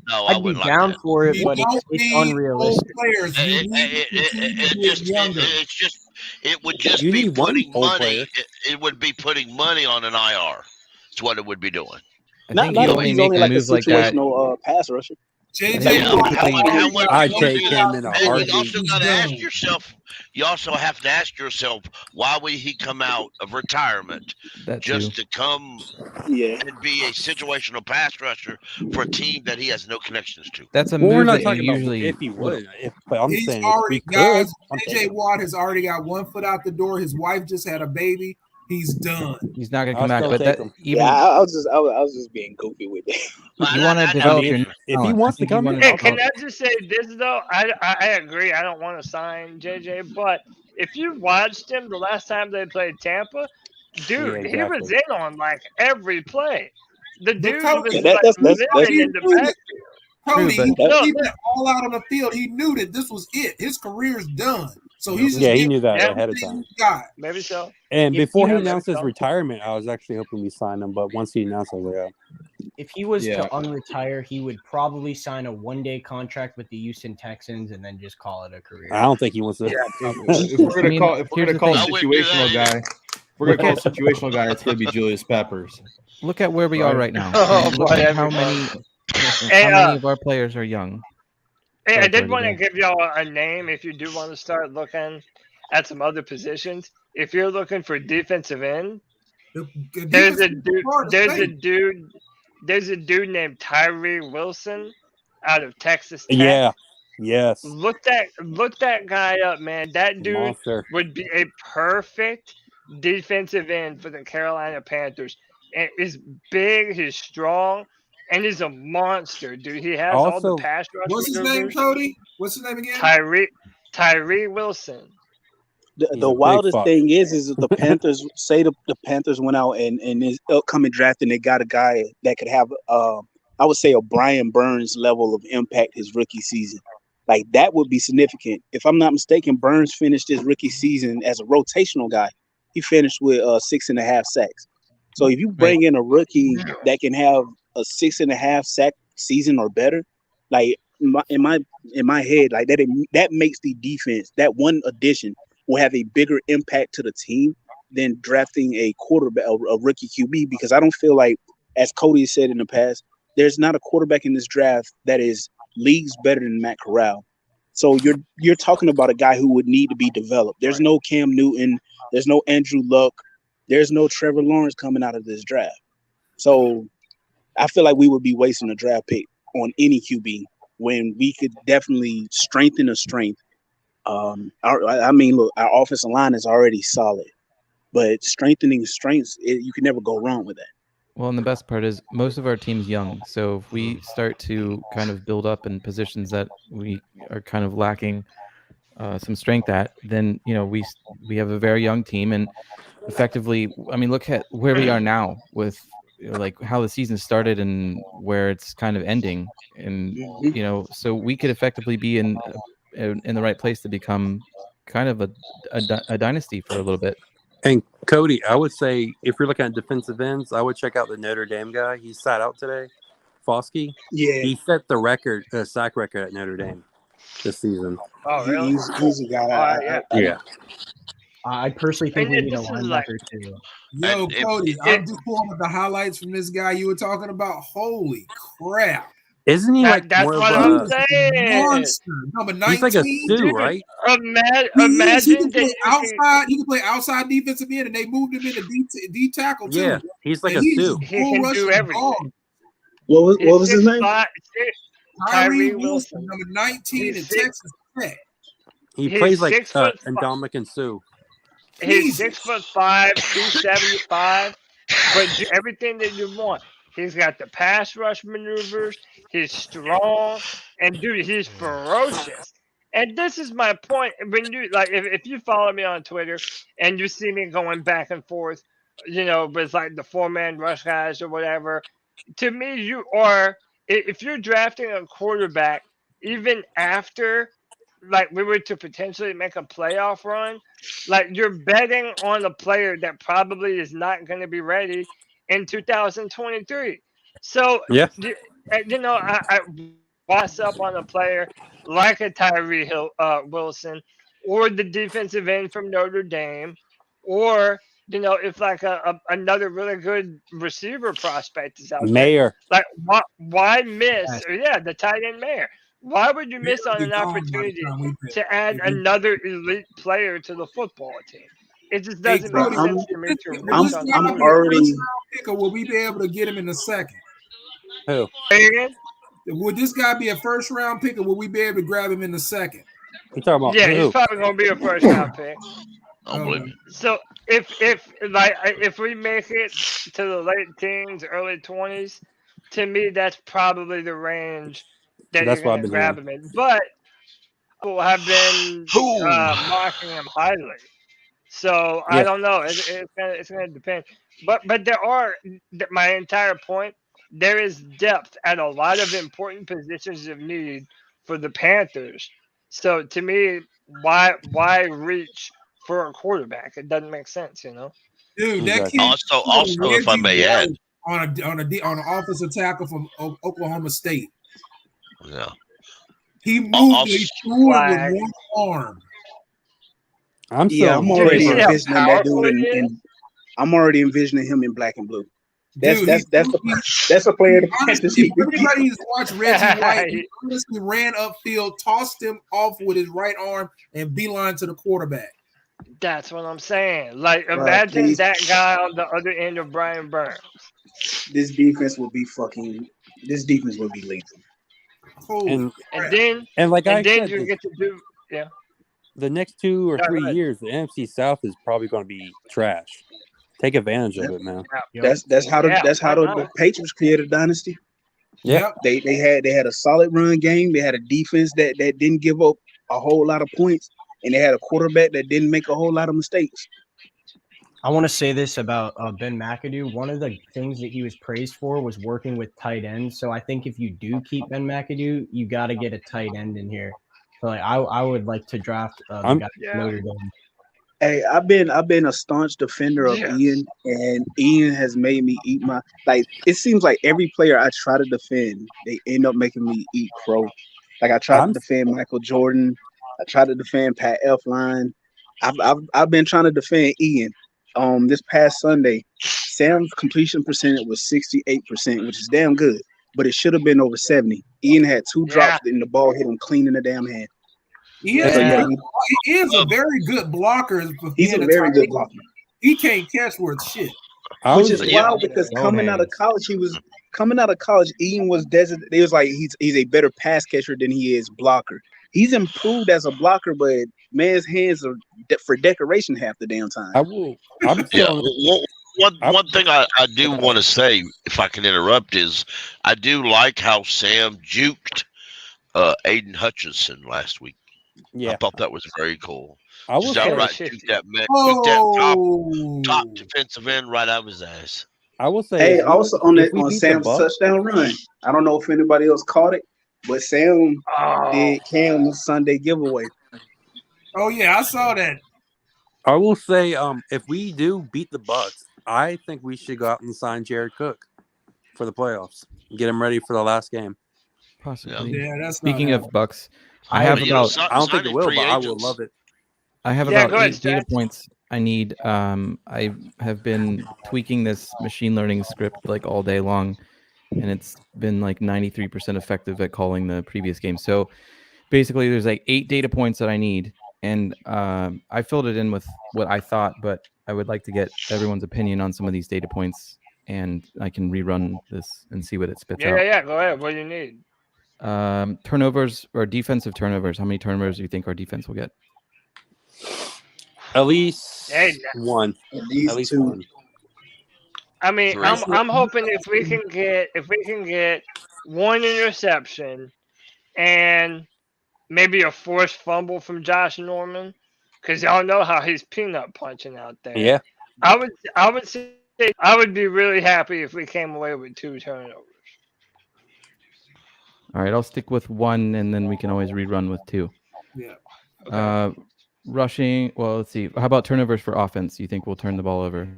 No, I'd be down for it, but it's unrealistic. It would just be putting money. It would be putting money on an IR. That's what it would be doing. I think you only make a move like that. Pass rusher. I'd take him in a heartbeat. You also have to ask yourself, why would he come out of retirement to come and be a situational pass rusher for a team that he has no connections to? That's a move we're not that talking usually about if he would. But I'm he's saying already, if we could. J.J. Watt has already got one foot out the door. His wife just had a baby. He's done. He's not going to come back. But I was just being goofy with it. You want to develop your. If he wants to come, can I just say this though? I agree. I don't want to sign JJ, but if you watched him the last time they played Tampa, dude, he was in on like every play. The dude was living in the backfield. Cody, he went all out on the field. He knew that this was it. His career's done. So he's he knew that ahead of time. Maybe so. And before he announced his retirement, I was actually hoping we signed him. But once he announced, I was like, if he was to unretire, he would probably sign a one-day contract with the Houston Texans and then just call it a career. I don't think he wants to. If we're gonna call a situational guy, we're gonna get a situational guy. It's gonna be Julius Peppers. Look at where we are right now. Oh, Look boy, at how many of our players are young. Hey, I Sorry, did Cody, want to go. give y'all a name if you do want to start looking at some other positions. If you're looking for defensive end, there's a dude named Tyree Wilson out of Texas Tech. Yeah. Yes. Look that guy up, man. That dude Monster. would be a perfect defensive end for the Carolina Panthers. And he's big, he's strong, and he's a monster, dude. He has all the pass rush. What's his name, Cody? What's his name again? Tyree Wilson. The wildest thing is that the Panthers say the Panthers went out and in this upcoming draft and they got a guy that could have I would say a Brian Burns level of impact his rookie season. Like that would be significant. If I'm not mistaken, Burns finished his rookie season as a rotational guy. He finished with 6.5 sacks. So if you bring in a rookie that can have a 6.5 sack season or better, like in my head, like that makes the defense, that one addition will have a bigger impact to the team than drafting a quarterback, a rookie QB, because I don't feel like, as Cody said in the past, there's not a quarterback in this draft that is leagues better than Matt Corral. So you're talking about a guy who would need to be developed. There's no Cam Newton, there's no Andrew Luck, there's no Trevor Lawrence coming out of this draft. So I feel like we would be wasting a draft pick on any QB when we could definitely strengthen a strength. Look, our offensive line is already solid, but strengthening strengths, you can never go wrong with that. Well, and the best part is most of our team's young. So if we start to kind of build up in positions that we are kind of lacking some strength at, then, you know, we have a very young team. And effectively, I mean, look at where we are now with, you know, like how the season started and where it's kind of ending. And, you know, so we could effectively be in the right place to become kind of a dynasty for a little bit. And Cody, I would say if you're looking at defensive ends, I would check out the Notre Dame guy. He sat out today, Foskey. Yeah, he set the sack record at Notre Dame this season. Oh, really? He's a guy. I personally think we need a linebacker too. Yo, Cody, I'm just pulling up the highlights from this guy you were talking about. Holy crap! Isn't he like that's more what of I'm saying. Monster, number 19. He's like a Stu, right? Imagine he can play outside defensive end, and they moved him into D tackle too. Yeah, he's like a Stu. He can do everything. What was his name? Tyree Wilson, number 19 in Texas Tech. He plays like Ndamukong Suh. He's 6'5", 275, but everything that you want. He's got the pass rush maneuvers. He's strong, and dude, he's ferocious. And this is my point. When you if you follow me on Twitter and you see me going back and forth, you know, with like the 4-man rush guys or whatever, to me, you are. If you're drafting a quarterback, even after like we were to potentially make a playoff run, like you're betting on a player that probably is not going to be ready in 2023. So yeah, you know, I pass up on a player like a Tyree Wilson or the defensive end from Notre Dame, or you know, if like another really good receiver prospect is out Mayer. There, like why miss? The tight end Mayer. Why would you miss on an opportunity to add another elite player to the football team? It just doesn't make sense to me. I'm already. Or will we be able to get him in the second? Who? Would this guy be a first round pick, or will we be able to grab him in the second? You talking about? Yeah, who? he's probably gonna be a first round pick. Unbelievable. So if we make it to the late teens, early 20s, to me that's probably the range that you're gonna grab him in. But people have been mocking him highly. So I don't know. It's gonna depend. But there are, my entire point, there is depth at a lot of important positions of need for the Panthers. So to me, why reach for a quarterback? It doesn't make sense, you know. Dude, that kid also, if I may add, on an offensive tackle from Oklahoma State. Yeah, he moved. He threw it with one arm. I'm already envisioning that dude I'm already envisioning him in black and blue. That's Dude, that's a player the Panthers honestly, need to everybody be. needs to watch Reggie White. He honestly ran upfield, tossed him off with his right arm, and beeline to the quarterback. That's what I'm saying. Like, Bro, imagine please. that guy on the other end of Brian Burns. This defense will be lethal. Holy And crap. like I And then said, you get to do, yeah. the next 2 or Yeah, 3 go ahead. years, the NFC South is probably going to be trash. Take advantage of it, man. That's how Yeah, why the not? Patriots created a dynasty. Yep. They had a solid run game. They had a defense that didn't give up a whole lot of points, and they had a quarterback that didn't make a whole lot of mistakes. I want to say this about Ben McAdoo. One of the things that he was praised for was working with tight ends. So I think if you do keep Ben McAdoo, you got to get a tight end in here. So like I would like to draft the guy Yeah. Notre Dame. Hey, I've been a staunch defender of Yeah. Ian, and Ian has made me eat my like. It seems like every player I try to defend, they end up making me eat crow. Like I tried to defend Michael Jordan, I tried to defend Pat Elflein. I've been trying to defend Ian. This past Sunday, Sam's completion percentage was 68%, which is damn good, but it should have been over 70. Ian had 2 drops, and the ball hit him clean in the damn hand. Ian's Yeah. a very good blocker. for He's a being very tight good end. blocker. He can't catch worth shit. Which is wild because coming out of college, Ian was designated. They was like he's a better pass catcher than he is blocker. He's improved as a blocker, but man's hands are for decoration half the damn time. One thing I do want to say, if I can interrupt, is I do like how Sam juked Aiden Hutchinson last week. Yeah. I thought that was very cool. I will Just say- outright juke that man, top defensive end right out of his ass. I will say. Hey, if we- also on if we on beat the Sam's Bucks- touchdown run, I don't know if anybody else caught it, but Sam did Cam's Sunday giveaway. Oh yeah, I saw that. I will say, if we do beat the Bucks, I think we should go out and sign Jared Cook for the playoffs. Get him ready for the last game. Possibly. Yeah, that's Speaking not of Bucks, I have about. I don't think it will, but I will love it. I have Yeah, about go ahead, 8 data Stats. points I need. I have been tweaking this machine learning script like all day long, and it's been like 93% effective at calling the previous game. So basically, there's like 8 data points that I need, and I filled it in with what I thought, but I would like to get everyone's opinion on some of these data points, and I can rerun this and see what it spits out. Yeah. Go ahead. What do you need? Turnovers or defensive turnovers. How many turnovers do you think our defense will get? At least Hey, one. At least 2. One. I mean, Three. I'm hoping if we can get 1 interception and maybe a forced fumble from Josh Norman, because y'all know how he's peanut punching out there. Yeah. I would say I would be really happy if we came away with 2 turnovers. All right, I'll stick with 1, and then we can always rerun with 2. Yeah. Rushing. Well, let's see. How about turnovers for offense? You think we'll turn the ball over?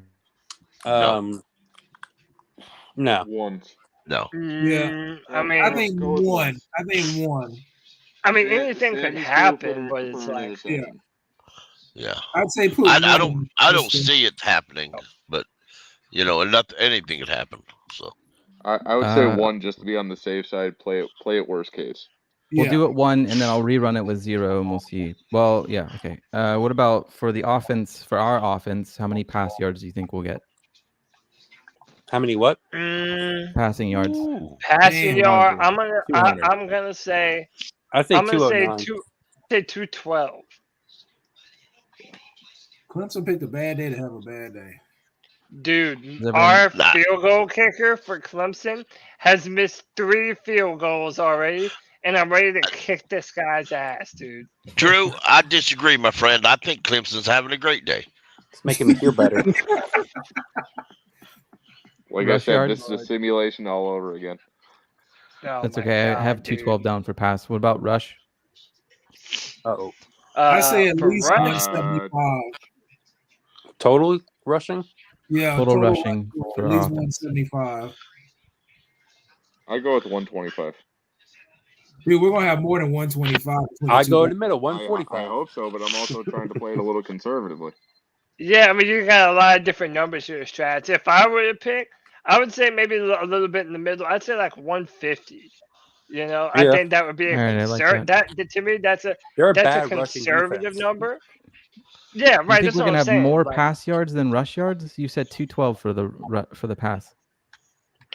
No. Once. No. Yeah. I mean, I think 1. I think 1. I mean, anything could happen, but it's like, Yeah. I'd say put. I 1. don't see it happening, but anything could happen. So I would say 1 just to be on the safe side. Play it worst case. We'll do it 1, and then I'll rerun it with 0, and we'll see. Well, yeah, okay. What about for the offense? For our offense, how many pass yards do you think we'll get? How many what? Passing yards. Passing yard. 200. I'm gonna say. I think I'm gonna say 209. 212. Clemson picked a bad day to have a bad day. Dude, our field goal kicker for Clemson has missed 3 field goals already, and I'm ready to kick this guy's ass, dude. Drew, I disagree, my friend. I think Clemson's having a great day. It's making me feel better. Like Rush I said, yards? this is a simulation all over again. Oh That's my okay. I God, have 212 down for pass. What about rush? Uh-oh. I say at for least rush- 175. Total rushing? Yeah. Total rushing at for least offense. 175. I go with 125. Dude, we're gonna have more than 125. I go in the middle, I 145. hope so, but I'm also trying to play it a little conservatively. Yeah, I mean, you got a lot of different numbers here, strats. If I were to pick, I would say maybe a little bit in the middle. I'd say like 150. You know, I Yeah. think that would be a All right, I like that to me that's a They're a that's a bad rushing conservative defense. number. Yeah, You right. think That's we're what gonna I'm have saying. more like, pass yards than rush yards? You said 212 for the pass.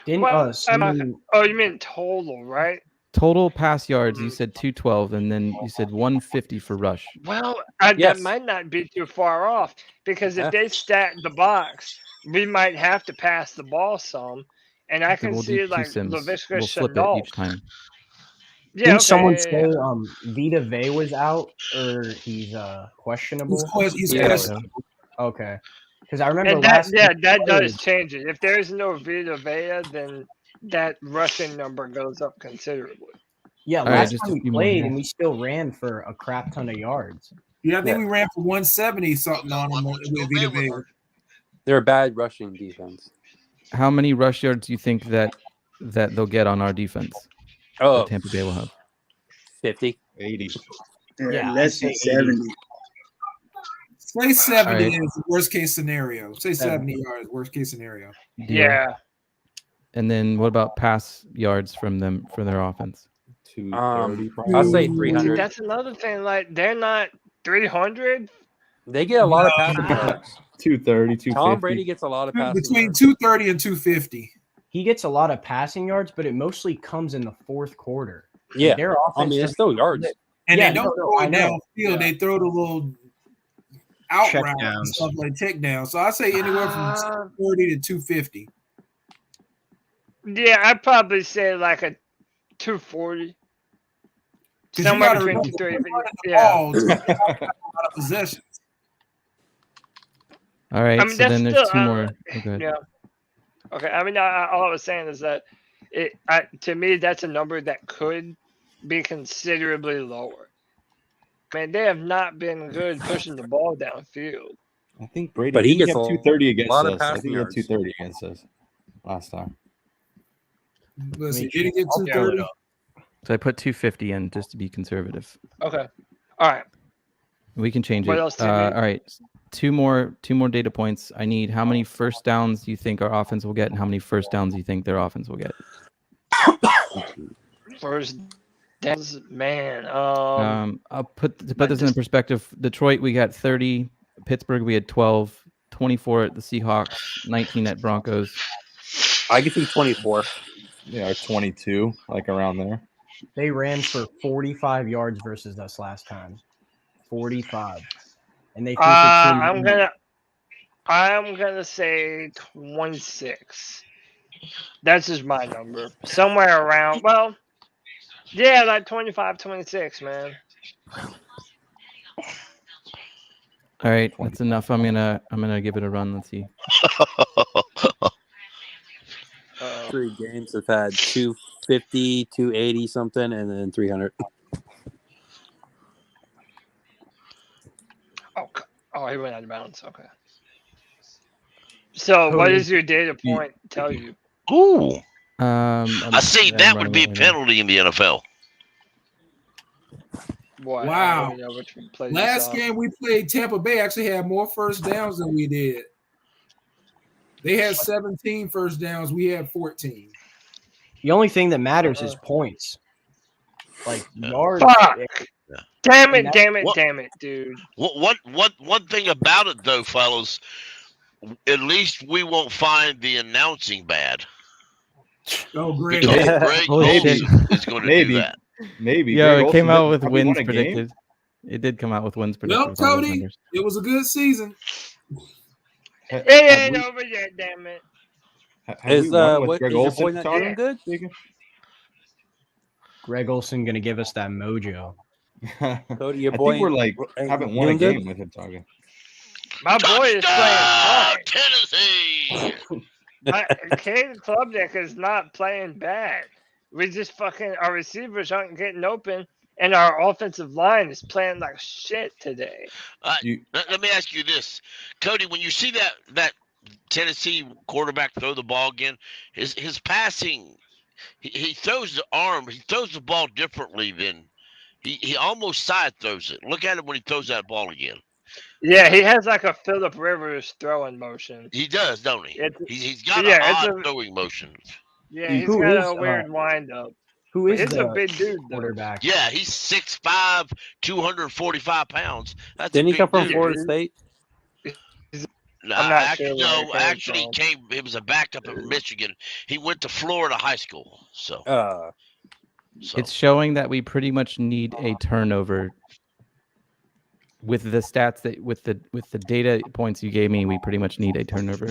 Didn't well, someone oh, you mean total, right? Total pass yards, you said 212, and then you said 150 for rush. Well, Yes. that might not be too far off because if they stack the box, we might have to pass the ball some, and I can We'll see do two like sims. Laviska We'll flip it Shenault. each time. Yeah, didn't okay, someone yeah, say yeah. Vita Vey was out or he's questionable? He's Yeah. questionable. Okay. Because I remember And that last yeah, time he that played, does change it. If there's no Vita Vea, then that rushing number goes up considerably. yeah, All right, last just time a we few more played here. and we still ran for a crap ton of yards. Yeah, I think we ran for 170 something on him with Vita Vea. They're a bad rushing defense. How many rush yards do you think that they'll get on our defense? Oh, That Tampa Bay will have 50. 80. Yeah, less I'd than say 80. 70. Say 70 All right. is the worst case scenario. Say 70. 70 yards, worst case scenario. Deal. Yeah. And then what about pass yards from them for their offense? 230 probably. I'll say See, 300. that's another thing. Like they're not 300. They get a lot of passing yards. 230, 250. Tom Brady gets a lot of passing Between yards. 230 and 250. He gets a lot of passing yards, but it mostly comes in the fourth quarter. Yeah. Their offense I mean, it's doesn't- still yards. And Yeah, they don't no, throw I it know. downfield. Yeah. They throw the little out Check route and downs. stuff like check down. So I say anywhere from 230 to 250. Yeah, I'd probably say like a 240. 'Cause you Somewhere gotta between remember, 230. running the Yeah. ball to get a lot of possessions. All right, I mean, so that's then there's still, two more. Okay. Yeah. Okay. I mean, all I was saying is that to me, that's a number that could be considerably lower. Man, they have not been good pushing the ball downfield. I think Brady But he didn't gets have a 230 against lot of us. I passing think he had yards. 230 against us last time. Let's see, did he get I'll pull it 230? up. So I put 250 in just to be conservative. Okay. All right. We can change What it. else do you need? All right. Two more data points. I need how many first downs you think our offense will get and how many first downs you think their offense will get. First downs, man. I'll put this in perspective. Detroit, we got 30. Pittsburgh, we had 12. 24 at the Seahawks. 19 at Broncos. I can see 24. Yeah, or 22, like around there. They ran for 45 yards versus us last time. 45. And they threw for I'm gonna say 26. That's just my number. Somewhere around, well, yeah, like 25, 26, man. All right, that's enough. I'm gonna give it a run. Let's see. 3 games have had 250, 280 something, and then 300. Oh, he went out of bounds. Okay. So, what does your data point tell you? Ooh. I see that would be a penalty in the NFL. Boy, Wow. I don't know which play you Last saw. game we played, Tampa Bay actually had more first downs than we did. They had 17 first downs. We had 14. The only thing that matters is points. Like yards. Fuck. Damn And it, that- damn it, dude. One thing about it though, fellas, at least we won't find the announcing bad. Oh, great. Because Yeah. Greg Holy Olsen shit. is going to Maybe. do that. Maybe. Yeah, Greg it came Olsen out with probably wins won a game. predicted. It did come out with wins predicted. Well, with all those Cody, numbers. it was a good season. It ain't over yet, damn it. Have we Is won with what Greg is your Olsen boy not talking? doing good? Greg Olsen going to give us that mojo. Cody, your I boy think we're like ain't haven't won a doing good? game with him talking. My boy is playing fine. Tennessee. Cade Klubnik is not playing bad. We just fucking our receivers aren't getting open, and our offensive line is playing like shit today. Let me ask you this, Cody. When you see that Tennessee quarterback throw the ball again, his passing, he throws the arm, he throws the ball differently than he almost side throws it. Look at it when he throws that ball again. Yeah, he has like a Phillip Rivers throwing motion. He does, don't he? It's, He's got yeah, an it's odd throwing motion. Yeah, he's Who got is, a weird wind up. Who But is he's a the big dude, though. quarterback? Yeah, he's 6'5", 245 pounds. That's Didn't a he come big from dude. Florida State? I'm not sure where he No, came actually, from. he was a backup in Michigan. He went to Florida high school. So It's showing that we pretty much need a turnover. With the stats that with the data points you gave me, we pretty much need a turnover.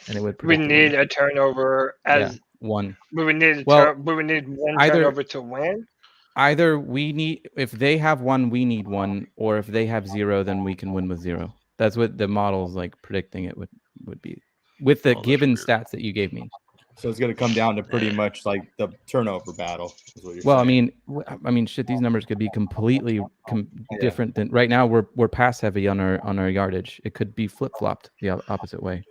And it would We predict a need win. a turnover as one. we would need we would need one either- turnover to win. Either we need, if they have one, we need one, or if they have zero, then we can win with zero. That's what the model's like predicting it would be with the given stats that you gave me. So it's going to come down to pretty much like the turnover battle. Is what you're Well, saying. I mean, shit. These numbers could be completely different than right now. We're pass heavy on our yardage. It could be flip flopped the opposite way.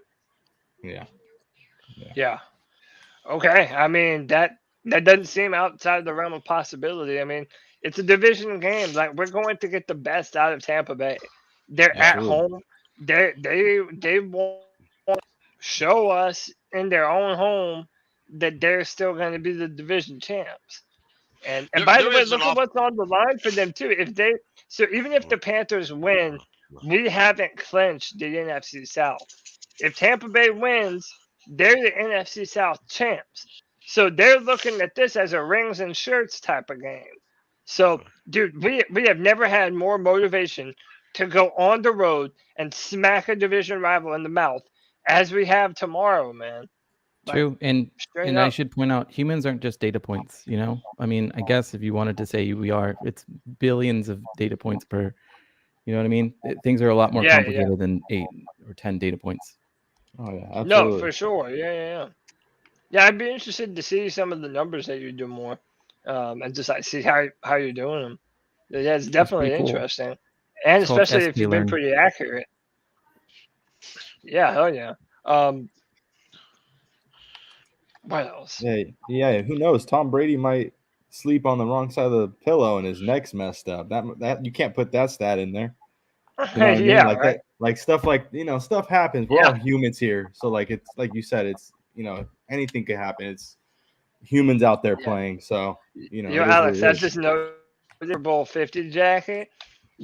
Yeah. Okay. I mean that doesn't seem outside the realm of possibility. I mean, it's a division game. Like we're going to get the best out of Tampa Bay. They're Absolutely. at home. They want to show us in their own home that they're still going to be the division champs. And by the way, look at what's on the line for them too. Even if the Panthers win, we haven't clinched the NFC South. If Tampa Bay wins, they're the NFC South champs. So they're looking at this as a rings and shirts type of game. So, dude, we have never had more motivation to go on the road and smack a division rival in the mouth as we have tomorrow, man. True, and straight I up. should point out, humans aren't just data points. You know, I mean, I guess if you wanted to say we are, it's billions of data points per. You know what I mean? Things are a lot more complicated than 8 or 10 data points. Oh yeah, absolutely. No, for sure. Yeah. I'd be interested to see some of the numbers that you do more, and just like see how you're doing them. Yeah, it's definitely pretty cool. interesting, and It's called especially if you've been SPLearn. pretty accurate. Yeah, hell yeah. What else? Yeah. Who knows? Tom Brady might sleep on the wrong side of the pillow and his neck's messed up. That you can't put that stat in there. You know what I mean? Yeah, like right. like stuff like stuff happens. We're all humans here, so like it's like you said, it's anything could happen. It's humans out there playing, so Yo, Alex, I just know Super Bowl 50 jacket.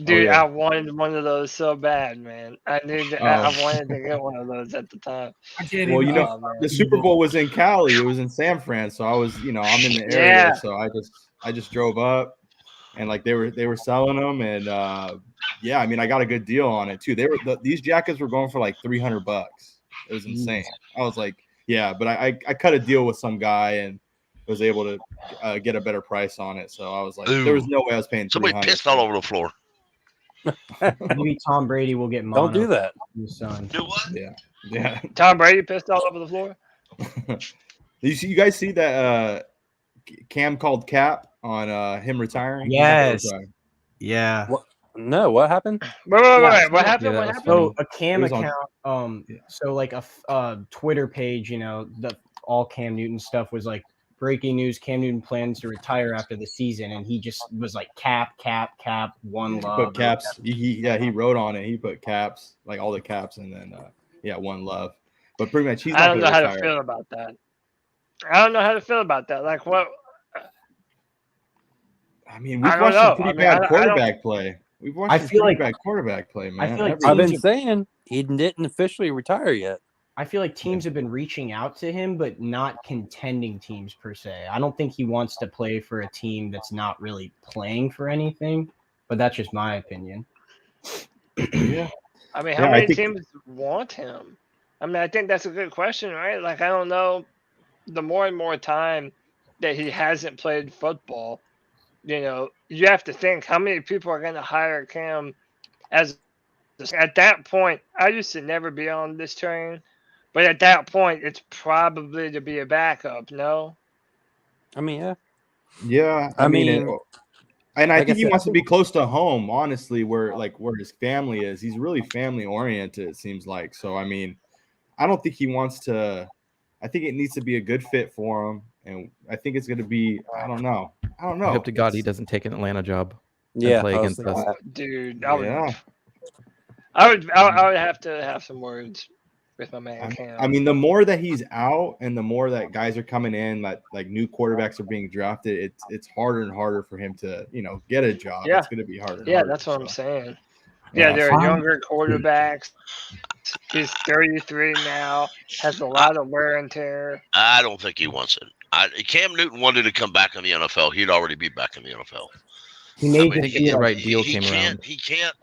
Dude, yeah. I wanted one of those so bad, man. I wanted to get one of those at the time. Well, the Super Bowl was in Cali. It was in San Fran, so I was, I'm in the area, so I just drove up, and like they were selling them, and I mean I got a good deal on it too. These jackets were going for like $300. It was insane. I was like, yeah, but I cut a deal with some guy and was able to get a better price on it. So I was like, there was no way I was paying. Somebody pissed all over the floor. Maybe Tom Brady will get mono. Don't do that. His son. Do what? Yeah. Tom Brady pissed all over the floor. You guys see that Cam called Cap on him retiring? Yes. Yeah. No, what happened? Wait. What happened? Yeah, What that was happened? So a Cam It was on- account, so like a Twitter page, the all Cam Newton stuff was like breaking news. Cam Newton plans to retire after the season, and he just was like cap, one He love. put caps. He wrote on it. He put caps, like all the caps, and then one love. But pretty much he's not I don't going know how to retire. feel about that. I don't know how to feel about that. Like what? I mean, we've I don't watched know. some pretty I mean, I bad don't- quarterback play. We've watched I some feel pretty like- bad quarterback play, man. I feel like I've been teams- saying he didn't officially retire yet. I feel like teams have been reaching out to him, but not contending teams per se. I don't think he wants to play for a team that's not really playing for anything, but that's just my opinion. Yeah. I mean, how Yeah, I many think- teams want him? I mean, I think that's a good question, right? Like, I don't know. The more and more time that he hasn't played football, you have to think how many people are going to hire Cam as. At that point, I used to never be on this train, but at that point, it's probably to be a backup. No. I mean, yeah. Yeah, I I mean, mean, and I like I think he said- wants to be close to home, honestly, where his family is. He's really family oriented, it seems like. So, I mean, I don't think he wants to. I think it needs to be a good fit for him, and I think it's going to be. I don't know. I hope to God he doesn't take an Atlanta job. And Yeah, play I was against thinking us. that. Dude, Yeah. I would have to have some words with my man Cam. I mean, the more that he's out and the more that guys are coming in, like new quarterbacks are being drafted, it's harder and harder for him to, get a job. Yeah. It's going to be harder. Yeah, that's what I'm saying. Yeah, there are younger quarterbacks. He's 33 now, has a lot of wear and tear. I don't think he wants it. Cam Newton wanted to come back in the NFL. He'd already be back in the NFL. I think the right deal came around. He can't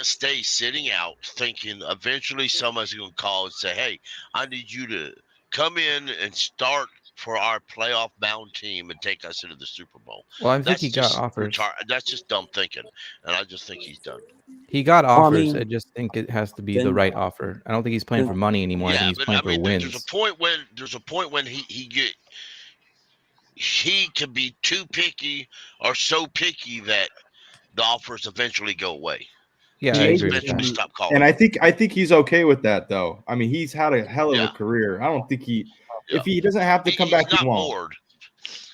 stay sitting out thinking eventually someone's going to call and say, "Hey, I need you to come in and start for our playoff bound team and take us into the Super Bowl." Well, I think he got offers. That's just dumb thinking, and I just think he's done. He got offers. I just think it has to be the right offer. I don't think he's playing for money anymore. I think he's playing for wins. There's a point when he can be too picky or so picky that the offers eventually go away. Yeah, I agree with that. Stop calling. And I think he's okay with that, though. I mean, he's had a hell of a career. I don't think if he doesn't have to come back, he won't. Bored.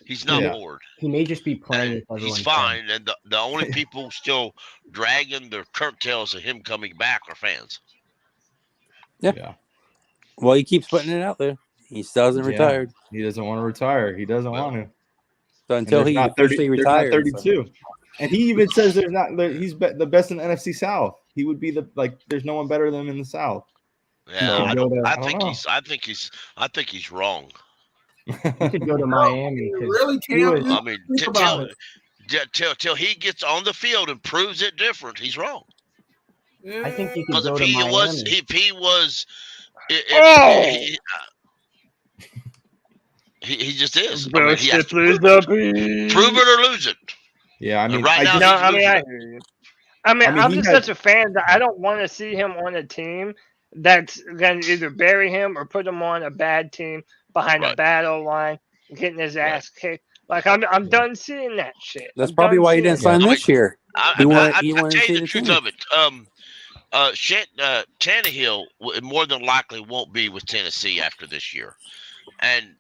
He's not bored. He may just be playing. He's fine, and the only people still dragging their curtails of him coming back are fans. Yeah. Well, he keeps putting it out there. He still hasn't retired. He doesn't want to retire. He doesn't want to. So until he officially retires, 32. So. And he even says he's the best in the NFC South. He would be there's no one better than him in the South. Yeah, I think he's wrong. He could go to Miami. Really can't. I mean, till he gets on the field and proves it different, he's wrong. I think he could go to Miami. He just is. I mean, he has to prove it or lose it. Yeah, I mean, right now, I hear you. I'm just such a fan that I don't want to see him on a team that's going to either bury him or put him on a bad team behind a bad O-line, getting his ass kicked. Like, I'm done seeing that shit. That's probably why he didn't sign this year. He wanted to see the truth of it. Tannehill more than likely won't be with Tennessee after this year. And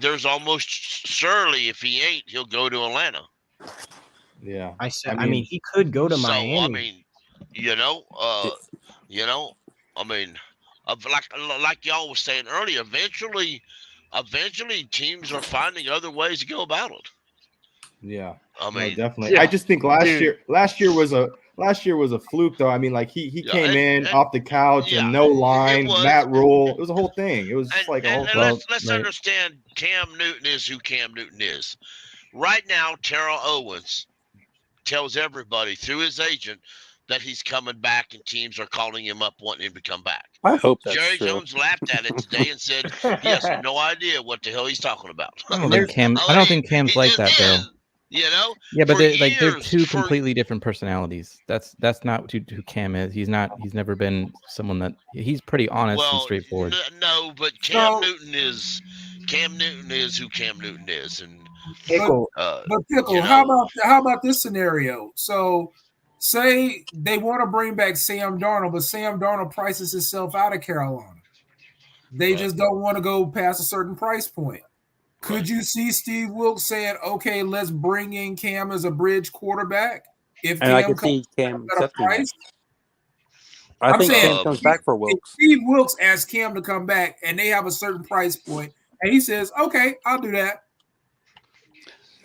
there's almost surely, if he ain't, he'll go to Atlanta. Yeah. I mean, he could go to Miami. I mean, like y'all was saying earlier, eventually teams are finding other ways to go about it. Yeah. I mean, definitely. Yeah. I just think last year was a fluke, though. I mean, like he came in off the couch and no line, Matt Rule. It was a whole thing. It was just like a whole. Let's understand. Cam Newton is who Cam Newton is. Right now, Terrell Owens tells everybody through his agent that he's coming back, and teams are calling him up, wanting him to come back. I hope that's Jerry true. Jones laughed at it today and said he has no idea what the hell he's talking about. I don't think Cam's like that, though. Yeah, but they're two completely different personalities. That's not who Cam is. He's never been someone that he's pretty honest and straightforward. No, but Cam Newton is who Cam Newton is, and Pickle. How about this scenario? So, say they want to bring back Sam Darnold, but Sam Darnold prices himself out of Carolina. They just don't want to go past a certain price point. Could you see Steve Wilkes saying, "Okay, let's bring in Cam as a bridge quarterback"? If I could see Cam accepting that. I think Cam comes back for Wilkes. Steve Wilkes asks Cam to come back, and they have a certain price point, and he says, "Okay, I'll do that."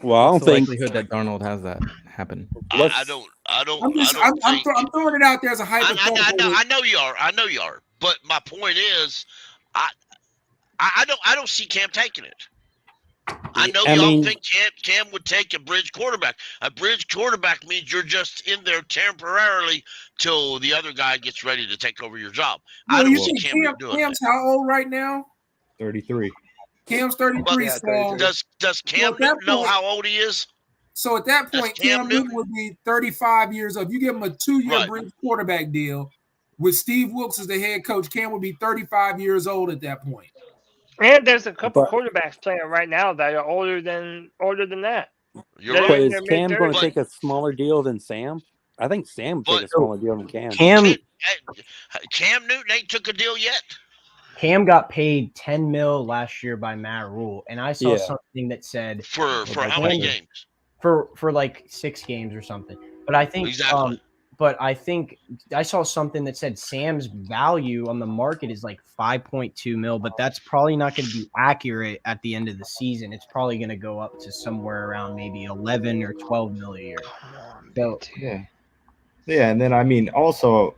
Well, I don't think likelihood that Darnold has that happen. I don't. I'm throwing it out there as a hypothetical. I know you are. But my point is, I don't see Cam taking it. I know y'all think Cam would take a bridge quarterback. A bridge quarterback means you're just in there temporarily till the other guy gets ready to take over your job. I don't see Cam doing Cam's how old right now? 33. Cam's 33. So does Cam know how old he is? So at that point, Cam Newton would be 35 years old. If you give him a 2-year bridge quarterback deal with Steve Wilkes as the head coach, Cam would be 35 years old at that point. And there's a couple quarterbacks playing right now that are older than that. You're right. right. Is Cam going to take a smaller deal than Sam? I think Sam took a smaller deal than Cam. Cam Newton ain't took a deal yet. Cam got paid $10 million last year by Matt Rule, and I saw something that said for how many games? For like 6 games or something. But I think but I think I saw something that said Sam's value on the market is like 5.2 mil, but that's probably not going to be accurate at the end of the season. It's probably going to go up to somewhere around maybe 11 or 12 mil a year. So yeah, and then I mean also,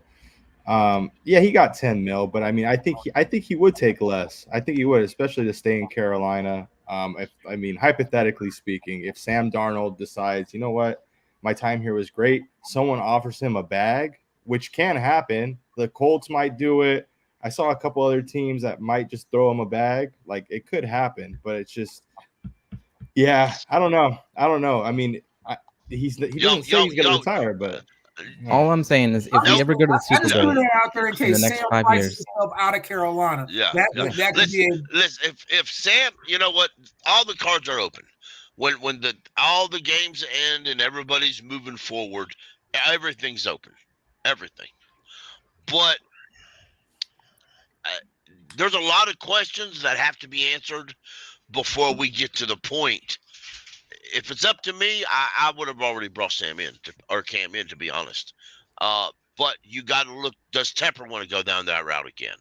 he got 10 mil, but I mean I think he would take less. I think he would, especially to stay in Carolina. Hypothetically speaking, if Sam Darnold decides, you know what, my time here was great, someone offers him a bag, which can happen. The Colts might do it. I saw a couple other teams that might just throw him a bag. Like, it could happen, but it's just, I don't know. I mean, he doesn't say he's going to retire, but all I'm saying is if we ever go to the Super Bowl out there in case the next Sam 5 prices years, himself out of Carolina, that could listen, if Sam, you know what, all the cards are open. When all the games end and everybody's moving forward, everything's open, everything. But there's a lot of questions that have to be answered before we get to the point. If it's up to me, I would have already brought Sam in or Cam in, to be honest. But you got to look. Does Tepper want to go down that route again?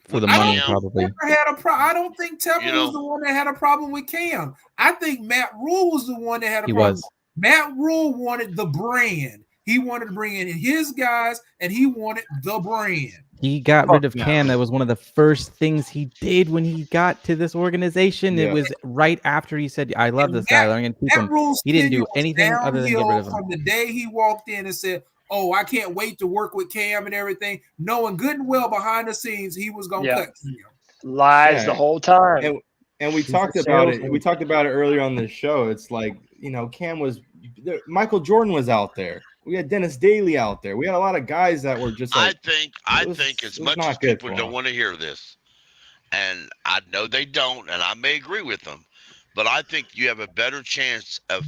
For the money, probably. I don't think Tepper was the one that had a problem with Cam. I think Matt Rule was the one that had a problem. Matt Rule wanted the brand. He wanted to bring in his guys, and he wanted the brand. He got rid of Cam. That was one of the first things he did when he got to this organization. It was right after he said, I love this guy. I'm going to keep him. He didn't do anything other than get rid of him. From the day he walked in and said, oh, I can't wait to work with Cam and everything, knowing good and well behind the scenes he was going to cut Cam. Lies the whole time. And we talked about it. We talked about it earlier on this show. It's like, Cam was – Michael Jordan was out there. We had Dennis Daly out there. We had a lot of guys that were just like, I think as much as people don't want to hear this, and I know they don't, and I may agree with them, but I think you have a better chance of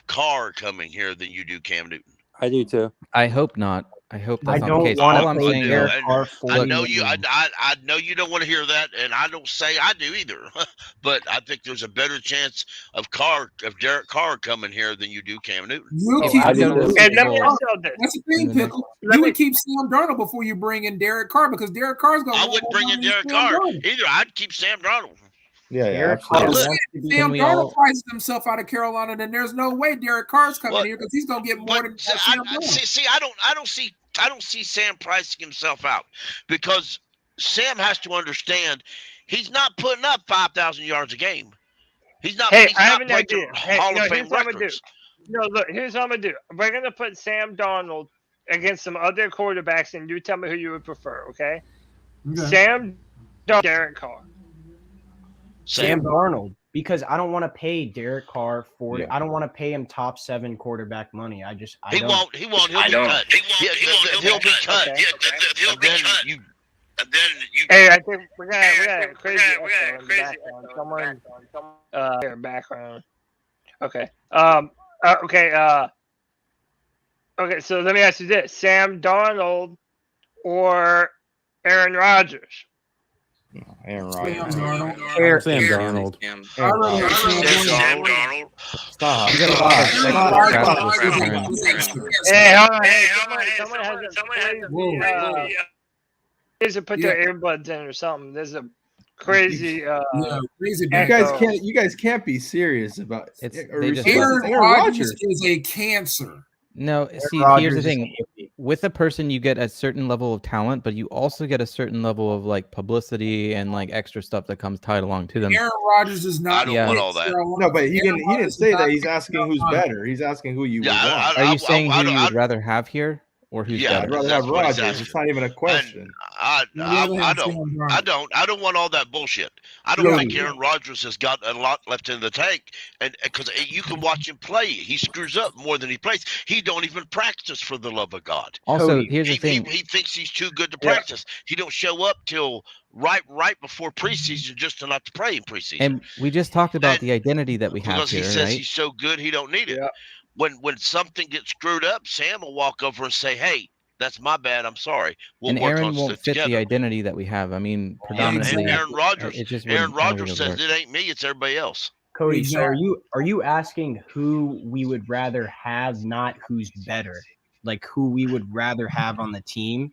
Carr coming here than you do Cam Newton. I do too. I hope not. I hope that's not the case. All I'm saying is, I know you don't want to hear that, and I don't say I do either. But I think there's a better chance of Derek Carr coming here than you do Cam Newton. That's the thing, Pickle. You would keep Sam Darnold before you bring in Derek Carr, because Derek Carr's going to. I wouldn't bring in Derek Carr either. I'd keep Sam Darnold. Yeah. If Sam Darnold prices himself out of Carolina, then there's no way Derek Carr's coming here, because he's going to get more than Sam Darnold. I don't see Sam pricing himself out, because Sam has to understand he's not putting up 5,000 yards a game. He's not. Hey, he's I have not an idea. Hall of Fame records. Here's what I'm gonna do. We're gonna put Sam Darnold against some other quarterbacks, and you tell me who you would prefer. Okay. Sam Darnold, Derek Carr. Sam Darnold, because I don't want to pay Derek Carr I don't want to pay him top 7 quarterback money. He won't. He'll be cut. He'll be cut. And then you. Hey, I think we got a crazy background. Someone background. Okay. Okay. So let me ask you this: Sam Darnold or Aaron Rodgers? Aaron Rodgers. Sam Darnold. Sam Darnold. Stop. Someone has to put their earbuds in or something. There's a crazy. Crazy. You guys can't be serious about it. Aaron Rodgers is a cancer. No, see, here's the thing. With a person, you get a certain level of talent, but you also get a certain level of like publicity and like extra stuff that comes tied along to them. Aaron Rodgers is not. I don't want all that. No, but he didn't say that. He's asking who's better. He's asking who you would want. Are you saying who you would rather have here? Or who's better? I'd rather have Rodgers. It's not even a question. I don't want all that bullshit. I don't think Aaron Rodgers has got a lot left in the tank, and because you can watch him play, he screws up more than he plays. He don't even practice, for the love of God. Also, here's the thing: he thinks he's too good to practice. He don't show up till right before preseason just to not to play in preseason. And we just talked about the identity that we have because here, he says right? he's so good he don't need it. When something gets screwed up, Sam will walk over and say, "Hey, that's my bad. I'm sorry." And Aaron won't fit the identity that we have. I mean, predominantly. And Aaron Rodgers says it ain't me, it's everybody else. Cody, so are you asking who we would rather have, not who's better? like who we would rather have on the team.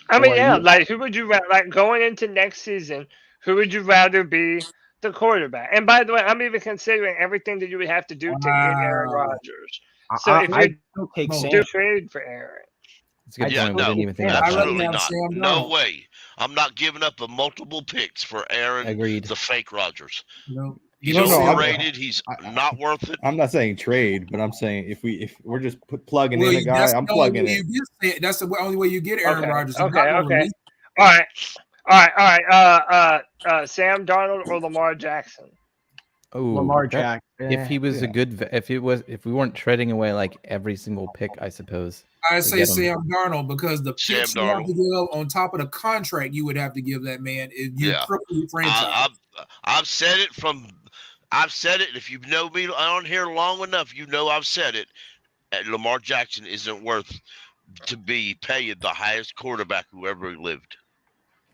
I mean, yeah, like who would you like going into next season? Who would you rather be the quarterback? And by the way, I'm even considering everything that you would have to do to get Aaron Rodgers. So if you do trade for Aaron, I didn't even think about absolutely not. No way. I'm not giving up a multiple picks for Aaron. Agreed. The fake Rodgers. No. He's overrated. He's not worth it. I'm not saying trade, but I'm saying if we're just plugging in a guy, I'm plugging in. That's the only way you get Aaron Rodgers. Okay. All right. Sam Darnold or Lamar Jackson? Oh, Lamar Jackson. If he was a good, if we weren't trading away like every single pick, I suppose. I say Sam Darnold because the picks you have to give on top of the contract you would have to give that man if you triple your franchise. I've said it. If you know me on here long enough, you know I've said it. Lamar Jackson isn't worth to be paid the highest quarterback who ever lived.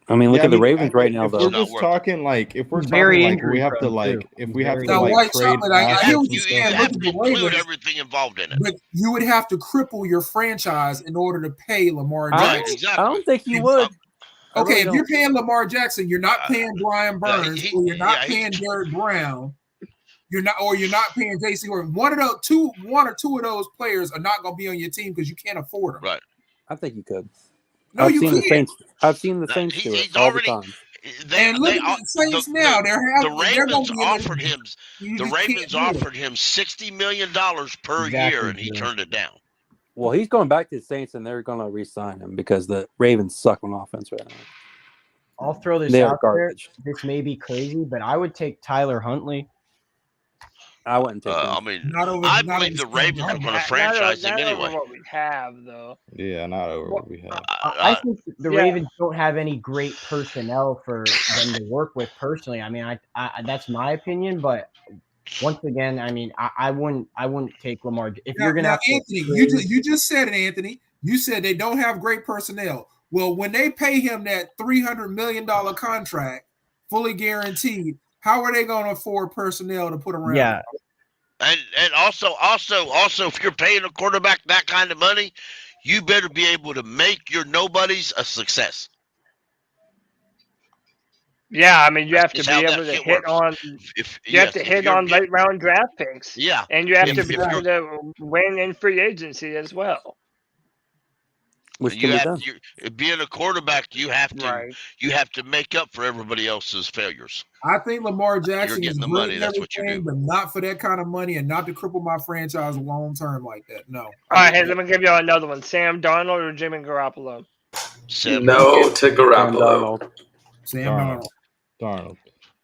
I mean, look at the Ravens right now. If we're just talking like, if we're very talking like, we have to like, if we have to like trade, you have to include everything involved in it. But you would have to cripple your franchise in order to pay Lamar Jackson. Right, exactly. I don't think you would. Okay, if you're paying Lamar Jackson, you're not paying Brian Burns, or you're not paying Derrick Brown. You're not paying Jaycee Horn. One or two of those players are not going to be on your team because you can't afford them. Right. I think you could. No, you can't. I've seen the Saints do it all the time. And look at the Saints now. The Ravens offered him. The Ravens offered him $60 million per year, and he turned it down. Well, he's going back to the Saints, and they're going to re-sign him because the Ravens suck on offense right now. I'll throw this out there. This may be crazy, but I would take Tyler Huntley. I wouldn't take him. I mean, I believe the Ravens are going to franchise him anyway. Not over what we have, though. Yeah, not over what we have. I think the Ravens don't have any great personnel for them to work with personally. I mean, I that's my opinion, but once again, I mean, I wouldn't take Lamar. If you're going to have Anthony, you just said it, Anthony. You said they don't have great personnel. Well, when they pay him that $300 million contract, fully guaranteed, how are they going to afford personnel to put around? Yeah. And also, if you're paying a quarterback that kind of money, you better be able to make your nobodies a success. Yeah, I mean, you have to be able to hit on. You have to hit on late round draft picks. Yeah, and you have to be able to win in free agency as well. Being a quarterback, you have to make up for everybody else's failures. I think Lamar Jackson is the great money. and That's what you do, but not for that kind of money and not to cripple my franchise long term like that. No. All right, hey, let me give you another one: Sam Darnold or Jimmy Garoppolo? No to Garoppolo. Sam Darnold.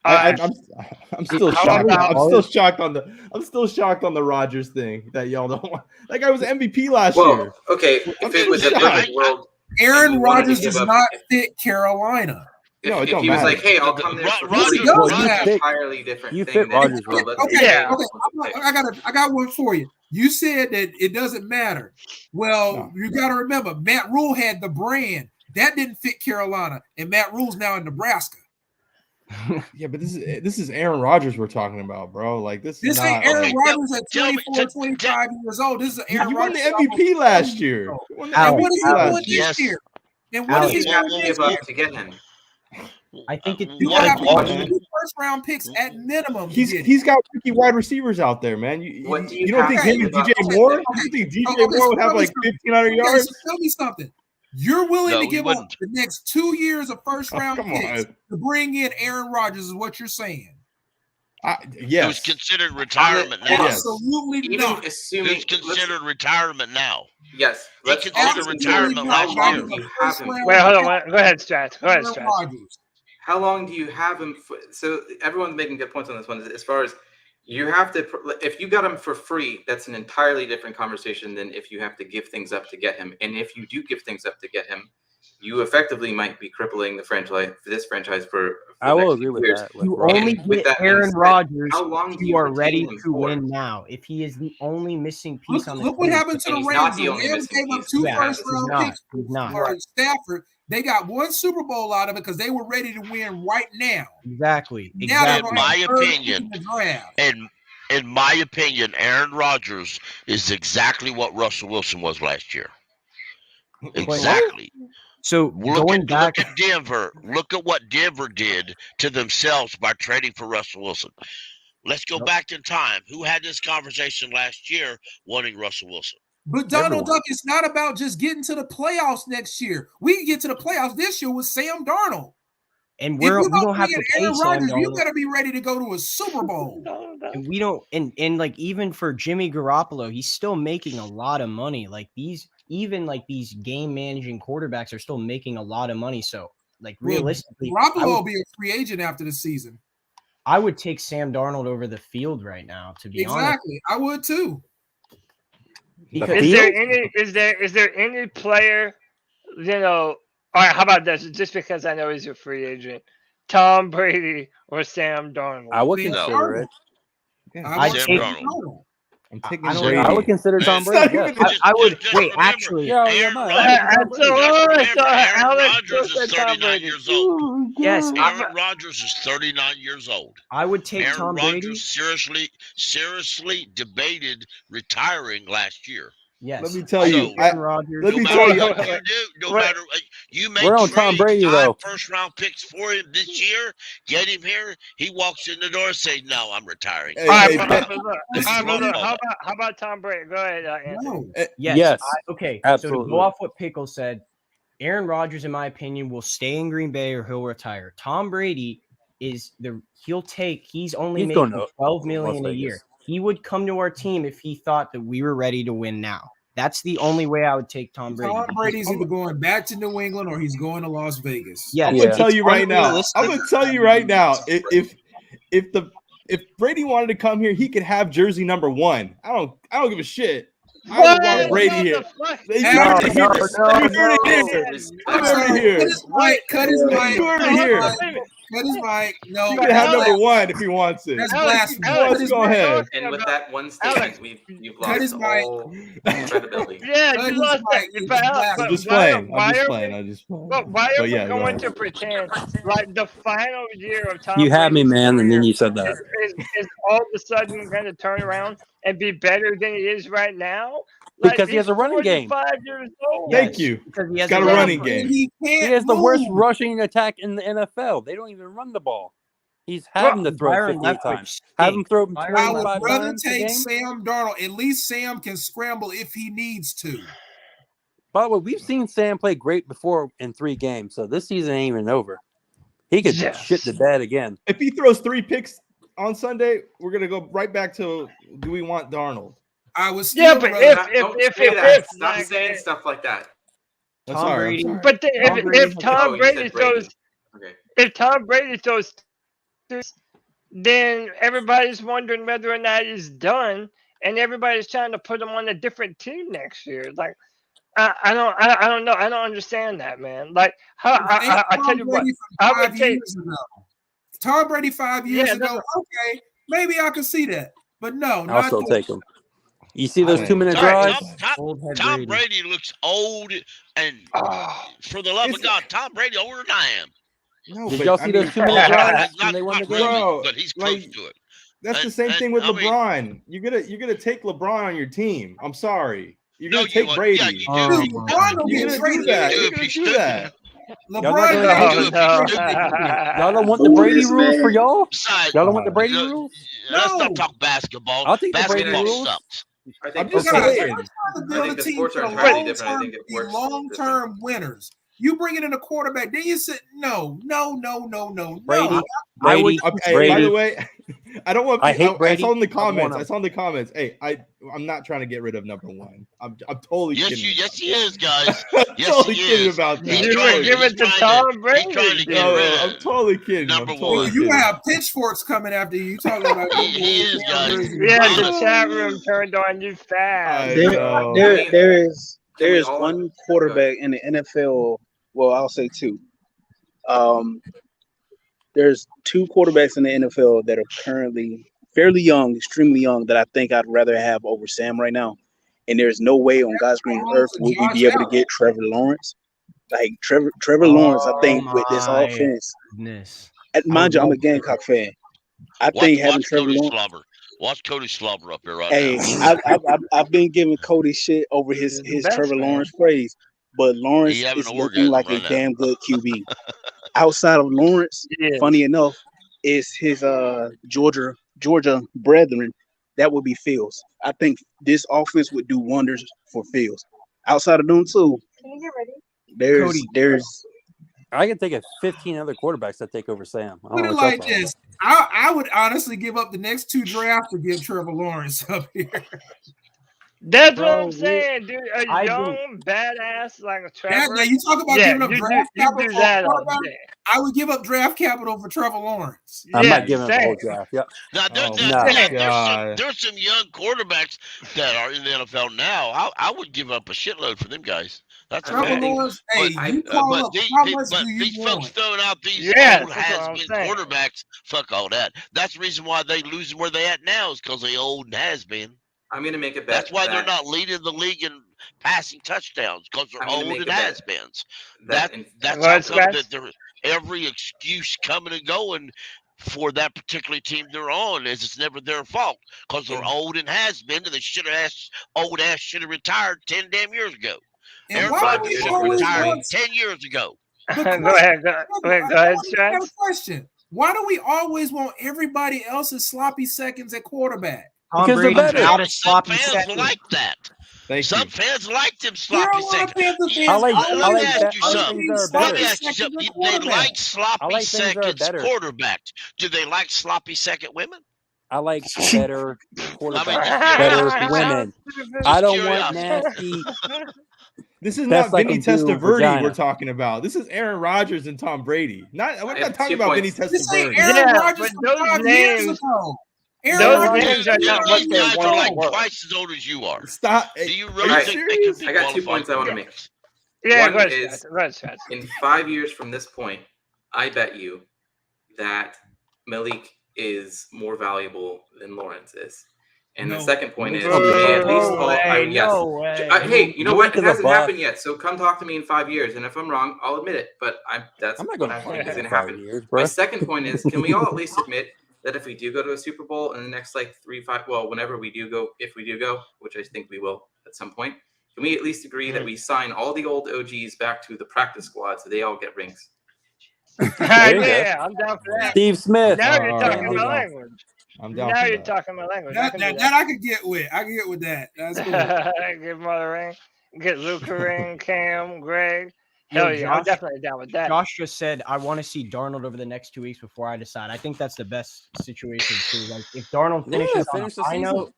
I'm still shocked. I'm still shocked on the Rodgers thing that y'all don't want. That guy was MVP last year. Okay, if it was a perfect world, Aaron Rodgers does not fit Carolina. If he was like, "Hey, I'll come there," entirely different. You fit Rodgers. Okay. I got one for you. You said that it doesn't matter. Well, you got to remember, Matt Rule had the brand that didn't fit Carolina, and Matt Rule's now in Nebraska. Yeah, but this is Aaron Rodgers we're talking about, bro. Like this ain't Aaron Rodgers at 24, 25 years old. This is Aaron Rodgers. You won the MVP last year. And what is he doing this year? And what is he doing this year to get him? I think it's you have two first round picks at minimum. He's got rookie wide receivers out there, man. You don't think him and DJ Moore? You think DJ Moore would have like 1,500 yards? So tell me something. You're willing to give up the next 2 years of first round picks to bring in Aaron Rodgers, is what you're saying? Yes. It was considered retirement now. Absolutely not. It was considered retirement now. Yes. Let's consider retirement last year. Wait, hold on. Go ahead, Strat. How long do you have him? So everyone's making good points on this one. As far as you have to, if you got him for free, that's an entirely different conversation than if you have to give things up to get him. And if you do give things up to get him, you effectively might be crippling the franchise for this franchise for I will agree with years. that. You only get Aaron Rodgers if you are ready to win now. If he is the only missing piece on the look what happened to the Rams. The Rams gave up 2 first round picks for Stafford. They got 1 Super Bowl out of it because they were ready to win right now. Exactly. In my opinion, and in my opinion, Aaron Rodgers is exactly what Russell Wilson was last year. Exactly. So look at Denver. Look at what Denver did to themselves by trading for Russell Wilson. Let's go back in time. Who had this conversation last year wanting Russell Wilson? But Donald Duck, it's not about just getting to the playoffs next year. We can get to the playoffs this year with Sam Darnold. And we don't have to pay Aaron Sam Rodgers, you Darnold. better be ready to go to a Super Bowl. And we don't, and like even for Jimmy Garoppolo, he's still making a lot of money. Like these game managing quarterbacks are still making a lot of money. So like realistically, Garoppolo will be a free agent after the season. I would take Sam Darnold over the field right now, to be honest. Exactly. I would too. Is there any player, all right, how about this? Just because I know he's a free agent, Tom Brady or Sam Darnold? I would consider it. I'm taking I would consider Tom Brady. Yes. I would wait. Actually, Aaron Rodgers is 39 years old. Yes, Aaron Rodgers is 39 years old. I would take Aaron Tom Rodgers Brady. seriously debated retiring last year. Yes. Let me tell you. No matter you make we're on Tom Brady though. First round picks for him this year. Get him here. He walks in the door and say, "No, I'm retiring." How about Tom Brady? Go ahead, Anthony. Yes. Okay. Absolutely. So to go off what Pickle said, Aaron Rodgers, in my opinion, will stay in Green Bay or he'll retire. Tom Brady he's only making $12 million a year. He would come to our team if he thought that we were ready to win now. That's the only way I would take Tom Brady. Tom Brady's either going back to New England or he's going to Las Vegas. Yeah, I'm gonna tell you right now. If Brady wanted to come here, he could have jersey number 1. I don't give a shit. I would want Brady here. You heard it here. Cut his mic. You heard it here. Cut his mic. No, you can have number 1 if he wants it. That's blasphemy. Let's go ahead. And with that one statement, you've lost all credibility. Yeah, you lost that. I'm just playing. But why are we going to pretend like the final year of Tom You had me, Brady's man, and then career you said that. is all of a sudden going to turn around and be better than he is right now? Because he has a running game. 5 years old. Thank you. Because he has got a running game. He has the worst rushing attack in the NFL. They don't even run the ball. He's having to throw 50 times. Have him throw 25 I would rather times a take game. Sam Darnold. At least Sam can scramble if he needs to. By the way, we've seen Sam play great before in 3 games, so this season ain't even over. He could shit the bed again. If he throws 3 picks on Sunday, we're gonna go right back to do we want Darnold? I was still but if stop saying stuff like that. Tom Brady. But if Tom Brady throws, then everybody's wondering whether or not he's done, and everybody's trying to put him on a different team next year. Like, I don't know. I don't understand that, man. Like, I tell you what, I would take Tom Brady 5 years ago. Okay, maybe I could see that, but no, I'll still take him. You see those 2-minute drives? Tom Brady looks old, and for the love of God, Tom Brady older than I am. No, did y'all see those 2-minute drives when they won the game? Really, but he's close to it. That's the same thing with LeBron. You're gonna take LeBron on your team. I'm sorry. You're gonna take Brady. Yeah, you do. You're gonna do that. You're gonna do that. Y'all don't want the Brady rules for y'all? Y'all don't want the Brady rules? Let's not talk basketball. I'll take the Brady rules. Sucks. I'm just saying. I think the sports are entirely different. I think it works. Long-term winners. You bring it in a quarterback, then you said no. Brady. By the way, I don't want. I hate Brady. I saw in the comments. Hey, I'm not trying to get rid of number 1. I'm totally kidding. Yes, he is, guys. Yes, totally kidding about that. He's trying to give it to Tom Brady. I'm totally kidding. Number 1. You have pitchforks coming after you. Talking about he is, guys. Yeah, the chat room turned on you fast. There is one quarterback in the NFL. Well, I'll say 2. There's 2 quarterbacks in the NFL that are currently fairly young, extremely young, that I think I'd rather have over Sam right now. And there's no way on God's green earth will we be able to get Trevor Lawrence. Like Trevor Lawrence, I think with this offense. Mind you, I'm a Gamecock fan. I think having Trevor Lawrence. Watch Cody slobber up here right Hey, now. I've been giving Cody shit over his best, Trevor man. Lawrence praise, but Lawrence He having is an looking orgasm like right a now. damn good QB. Outside of Lawrence, Yes. funny enough, is his Georgia brethren. That would be Fields. I think this offense would do wonders for Fields. Outside of them two, there's I can think of 15 other quarterbacks that take over Sam. I don't Put know it what y'all like talking this. I would honestly give up the next 2 drafts to get Trevor Lawrence up here. That's Bro, what I'm saying, dude. A I young badass like a Now Trevor. you talk about Yeah, giving up you draft capital do for a that all quarterback. day. I would give up draft capital for Trevor Lawrence. I'm Yeah, not giving up the whole same. draft. Yep. Now, God. there's some young quarterbacks that are in the NFL now. I would give up a shitload for them guys. That's Trevor okay. Lawrence, hey, But, you call up how much but do you these folks want? throwing out these Yes, old that's what I'm has-been saying. quarterbacks, fuck all that. That's the reason why they losing where they at now is because they old and has-been. I'm going to make a bet. That's why they're that- not leading the league in passing touchdowns because they're I'm gonna old make and a bet has-beens. that That's Well, how it's come got- that there every excuse coming and going for that particular team they're on is it's never their fault because they're old and has-been and they should have old ass should have retired 10 damn years ago. And Aaron why do Rodgers we should have always retired want? 10 years ago. Go ahead. Go ahead, I have Stretch. a question. Why do we always want everybody else's sloppy seconds at quarterback? Tom Because they're Brady's better. not a Some sloppy fans second. like that. Thank Some you. fans like them sloppy Carolina seconds. Panthers Yeah, fans like- let always me I like ask that- you I like something. things that are Let better. me ask you something. They quarterback. like sloppy I like things that are seconds better. quarterbacks. Do they like sloppy second women? I like better quarterbacks, just better curious. women. Just I don't want curiosity. nasty. This is Best not I Vinny can do, Testaverde vagina. we're talking about. This is Aaron Rodgers and Tom Brady. We're have not talking 2 about points. Vinny This ain't Testaverde. Aaron Yeah, Rodgers but from those 5 years names- ago. Aaron Those Rodgers names are You not what they guys are once like were. twice as old as you are. Stop. Do you Are really you think they serious? could be I got 2 qualified points I want to make. Yeah, One go ahead, is- Stretch. Go ahead, Stretch. In 5 years from this point, I bet you that Malik is more valuable than Lawrence is. And the No. second point is, No you may at least No call. way, Yes. no way. Hey, you know Malik what? It is a hasn't bust. happened yet. So come talk to me in 5 years, and if I'm wrong, I'll admit it. But that's I'm not what going I to think find is that going in to 5 happen. years, My bro. second point is, can we all at least admit that if we do go to a Super Bowl in the next like 3-5, well, whenever we do go, if we do go, which I think we will at some point, can we at least agree that we sign all the old OGs back to the practice squad so they all get rings? There you go. Yeah, I'm down for that. Steve Smith. Now you're All talking right, my I'm down. language. I'm down Now for you're that. talking my language. I That, can that, do that I could get with. I can get with that. That's cool. Give him a ring. Get Luke a ring, Cam, Greg. Yo, Hell yeah, I'm Josh- definitely down with that. Josh just said, I want to see Darnold over the next 2 weeks before I decide. I think that's the best situation too. Like if Darnold finishes on a finish the high season. note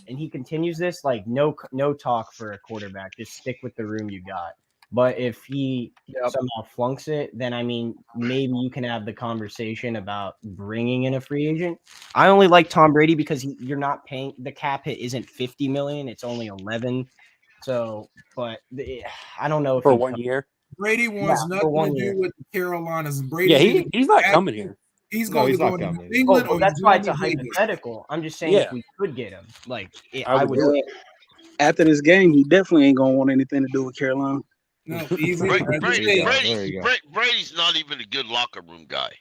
and he continues this, like no talk for a quarterback. Just stick with the room you got. But if he somehow flunks it, then I mean, maybe you can have the conversation about bringing in a free agent. I only like Tom Brady because you're not paying the cap hit isn't 50 million; it's only 11. So, but I don't know if For he 1 year. Brady wants Yeah, for nothing 1 to year. do with the Carolinas. Brady, Yeah, he's not coming here. He's No, going he's to not go to coming. New England. Oh, or that's he's why going it's a to Vegas. hypothetical. I'm just saying Yeah. if we could get him, like I I would would. do it. after this game, he definitely ain't gonna want anything to do with Carolina. No, easy. Brady's not even a good locker room guy.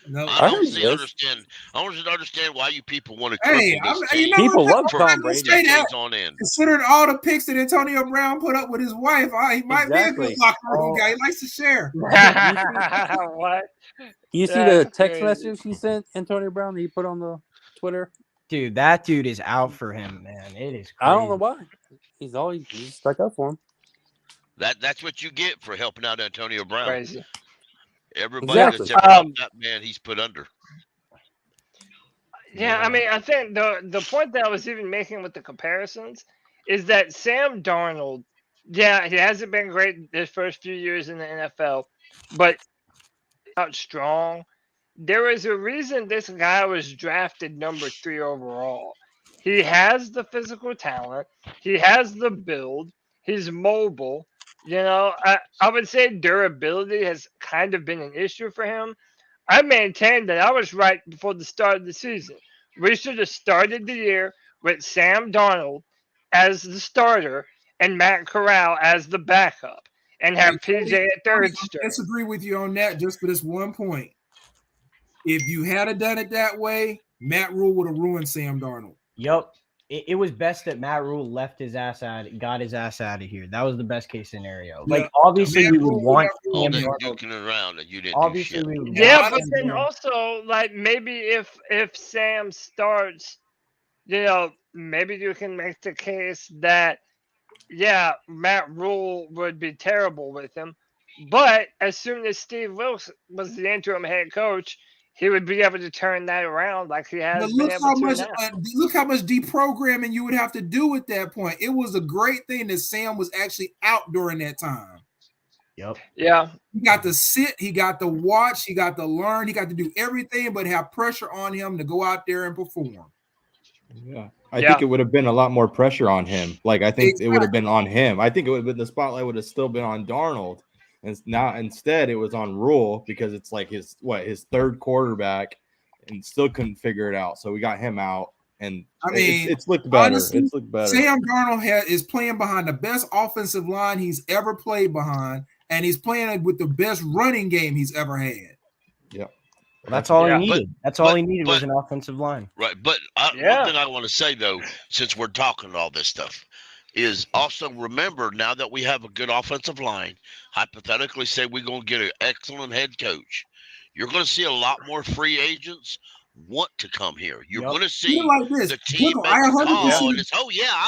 No, I don't he is. understand. I don't understand why you people want to Hey, cripple this you team know People what? love I'm Tom not gonna Brady. say that. days on end. Considering all the picks that Antonio Brown put up with his wife, he might be a Exactly. good locker room guy. He likes to share. What? You see That's the text crazy. message he sent Antonio Brown that he put on the Twitter? Dude, that dude is out for him, man. It is. Crazy. I don't know why. He's stuck up for him. That's what you get for helping out Antonio Brown. Crazy. Everybody Exactly. that's ever helped that man, he's put under. Yeah, I mean, I think the point that I was even making with the comparisons is that Sam Darnold, yeah, he hasn't been great his first few years in the NFL, but out strong. There is a reason this guy was drafted number 3 overall. He has the physical talent. He has the build. He's mobile. You know, I would say durability has kind of been an issue for him. I maintain that I was right before the start of the season. We should have started the year with Sam Darnold as the starter and Matt Corral as the backup and have PJ at third I string. disagree with you on that just for this one point. If you had done it that way, Matt Rule would have ruined Sam Darnold. Yup. It was best that Matt Rule left his ass out, got his ass out of here. That was the best case scenario. Like, obviously, we would want all Sam that Darnold. duking around and you didn't Obviously, do we shit. would Yeah, want but Sam then Darnold. also, like, maybe if Sam starts, maybe you can make the case that, yeah, Matt Rule would be terrible with him, but as soon as Steve Wilkes was the interim head coach, he would be able to turn that around like he has But been able to now. look how much deprogramming you would have to do at that point. It was a great thing that Sam was actually out during that time. Yep. Yeah. He got to sit, he got to watch, he got to learn, he got to do everything but have pressure on him to go out there and perform. Yeah. I think it would have been a lot more pressure on him. Like, I think it would have been on him. I think it would have been the spotlight would have still been on Darnold. And now instead it was on Rule because it's like his third quarterback and still couldn't figure it out. So we got him out. And I mean, it's looked better. Honestly, it's looked better. Sam Darnold is playing behind the best offensive line he's ever played behind, and he's playing with the best running game he's ever had. Yeah. Well, that's all he needed. All he needed was an offensive line. Right. But one thing I want to say, though, since we're talking all this stuff, is also remember now that we have a good offensive line, hypothetically say we're going to get an excellent head coach, you're going to see a lot more free agents want to come here. You're going to see like this. the team Pickle, make a call and it's, I'll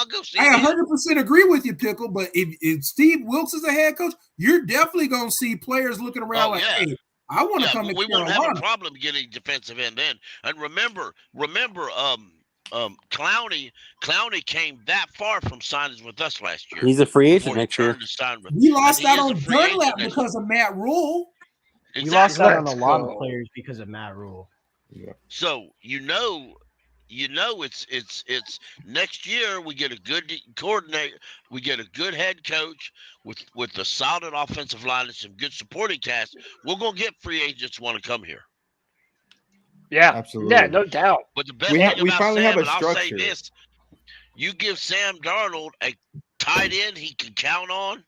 go see I it. 100% agree with you, Pickle, but if Steve Wilkes is a head coach, you're definitely going to see players looking around hey, I want to come to we Carolina. won't have a problem getting defensive end then. And remember, Clowney came that far from signing with us last year. He's a free agent next year. We lost out on Dunlap because of Matt Rule. We lost out on a lot of players because of Matt Rule. Yeah. So it's next year we get a good coordinator, we get a good head coach with a solid offensive line and some good supporting cast. We're gonna get free agents want to come here. Yeah, absolutely. Yeah, no doubt. But the best thing about finally Sam, have a and I'll say structure. this: you give Sam Darnold a tight end he can count on,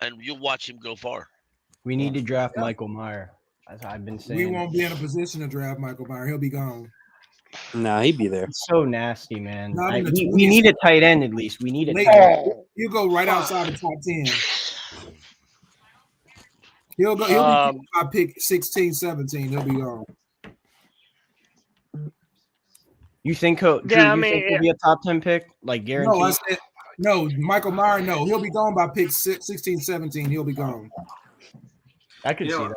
and you'll watch him go far. We need to draft Michael Meyer, as I've been saying. We won't be in a position to draft Michael Meyer. He'll be gone. Nah, he'd be there. It's so nasty, man. Not in the We 20s. need a tight end at least. We need a tight end. He'll go right outside the top 10. He'll be I pick 16, 17. He'll be gone. You think he'll be a top 10 pick? Like guaranteed? No, I said no. Michael Meyer, no. He'll be gone by pick 16, 17. He'll be gone. I could see that.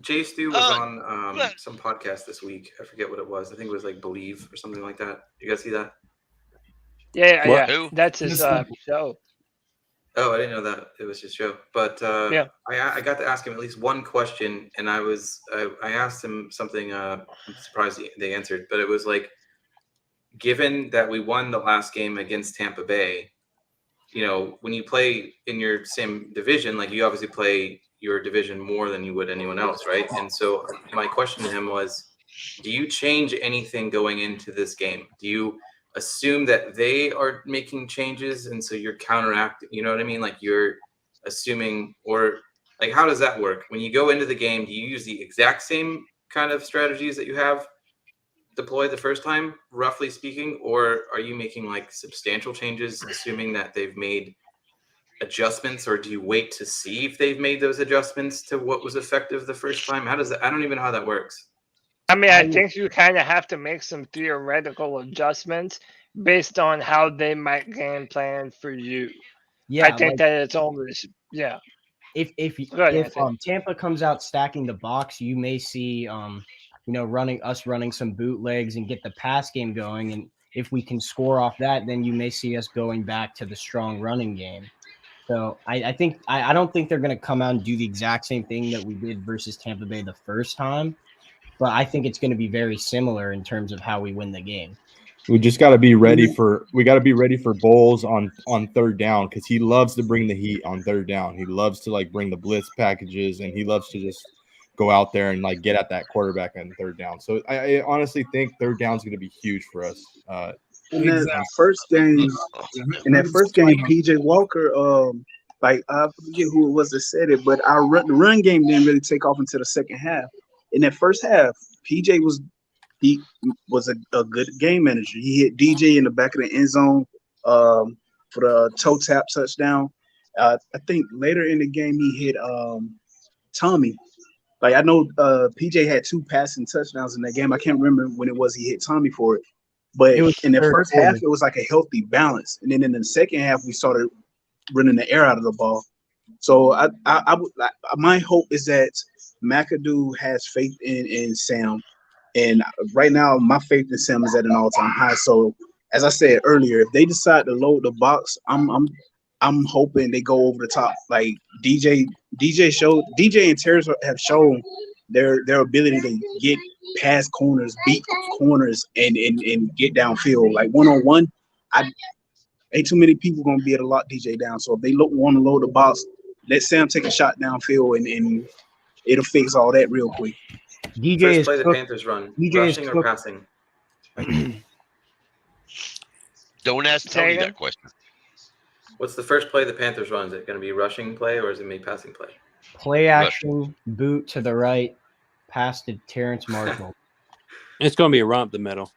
Jay Stu was on some podcast this week. I forget what it was. I think it was like Believe or something like that. You guys see that? Yeah. That's his show. Oh, I didn't know that it was his show. But I got to ask him at least one question, and I asked him something. I'm surprised they answered, but it was like, given that we won the last game against Tampa Bay, when you play in your same division, like you obviously play your division more than you would anyone else, right? And so my question to him was, do you change anything going into this game? Do you assume that they are making changes and so you're counteracting, you know what I mean? Like you're assuming, or like how does that work? When you go into the game, do you use the exact same kind of strategies that you have deployed the first time, roughly speaking, or are you making like substantial changes, assuming that they've made adjustments, or do you wait to see if they've made those adjustments to what was effective the first time? How does that? I don't even know how that works. I mean, I think you kind of have to make some theoretical adjustments based on how they might game plan for you. Yeah, I think that it's always If Tampa comes out stacking the box, you may see running some bootlegs and get the pass game going, and if we can score off that, then you may see us going back to the strong running game. So I don't think they're going to come out and do the exact same thing that we did versus Tampa Bay the first time, but I think it's going to be very similar in terms of how we win the game. We just got to be ready for Bowles on third down, because he loves to bring the heat on third down. He loves to bring the blitz packages, and he loves to just go out there and get at that quarterback on third down. So I honestly think third down is going to be huge for us. In that first game, PJ Walker, I forget who it was that said it, but the run game didn't really take off until the second half. In that first half, PJ was he was a good game manager. He hit DJ in the back of the end zone for the toe tap touchdown. I think later in the game he hit Tommy. Like I know PJ had 2 passing touchdowns in that game. I can't remember when it was he hit Tommy for it. But in the first half, it was like a healthy balance. And then in the second half, we started running the air out of the ball. So my hope is that McAdoo has faith in Sam. And right now, my faith in Sam is at an all-time high. So as I said earlier, if they decide to load the box, I'm hoping they go over the top. Like DJ and Terrence have shown their ability to get past corners, beat corners, and get downfield. Like one-on-one, ain't too many people gonna be able to lock DJ down. So if they want to load the box, let Sam take a shot downfield and it'll fix all that real quick. First play the Panthers run, rushing or passing? Don't ask Tony that question. What's the first play the Panthers run? Is it going to be rushing play or is it maybe passing play? Play action, boot to the right, pass to Terrence Marshall. It's going to be a run up the middle.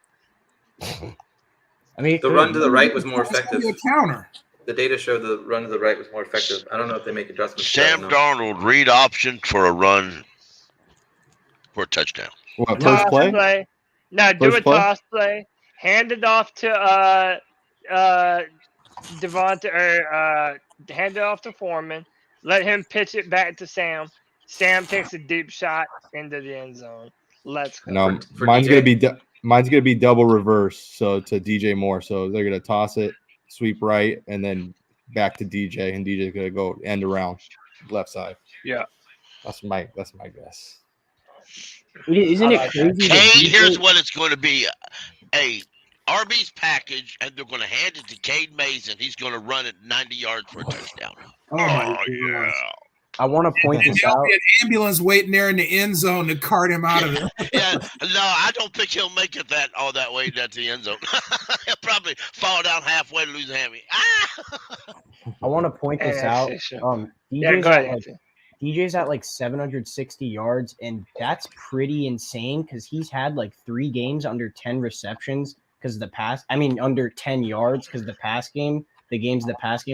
I mean, the run to the right was more effective. It's a counter. The data showed the run to the right was more effective. I don't know if they make adjustments. Sam Darnold read option for a run for a touchdown. What, first play? No, do a toss play. Hand it off to Devonta or hand it off to Foreman. Let him pitch it back to Sam. Sam takes a deep shot into the end zone. Let's go. No, mine's gonna be double reverse. So to DJ Moore. So they're gonna toss it, sweep right, and then back to DJ, and DJ's gonna go end around left side. Yeah, that's my guess. Isn't it crazy? Cade, here's what it's going to be: a Arby's package, and they're going to hand it to Cade Mason. He's going to run it 90 yards for a touchdown. Oh yeah! I want to point this out. There'll be an ambulance waiting there in the end zone to cart him out of it. Yeah, no, I don't think he'll make it all that way to the end zone. He'll probably fall down halfway to lose a hammy. I want to point this out. DJ's at like 760 yards, and that's pretty insane because he's had like 3 games under 10 receptions because under 10 yards because the pass game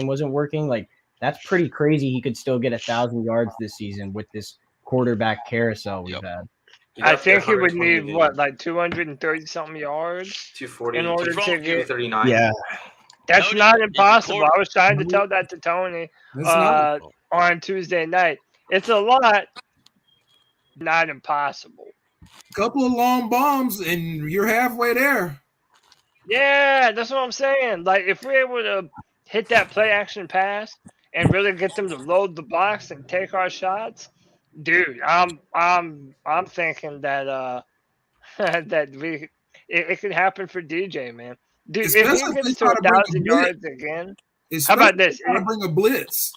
wasn't working. Like, that's pretty crazy. He could still get 1,000 yards this season with this quarterback carousel we've had. I think he would need like 230 something yards, 240 in order to get 239. Yeah, that's not impossible. I was trying to tell that to Tony on Tuesday night. It's a lot, not impossible. Couple of long bombs and you're halfway there. Yeah, that's what I'm saying. Like, if we're able to hit that play action pass and really get them to load the box and take our shots, dude, I'm thinking that it could happen for DJ, man. Dude, especially if he gets to 1,000 yards again, how about this? Bring a blitz.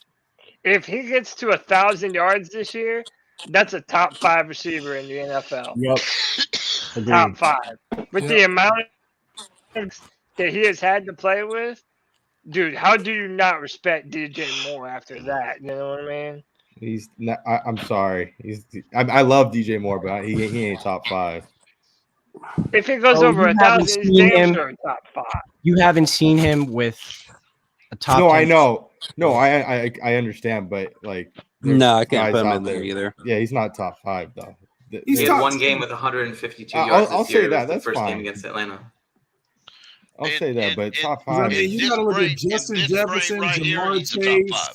If he gets to 1,000 yards this year, that's a top 5 receiver in the NFL. Yep. Top 5. With the amount that he has had to play with, dude, how do you not respect DJ Moore after that? You know what I mean? He's not, I'm sorry. I love DJ Moore, but he ain't top 5. If he goes over 1,000, he's damn sure top 5. You haven't seen him with a top. No, 10. I know. No, I understand, but like, no, I can't put him in there either. Yeah, he's not top 5 though. He had one game with 152 yards. I'll say that. That's the first fine. game against Atlanta. I'll say that, but top 5. I mean, you got to look at Justin Jefferson, Jamar Chase.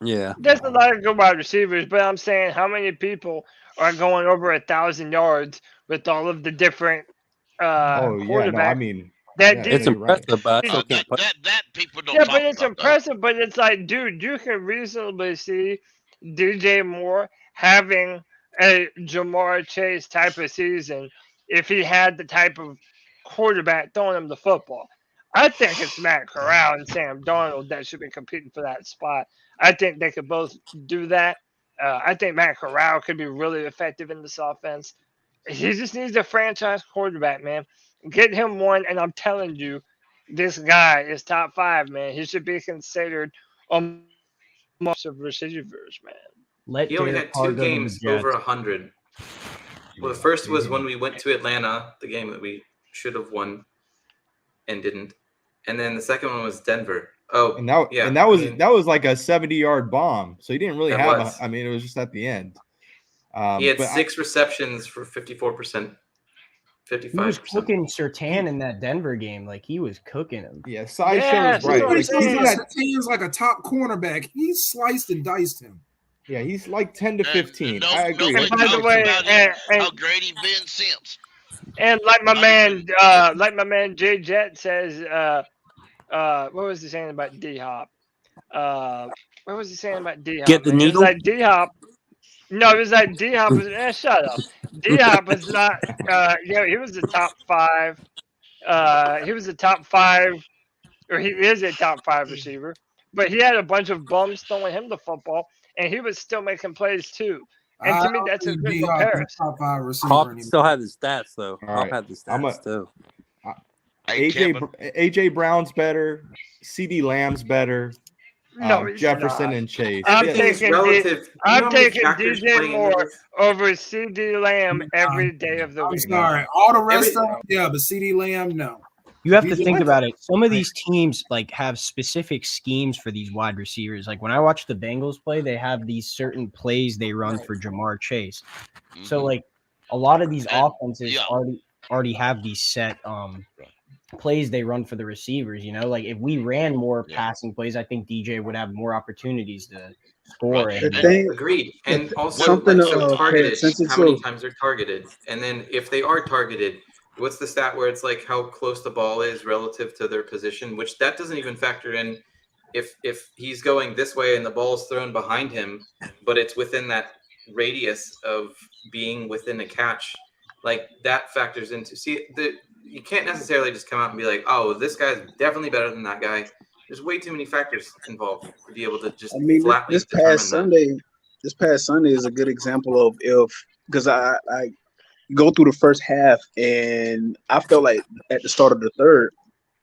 Yeah, there's a lot of good wide receivers, but I'm saying how many people are going over 1,000 yards with all of the different quarterbacks? No, I mean. It's impressive, but that people don't. Yeah, but it's impressive. But it's like, dude, you can reasonably see DJ Moore having a Jamar Chase type of season if he had the type of quarterback throwing him the football. I think it's Matt Corral and Sam Darnold that should be competing for that spot. I think they could both do that. I think Matt Corral could be really effective in this offense. He just needs a franchise quarterback, man. Get him one, and I'm telling you, this guy is top 5, man. He should be considered most of receivers, man. He only had 2 games over 100. Well, the first was when we went to Atlanta, the game that we should have won and didn't. And then the second one was Denver. Oh, And that was like a 70-yard bomb. So he didn't really have it was just at the end. He had 6 receptions for 54%. 55%. He was cooking Surtain in that Denver game. Like, he was cooking him. Yeah, Sideshow's right. Surtain's like a top cornerback. He sliced and diced him. Yeah, he's like 10 to 15. I agree. And by the way, how great he's been since. And like my man Jay Jet says, what was he saying about D-Hop? What was he saying about D-Hop? Get the needle? It was like D-Hop. No, it was like D-Hop was shut up. D-Hop was not he was the top 5. He was the top 5, or he is a top 5 receiver. But he had a bunch of bums throwing him the football, and he was still making plays too. And to me, that's a good comparison. Top 5 receiver. Hop still had the stats though. Hop had the stats too. AJ Brown's better. CD Lamb's better. Jefferson and Chase. I'm taking DJ Moore over CD Lamb every day of the week. I'm sorry. All the rest of them, yeah, but CD Lamb, no. You have to think about it. Some of these teams like have specific schemes for these wide receivers. Like when I watch the Bengals play, they have these certain plays they run for Jamar Chase. So like a lot of these offenses already have these set plays they run for the receivers. You know, like if we ran more passing plays, I think DJ would have more opportunities to score. Agreed. And also targeted. How many times they're targeted, and then if they are targeted, what's the stat where it's like how close the ball is relative to their position, which that doesn't even factor in if he's going this way and the ball's thrown behind him, but it's within that radius of being within a catch, like that factors into you can't necessarily just come out and be like, oh, this guy's definitely better than that guy. There's way too many factors involved to be able to just flatly this past Sunday is a good example of because I go through the first half, and I felt like at the start of the third,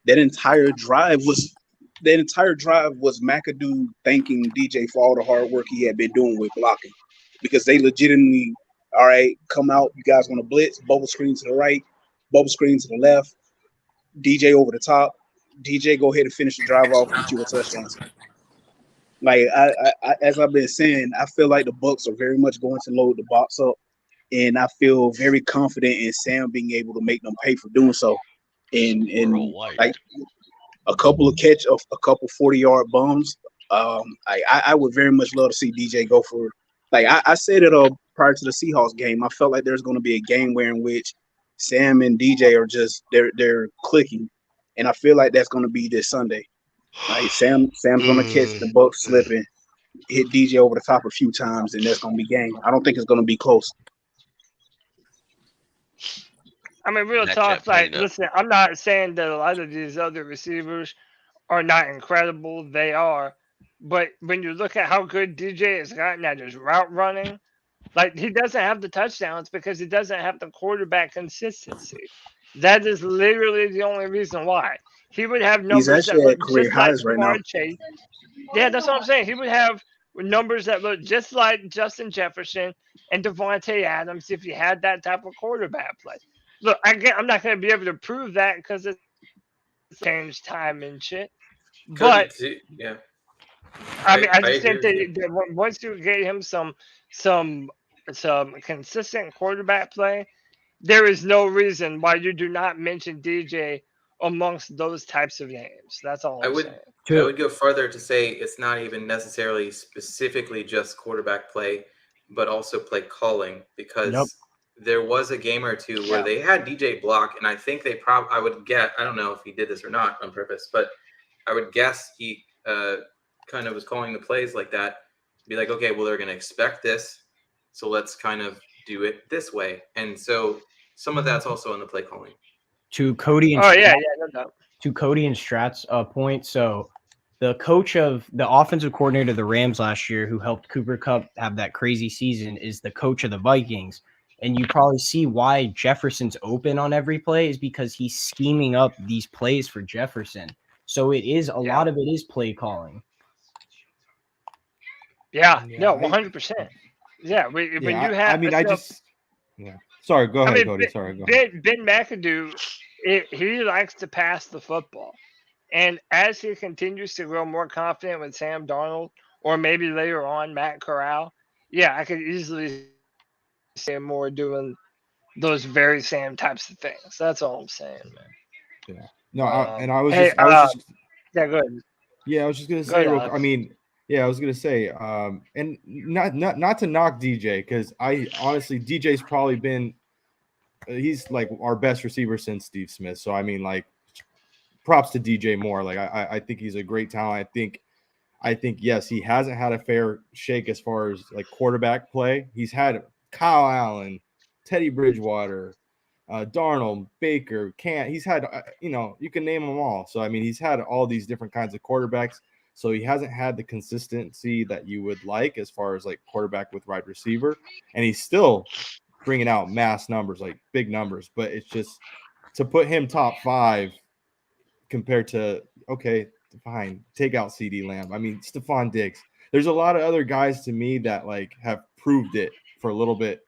that entire drive was McAdoo thanking DJ for all the hard work he had been doing with blocking, because they legitimately, all right, come out, you guys want to blitz, bubble screen to the right, bubble screen to the left, DJ over the top, DJ go ahead and finish the drive off, get you a touchdown. Like I as I've been saying, I feel like the Bucs are very much going to load the box up. And I feel very confident in Sam being able to make them pay for doing so. And like a couple 40-yard bombs. I would very much love to see DJ go for. Like I said it prior to the Seahawks game. I felt like there's going to be a game where in which Sam and DJ are just they're clicking, and I feel like that's going to be this Sunday. Like Sam's going to catch the Bucs slipping, hit DJ over the top a few times, and that's going to be game. I don't think it's going to be close. I mean, real talk, listen, I'm not saying that a lot of these other receivers are not incredible. They are. But when you look at how good DJ has gotten at his route running, like he doesn't have the touchdowns because he doesn't have the quarterback consistency. That is literally the only reason why. He would have numbers that look career just highs like right now. Chase. Yeah, that's what I'm saying. He would have numbers that look just like Justin Jefferson and Devontae Adams if he had that type of quarterback play. Look, I'm not going to be able to prove that because it's changed time and shit. But yeah, I mean, I just think that once you get him some consistent quarterback play, there is no reason why you do not mention DJ amongst those types of names. That's all I'm saying. I would go further to say it's not even necessarily specifically just quarterback play, but also play calling, because there was a game or two where they had DJ block, and I think I would get, I don't know if he did this or not on purpose, but I would guess he kind of was calling the plays like that, be like, okay, well, they're going to expect this, so let's kind of do it this way. And so some of that's also in the play calling. To Cody and to Cody and Strat's point, so the coach of the offensive coordinator of the Rams last year, who helped Cooper Kupp have that crazy season, is the coach of the Vikings. And you probably see why Jefferson's open on every play is because he's scheming up these plays for Jefferson. So it is a lot of it is play calling. Yeah, no, 100%. Yeah, when you have. I mean, Sorry, go ahead, I mean, Cody. Sorry, go ahead. Ben McAdoo, he likes to pass the football. And as he continues to grow more confident with Sam Darnold, or maybe later on Matt Corral, yeah, I could easily see him more doing those very same types of things. That's all I'm saying, man. Yeah. No, I was hey, just, I was just, yeah, go ahead. yeah, I was just gonna Go say, ahead, Alex. I mean, yeah, I was gonna say, and not to knock DJ, because I honestly, DJ's probably been, he's like our best receiver since Steve Smith. So I mean, like, props to DJ Moore. Like, I think he's a great talent. I think yes, he hasn't had a fair shake as far as like quarterback play. He's had Kyle Allen, Teddy Bridgewater, Darnold, Baker, he's had, you can name them all. So, I mean, he's had all these different kinds of quarterbacks. So he hasn't had the consistency that you would like as far as like quarterback with wide receiver. And he's still bringing out mass numbers, like big numbers. But it's just to put him top 5 compared to, okay, fine, take out CD Lamb. I mean, Stephon Diggs. There's a lot of other guys to me that like have proved it for a little bit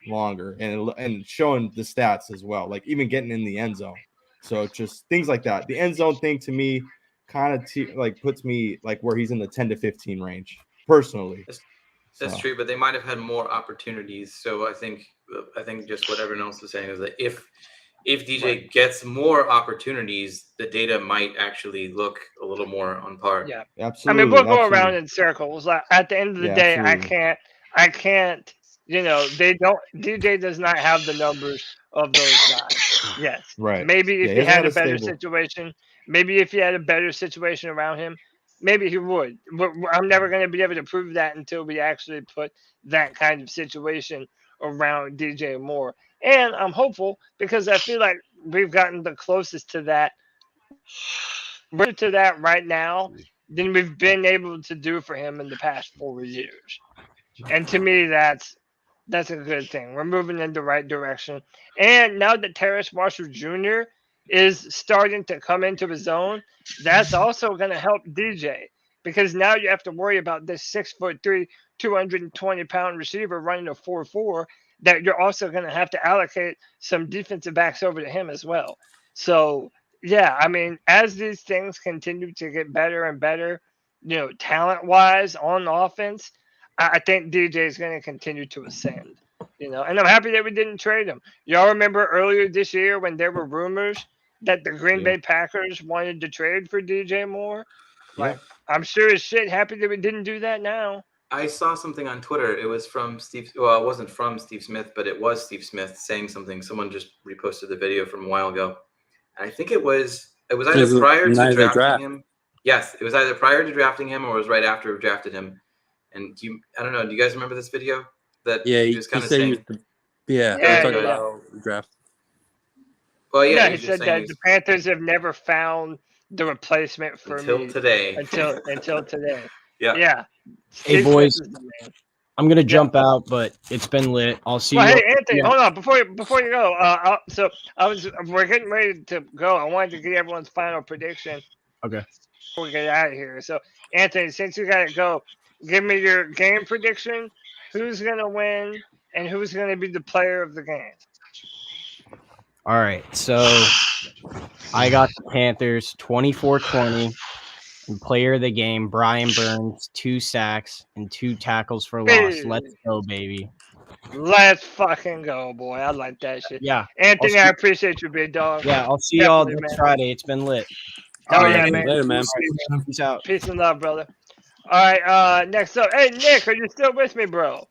longer and showing the stats as well, like even getting in the end zone. So just things like that. The end zone thing to me kind of like puts me like where he's in the 10 to 15 range personally. That's true, but they might have had more opportunities. So I think just what everyone else is saying is that if DJ gets more opportunities, the data might actually look a little more on par. Yeah, absolutely. I mean, we'll go around in circles. Like, at the end of the day, absolutely. I can't. DJ does not have the numbers of those guys. Yes. Right. Maybe if he he had a better stable situation, maybe if he had a better situation around him, maybe he would. But I'm never going to be able to prove that until we actually put that kind of situation around DJ Moore. And I'm hopeful because I feel like we've gotten the closest to that. We're to that right now than we've been able to do for him in the past 4 years. And to me, that's a good thing. We're moving in the right direction. And now that Terrace Marshall Jr. is starting to come into his own, that's also going to help DJ because now you have to worry about this 6'3", 220-pound receiver running a 4.4 that you're also going to have to allocate some defensive backs over to him as well. So, yeah, I mean, as these things continue to get better and better, talent-wise on offense, I think DJ is going to continue to ascend, and I'm happy that we didn't trade him. Y'all remember earlier this year when there were rumors that the Green Bay Packers wanted to trade for DJ Moore? Like, I'm sure as shit happy that we didn't do that now. I saw something on Twitter. It was from Steve. Well, it wasn't from Steve Smith, but it was Steve Smith saying something. Someone just reposted the video from a while ago. And I think it was either prior to drafting him. Yes, it was either prior to drafting him or it was right after we drafted him. And I don't know. Do you guys remember this video? That he was kind of saying, draft. Well, he said that the Panthers have never found the replacement for until me today. Until today. Yeah. Hey boys, I'm gonna jump out, but it's been lit. I'll see you. Hey Anthony, hold on before you go. We're getting ready to go. I wanted to get everyone's final prediction. Okay. Before we get out of here, so Anthony, since you gotta go, give me your game prediction. Who's going to win and who's going to be the player of the game? All right. So I got the Panthers 24-20. And player of the game, Brian Burns, 2 sacks and 2 tackles for loss. Let's go, baby. Let's fucking go, boy. I like that shit. Yeah. Anthony, I appreciate you, big dog. Yeah, I'll see y'all next Friday. It's been lit. Oh, yeah, man. Later, man. Right. Peace out. Peace and love, brother. All right, next up. Hey, Nick, are you still with me, bro?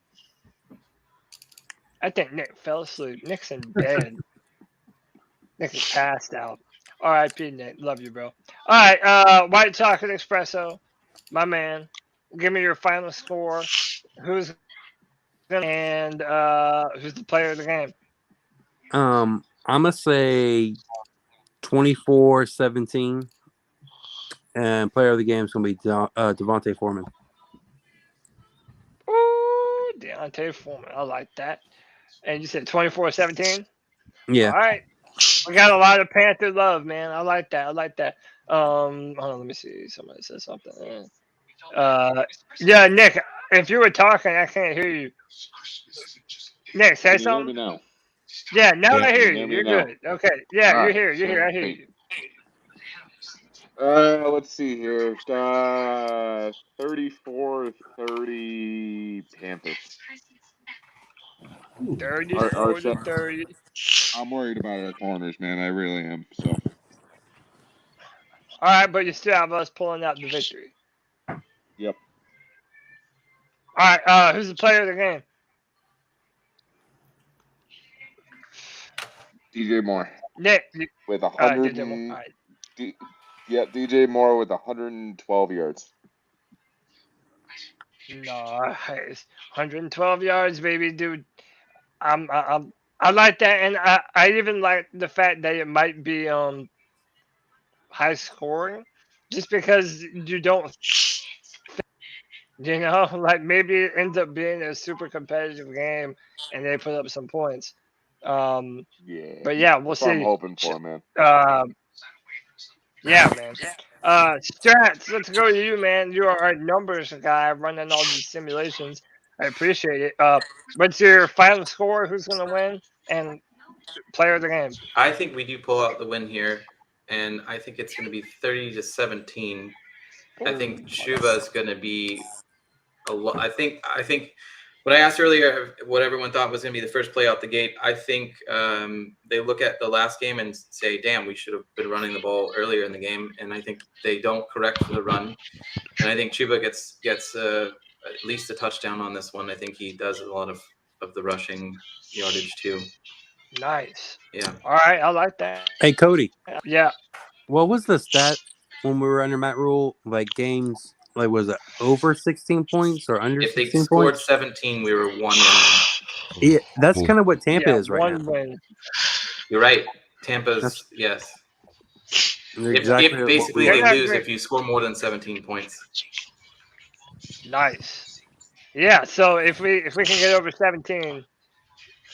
I think Nick fell asleep. Nick's in bed. Nick is passed out. R.I.P. Nick. Love you, bro. All right, White Chocolate Espresso, my man. Give me your final score. Who's the player of the game? I'm going to say 24-17. And player of the game is going to be Devontae Foreman. Ooh, Devontae Foreman. I like that. And you said 24-17? Yeah. All right. We got a lot of Panther love, man. I like that. Hold on, let me see. Somebody said something. Yeah, Nick, if you were talking, I can't hear you. Nick, say something. Hear me now? Yeah, now Can I hear you you. hear me You're now? good. Okay. Yeah, All you're right, here. You're here. I hear sweet. you. Let's see here. 34-30 Panthers. 34 to 30. I'm worried about our corners, man. I really am. So. All right, but you still have us pulling out the victory. Yep. All right. Who's the player of the game? DJ Moore. Nick. With DJ Moore. All right. DJ Moore with 112 yards. Nice. 112 yards, baby, dude. I like that, and I even like the fact that it might be high scoring, just because you don't, like maybe it ends up being a super competitive game, and they put up some points. Yeah. But yeah, we'll That's what I'm see. hoping for, man. Yeah, man. Strats, let's go to you, man. You are our numbers guy running all these simulations. I appreciate it. What's your final score? Who's going to win? And player of the game? I think we do pull out the win here, and I think it's going to be 30-17. I think Chuba is going to be a lot. I think when I asked earlier what everyone thought was going to be the first play out the gate, I think they look at the last game and say, damn, we should have been running the ball earlier in the game. And I think they don't correct for the run. And I think Chuba gets at least a touchdown on this one. I think he does a lot of the rushing yardage too. Nice. Yeah. All right. I like that. Hey, Cody. Yeah. What was the stat when we were under Matt Rule? Like games, like was it over 16 points or under 16 points? If they scored 17, we were 1 win. Yeah, that's kind of what Tampa is right now. 1 win. You're right. Tampa's, yes. Exactly if basically they lose if you score more than 17 points. Nice. Yeah, so if we can get over 17,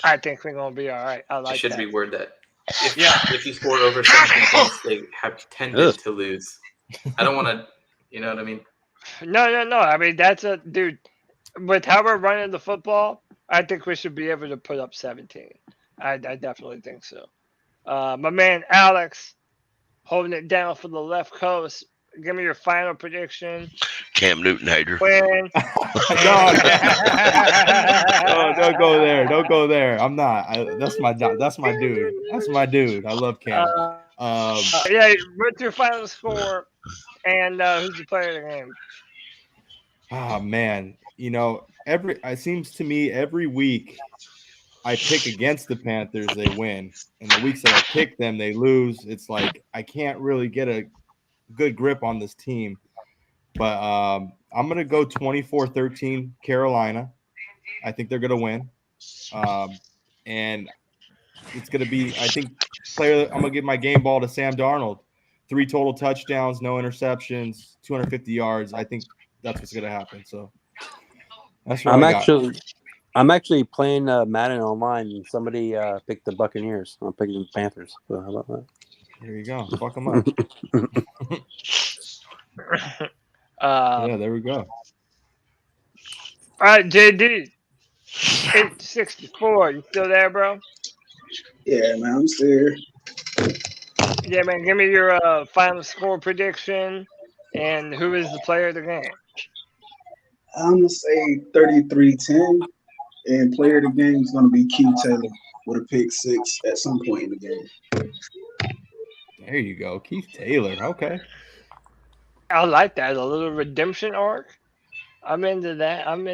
I think we're gonna be all right. I like that. I should reword that. If you score over 17 points, they have tended to lose. I don't want to, you know what I mean? No. I mean, that's a dude. With how we're running the football, I think we should be able to put up 17. I definitely think so. My man Alex, holding it down for the left coast. Give me your final prediction. Cam Newton hater. Win. No, don't go there. Don't go there. I'm not. That's my dude. That's my dude. I love Cam. Yeah, what's your final score? And who's the player of the game? Oh man, it seems to me every week I pick against the Panthers, they win, and the weeks that I pick them, they lose. It's like I can't really get a good grip on this team, but I'm gonna go 24-13 Carolina. I think they're gonna win, and it's gonna be. I think I'm gonna give my game ball to Sam Darnold. 3 total touchdowns, no interceptions, 250 yards. I think that's what's gonna happen. So that's what I'm actually playing Madden online, and somebody picked the Buccaneers. I'm picking the Panthers. So how about that? There you go. Fuck them up. Yeah, there we go. All right, JD. 864. You still there, bro? Yeah, man, I'm still here. Yeah, man. Give me your final score prediction and who is the player of the game. I'm gonna say 33-10, and player of the game is gonna be Keith Taylor with a pick 6 at some point in the game. There you go, Keith Taylor. Okay. I like that. A little redemption arc. I'm into that. I am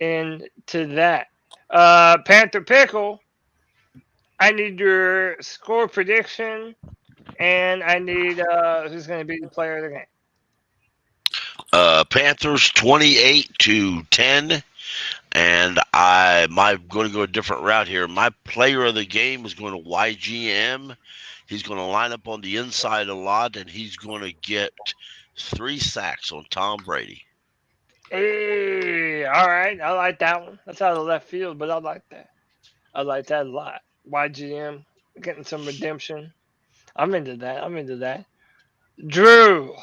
into that. Panther Pickle, I need your score prediction, and I need who's going to be the player of the game. Panthers 28-10, and I'm going to go a different route here. My player of the game is going to YGM. He's going to line up on the inside a lot, and he's going to get 3 sacks on Tom Brady. Hey, all right. I like that one. That's out of left field, but I like that. I like that a lot. YGM getting some redemption. I'm into that. Drew,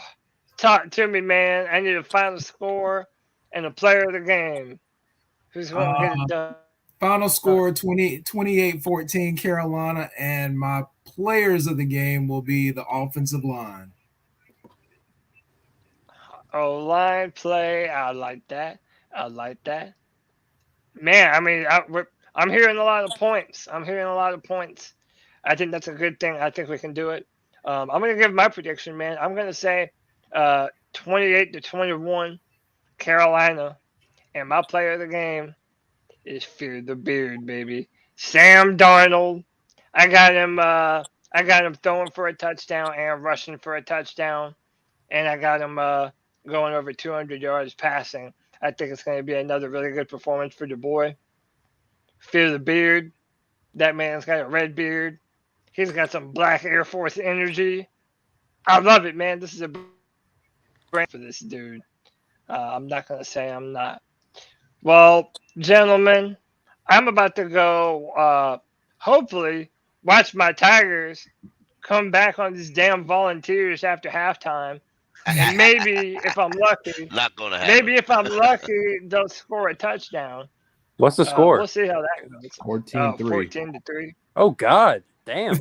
talk to me, man. I need a final score and a player of the game. Who's going to get it done? Final score 28-14 Carolina, and my players of the game will be the offensive line. Line play. I like that. Man, I mean, I'm hearing a lot of points. I think that's a good thing. I think we can do it. I'm going to give my prediction, man. I'm going to say 28-21 Carolina, and my player of the game is Fear the Beard, baby. Sam Darnold. I got him throwing for a touchdown and rushing for a touchdown, and I got him going over 200 yards passing. I think it's going to be another really good performance for the boy. Fear the Beard. That man's got a red beard. He's got some black Air Force energy. I love it, man. This is a brand for this dude. I'm not going to say I'm not. Well, gentlemen, I'm about to go hopefully watch my Tigers come back on these damn Volunteers after halftime. And maybe if I'm lucky, not gonna happen. Maybe if I'm lucky, they'll score a touchdown. What's the score? We'll see how that goes. 14-3. 14-3. Oh God, damn.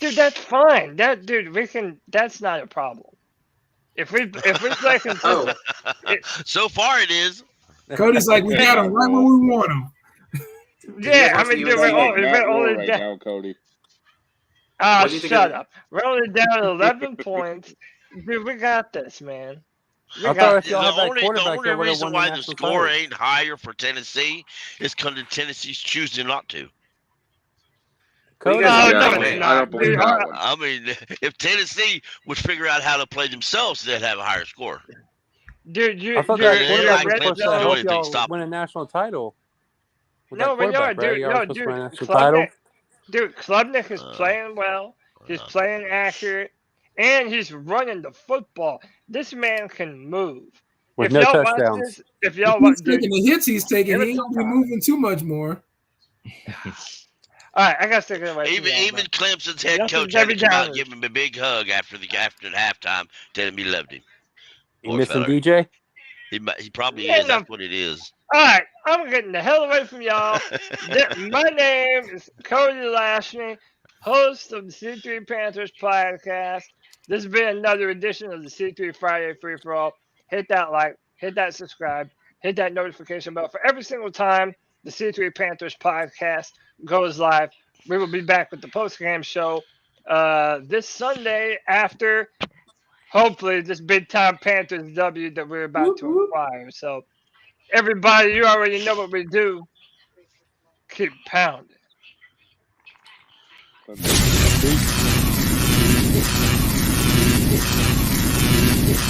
Dude, that's fine. That's not a problem. If we play consistent. So far it is. Cody's like, we got him right where we want him. Yeah, I mean, dude, we're only down. Now, Cody. Shut up. We're only down 11 points. Dude, we got this, man. The only reason why the score ain't higher for Tennessee is because Tennessee's choosing not to. I mean, if Tennessee would figure out how to play themselves, they'd have a higher score. Dude, I thought that quarterback was supposed to help y'all win a national title. No, we are, dude. No, dude. Dude, Klubnik is playing well. He's playing accurate, and he's running the football. This man can move. With no touchdowns. If he's taking the hits he's taking, he ain't be moving too much more. All right, I got to take it away. Even Clemson's head coach had to come out and give him a big hug after halftime, telling him he loved him. You missing DJ? He probably is. That's what it is. All right, I'm getting the hell away from y'all. My name is Cody Lashney, host of the C3 Panthers Podcast. This has been another edition of the C3 Friday Free For All. Hit that like, hit that subscribe, hit that notification bell for every single time the C3 Panthers Podcast goes live. We will be back with the post-game show this Sunday after, hopefully, this big-time Panthers W that we're about to acquire. So, everybody, you already know what we do. Keep pounding.